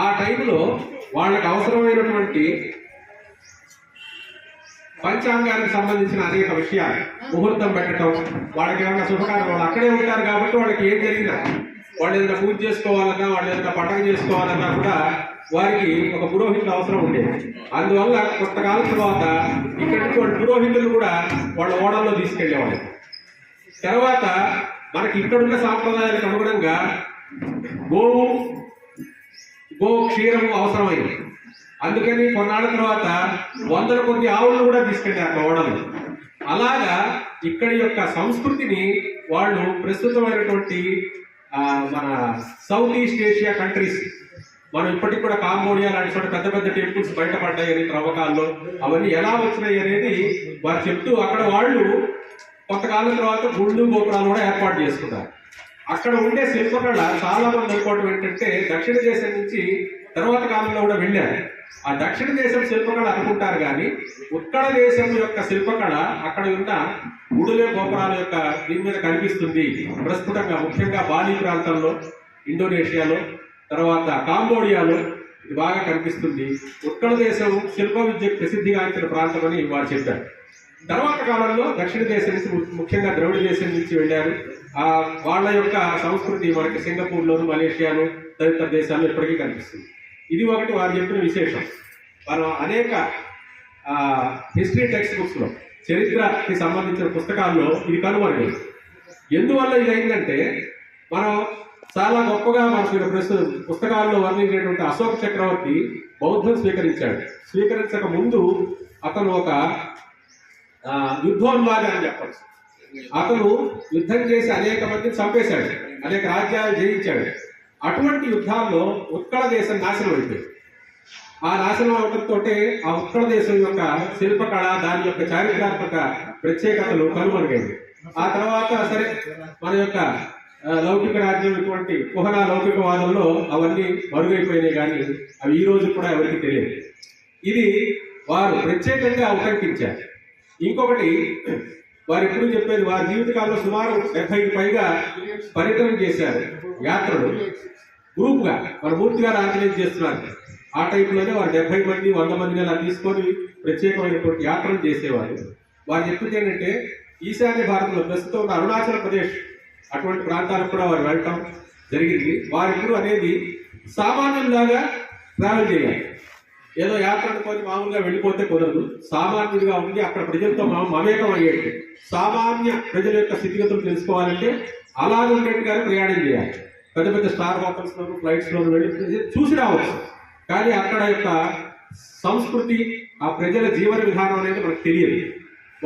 ఆ టైంలో వాళ్ళకి అవసరమైనటువంటి పంచాంగానికి సంబంధించిన అనేక విషయాలు, ముహూర్తం పెట్టడం, వాళ్ళకి ఏమైనా శుభకార్యం, వాళ్ళు అక్కడే ఉంటారు కాబట్టి వాళ్ళకి ఏం జరిగినా, వాళ్ళు ఏదైనా పూజ చేసుకోవాలన్నా, వాళ్ళు ఏదైనా పండగ చేసుకోవాలన్నా కూడా వారికి ఒక పురోహితుడు అవసరం ఉండేది. అందువల్ల కొంతకాలం తర్వాత ఇక్కడి నుంచి వాళ్ళ పురోహితులు కూడా వాళ్ళ ఓడల్లో తీసుకెళ్లేవాళ్ళు. తర్వాత మనకి ఇక్కడున్న సాంప్రదాయాలకు అనుగుణంగా గో క్షీరము అవసరమైంది. అందుకని కొన్నాళ్ళ తర్వాత 100 కొద్ది ఆవులను కూడా తీసుకెళ్ళారు ఓడలు. అలాగా ఇక్కడి యొక్క సంస్కృతిని వాళ్ళు ప్రస్తుతమైనటువంటి మన సౌత్ ఈస్ట్ ఏషియా కంట్రీస్, మనం ఇప్పటికి కూడా కాంబోడియా లాంటి చోట పెద్ద పెద్ద టెంపుల్స్ బయటపడ్డాయని త్రవ్వకాల్లో అవన్నీ ఎలా వచ్చినాయి అనేది వారు చెప్తూ అక్కడ వాళ్ళు కొంతకాలం తర్వాత గుళ్ళు గోపురాలు కూడా ఏర్పాటు చేసుకున్నారు. అక్కడ ఉండే శిల్పకళ చాలా మంది అనుకోవడం ఏంటంటే దక్షిణ దేశం నుంచి తర్వాత కాలంలో కూడా వెళ్ళారు. ఆ దక్షిణ దేశం శిల్పకళ అనుకుంటారు కానీ ఉత్తర దేశం యొక్క శిల్పకళ అక్కడ ఉన్న గుడులే గోపురాల యొక్క దీని మీద కనిపిస్తుంది ప్రస్ఫుటంగా. ముఖ్యంగా బాలి ప్రాంతంలో, ఇండోనేషియాలో, తర్వాత కాంబోడియాలో ఇది బాగా కనిపిస్తుంది. ఉత్తర దేశం శిల్ప విద్యకు ప్రసిద్ధిగాంచిన ప్రాంతం అని వారు చెప్పారు. తర్వాత కాలంలో దక్షిణ దేశం నుంచి, ముఖ్యంగా ద్రవిడ దేశం నుంచి వెళ్ళారు. వాళ్ళ యొక్క సంస్కృతి మనకి సింగపూర్లోను, మలేషియాలో, తదితర దేశాల్లో ఇప్పటికీ కనిపిస్తుంది. ఇది ఒకటి వారు చెప్పిన విశేషం. మనం అనేక హిస్టరీ టెక్స్ట్ బుక్స్లో, చరిత్రకి సంబంధించిన పుస్తకాల్లో ఇది కనుగొనలేదు. ఎందువల్ల ఇది అయిందంటే మనం చాలా గొప్పగా మనకు ప్రస్తుత పుస్తకాల్లో వర్ణించినటువంటి అశోక చక్రవర్తి బౌద్ధం స్వీకరించాడు. స్వీకరించక ముందు అతను ఒక యుద్ధోన్మాది అని చెప్పచ్చు. అతను యుద్ధం చేసి అనేక మందిని చంపేశాడు, అనేక రాజ్యాలు జయించాడు. అటువంటి యుద్ధాల్లో ఉత్కళ దేశం నాశనం అయిపోయింది. ఆ నాశనం అవడంతో ఆ ఉత్కళ దేశం యొక్క శిల్పకళ, దాని యొక్క చారిత్రాత్మక ప్రత్యేకతలు కనుమరుగైంది. ఆ తర్వాత సరే మన యొక్క లౌకిక రాజ్యం, ఇటువంటి కుహనా లౌకికవాదంలో అవన్నీ మరుగైపోయినాయి కానీ అవి ఈ రోజు కూడా ఎవరికి తెలియదు. ఇది వారు ప్రత్యేకంగా ఉటంకించారు. ఇంకొకటి వారు ఎప్పుడు చెప్పేది, వారి జీవితకాలంలో సుమారు 70కి పైగా పర్యటన చేశారు, యాత్రలు గ్రూప్గా. మన మూర్తి గారు ఆర్గనైజ్ చేస్తున్నారు. ఆ టైంలోనే వారు 70 మంది 100 మందిని అలా తీసుకొని ప్రత్యేకమైనటువంటి యాత్రలు చేసేవారు. వారు చెప్పింది ఏంటంటే ఈశాన్య భారతంలో ప్రస్తుతం ఉన్న అరుణాచల్ ప్రదేశ్ అటువంటి ప్రాంతాలకు కూడా వారు వెళ్ళటం జరిగింది. వారు ఇప్పుడు అనేది సామాన్యులాగా ట్రావెల్ చేయాలి. ఏదో యాత్ర అనుకొని మామూలుగా వెళ్ళిపోతే కుదరదు. సామాన్యుడిగా ఉండి అక్కడ ప్రజలతో మమేకం అయ్యేట్టు, సామాన్య ప్రజల యొక్క స్థితిగతులు తెలుసుకోవాలంటే అలాగే ఉండేట్టుగానే ప్రయాణం చేయాలి. పెద్ద పెద్ద స్టార్ హోటల్స్లోను, ఫ్లైట్స్లోను వెళ్ళి చూసి రావచ్చు. కానీ అక్కడ యొక్క సంస్కృతి, ఆ ప్రజల జీవన విధానం అనేది మనకు తెలియదు.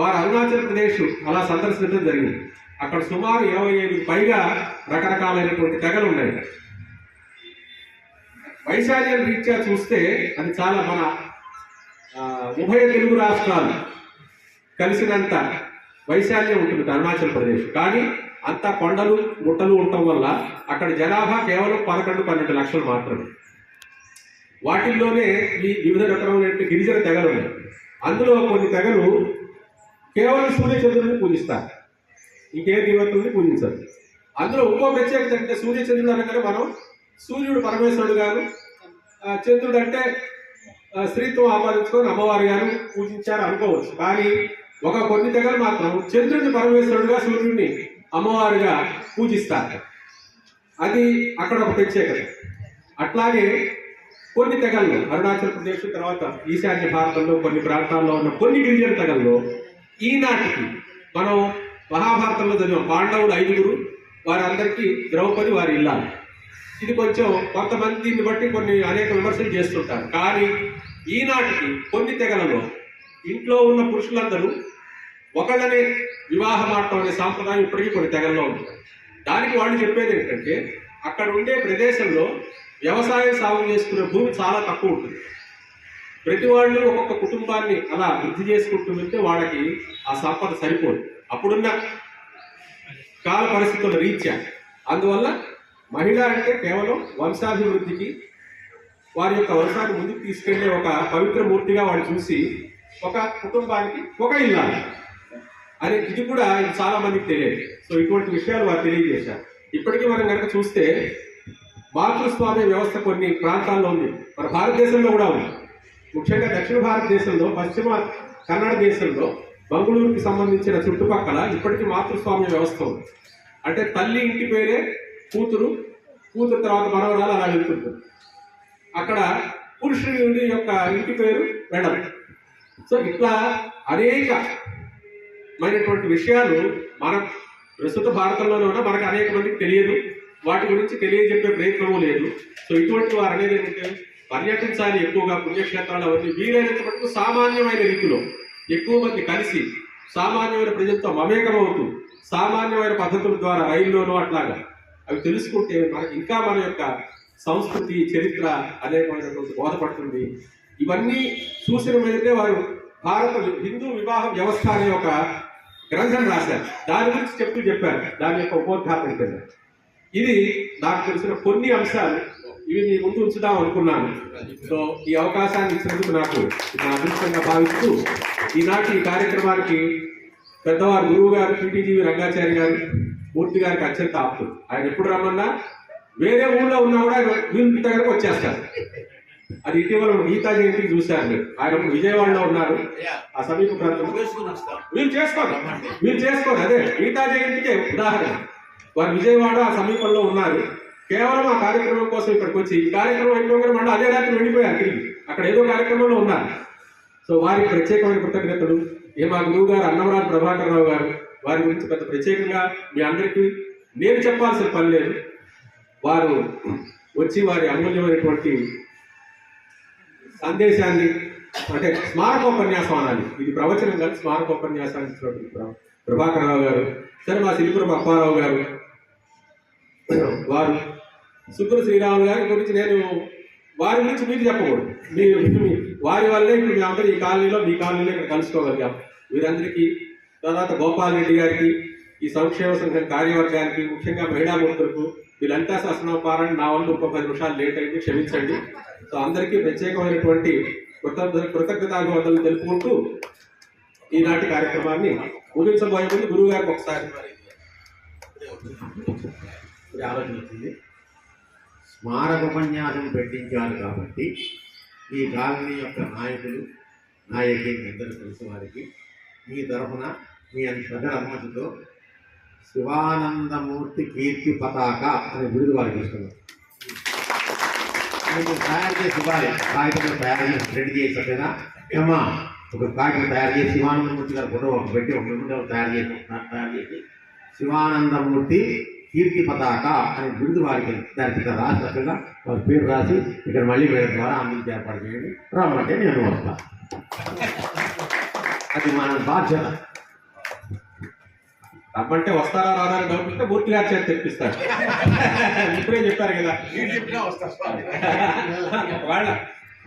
వారు అరుణాచల్ ప్రదేశ్ అలా సందర్శించడం జరిగింది. అక్కడ సుమారు 25కి పైగా రకరకాలైనటువంటి తెగలు ఉన్నాయి. వైశాల్యం రీత్యా చూస్తే అది చాలా మన ఉభయ తెలుగు రాష్ట్రాలు కలిసినంత వైశాల్యం ఉంటుంది అరుణాచల్ ప్రదేశ్. కానీ అంతా కొండలు గుట్టలు ఉండటం వల్ల అక్కడ జనాభా కేవలం 11-12 లక్షలు మాత్రమే. వాటిల్లోనే ఈ వివిధ రకమైన గిరిజన తెగలు ఉన్నాయి. అందులో కొన్ని తెగలు కేవలం సూర్యచంద్రుడిని పూజిస్తారు, ఇంకే దేవతల్ని పూజించారు. అందులో ఇంకో ప్రత్యేకత అంటే సూర్యచంద్రుడు అనగానే మనం సూర్యుడు పరమేశ్వరుడు గారు, చంద్రుడు అంటే స్త్రీత్వం ఆపాదించుకొని అమ్మవారి గారు పూజించారు అనుకోవచ్చు. కానీ కొన్ని తెగలు మాత్రం చంద్రుడిని పరమేశ్వరుడుగా, సూర్యుడిని అమ్మవారిగా పూజిస్తారు. అది అక్కడ ఒక ప్రత్యేకత. అట్లాగే కొన్ని తెగల్లో అరుణాచల్ ప్రదేశ్, తర్వాత ఈశాన్య భారతంలో కొన్ని ప్రాంతాల్లో ఉన్న కొన్ని గిరిజన తెగల్లో ఈనాటికి మనం మహాభారతంలో చదివాం, పాండవులు 5గురు, వారందరికీ ద్రౌపది వారి ఇల్లాలు. ఇది కొంచెం కొంతమంది దీన్ని బట్టి అనేక విమర్శలు చేస్తుంటారు. కానీ ఈనాటికి కొన్ని తెగలలో ఇంట్లో ఉన్న పురుషులందరూ ఒకళ్ళనే వివాహం ఆడటం అనే సాంప్రదాయం ఇప్పటికీ కొన్ని తెగల్లో ఉంది. దానికి వాళ్ళు చెప్పేది ఏంటంటే అక్కడ ఉండే ప్రదేశంలో వ్యవసాయం సాగు చేసుకునే భూమి చాలా తక్కువ ఉంటుంది. ప్రతి వాళ్ళు ఒక్కొక్క కుటుంబాన్ని అలా వృద్ధి చేసుకుంటూ వెళ్తే వాళ్ళకి ఆ సంపద సరిపోదు అప్పుడున్న కాల పరిస్థితుల రీత్యా. అందువల్ల మహిళ అంటే కేవలం వంశాభివృద్ధికి వారి యొక్క వంశాన్ని ముందుకు తీసుకెళ్లే ఒక పవిత్ర మూర్తిగా వాళ్ళు చూసి ఒక కుటుంబానికి ఒక ఇల్లాలి అనే ఇది కూడా చాలా మందికి తెలియదు. సో ఇటువంటి విషయాలు వారు తెలియజేశారు. ఇప్పటికీ మనం కనుక చూస్తే మాతృస్వామ్య వ్యవస్థ కొన్ని ప్రాంతాల్లో ఉంది, మన భారతదేశంలో కూడా ఉంది. ముఖ్యంగా దక్షిణ భారతదేశంలో, పశ్చిమ కన్నడ దేశంలో, బెంగళూరుకి సంబంధించిన చుట్టుపక్కల ఇప్పటికీ మాతృస్వామ్య వ్యవస్థ ఉంది. అంటే తల్లి ఇంటి పేరే కూతురు, కూతురు తర్వాత మనవరాలు అలా వెళ్తుంటుంది. అక్కడ పురుషుడి యొక్క ఇంటి పేరు వెడల్. సో ఇట్లా అనేకమైనటువంటి విషయాలు మన ప్రస్తుత భారతంలోనే ఉన్న మనకు అనేక మందికి తెలియదు, వాటి గురించి తెలియజెప్పే ప్రయత్నము లేదు. సో ఇటువంటి వారు అనేది ఏంటంటే పర్యటించాలి, ఎక్కువగా పుణ్యక్షేత్రాలు అవన్నీ వీలైనంత మటుకు సామాన్యమైన రీతిలో ఎక్కువ మంది కలిసి సామాన్యమైన ప్రజలతో మమేకమవుతూ సామాన్యమైన పద్ధతుల ద్వారా రైల్లోనూ అట్లాగా అవి తెలుసుకుంటే మనకి ఇంకా మన యొక్క సంస్కృతి చరిత్ర అనేకమైనటువంటి బోధపడుతుంది. ఇవన్నీ చూసిన మీదటే వారు భారత హిందూ వివాహ వ్యవస్థ అనే ఒక గ్రంథం రాశారు. దాని గురించి చెప్పారు, దాని యొక్క ఉపోద్ఘాతం కింద. ఇది నాకు తెలిసిన కొన్ని అంశాలు ఇవి మీ ముందు ఉంచుదాం అనుకున్నాను. సో ఈ అవకాశాన్ని ఇచ్చినందుకు నాకు నా అదృష్టంగా భావిస్తూ ఈనాటి ఈ కార్యక్రమానికి పెద్దవారు గురువు గారు పీటీజీవి రంగాచారి గారు మూర్తి గారికి అత్యంత ఆప్తులు. ఆయన ఎప్పుడు రమ్మన్నా వేరే ఊళ్ళో ఉన్నా కూడా ఆయన వీళ్ళ దగ్గరకు వచ్చేస్తారు. అది ఇటీవల గీతా జయంతికి చూశారు మీరు. ఆయన విజయవాడలో ఉన్నారు, ఆ సమీప ప్రాంతంలో. మీరు చేసుకోండి అదే గీతా జయంతికే ఉదాహరణ. వారు విజయవాడ ఆ సమీపంలో ఉన్నారు. కేవలం ఆ కార్యక్రమం కోసం ఇక్కడికి వచ్చి ఈ కార్యక్రమం అయిపోగానే మళ్ళీ అదే రాత్రి వెళ్ళిపోయారు తిరిగి. అక్కడ ఏదో కార్యక్రమంలో ఉన్నారు. సో వారికి ప్రత్యేకమైన కృతజ్ఞతలు. మా గురువు గారు అన్నవరాజు ప్రభాకర్ రావు గారు, వారి గురించి పెద్ద ప్రత్యేకంగా మీ అందరికీ నేను చెప్పాల్సిన పని లేదు. వారు వచ్చి వారి అమూల్యమైనటువంటి సందేశాన్ని, అంటే స్మారకోపన్యాసం అనాలి, ఇది ప్రవచనం కాదు, స్మారకోపన్యాసాన్ని ఇచ్చినటువంటి ప్రభాకర్ రావు గారు, సరే మా సిరిపురం అప్పారావు గారు, వారు సుబ్బుల శ్రీరాములు గారి గురించి నేను వారి గురించి మీకు చెప్పకూడదు. వారి వల్లే ఇప్పుడు మీ అందరూ ఈ కాలనీలో మీ కాలనీలో ఇక్కడ కలుసుకోగలిగాం. వీరందరికీ, తర్వాత గోపాల్ రెడ్డి గారికి, ఈ సంక్షేమ సంఘం కార్యవర్గానికి, ముఖ్యంగా మహిళామూర్తులకు, వీళ్ళంతా శాసనోపారాన్ని నా వల్ల ఇంకో 10 నిమిషాలు లేట్ అయింది, క్షమించండి. సో అందరికీ ప్రత్యేకమైనటువంటి కృతజ్ఞతాభివందనలు తెలుపుకుంటూ ఈనాటి కార్యక్రమాన్ని ముగించబోయే ముందు గురువు గారికి ఒకసారి ఆలోచన వచ్చింది. స్మారకోపన్యాసం పెట్టించారు కాబట్టి ఈ కాలనీ యొక్క నాయకులు నాయకులు ఇద్దరు తెలిసిన వారికి మీ తరఫున మీ ప్రజల అనుమతితో శివానందమూర్తి కీర్తి పతాక అనే బిరుదు వారికి ఇస్తున్నారు. మీరు తయారు చేసి ఇవ్వాలి, కాగితం తయారు చేసి రెడీ చేసేదా ఏమా ఒక కాగితం తయారు చేసి శివానందమూర్తి గారు ఫోటో ఒక పెట్టి ఒక బిరుదు తయారు చేసి శివానందమూర్తి కీర్తి పతాక అనే బిరుదు వారికి దానికి ఇక్కడ రాసి రకంగా వారి పేరు రాసి ఇక్కడ మళ్ళీ వీళ్ళ ద్వారా అందించి ఏర్పాటు చేయండి. రామంటే నేను వస్తాను, అది మన బాధ్యత. రమ్మంటే వస్తారా రారా డౌట్ ఉంటే మూర్తి గారి చేతి తెప్పిస్తారు. ఇప్పుడే చెప్పారు కదా, వాళ్ళ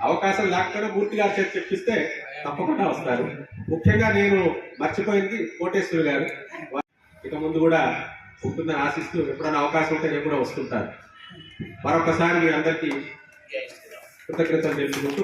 అవకాశం లేకపోయినా మూర్తి గారి చేతి తెప్పిస్తే తప్పకుండా వస్తారు. ముఖ్యంగా నేను మర్చిపోయింది కోటేశ్వరి గారు, ఇక ముందు కూడా ఉంటుందని ఆశిస్తూ ఎప్పుడైనా అవకాశం ఉంటే నేను కూడా వస్తుంటాను. మరొకసారి మీ అందరికీ కృతజ్ఞతలు తెలుపుకుంటూ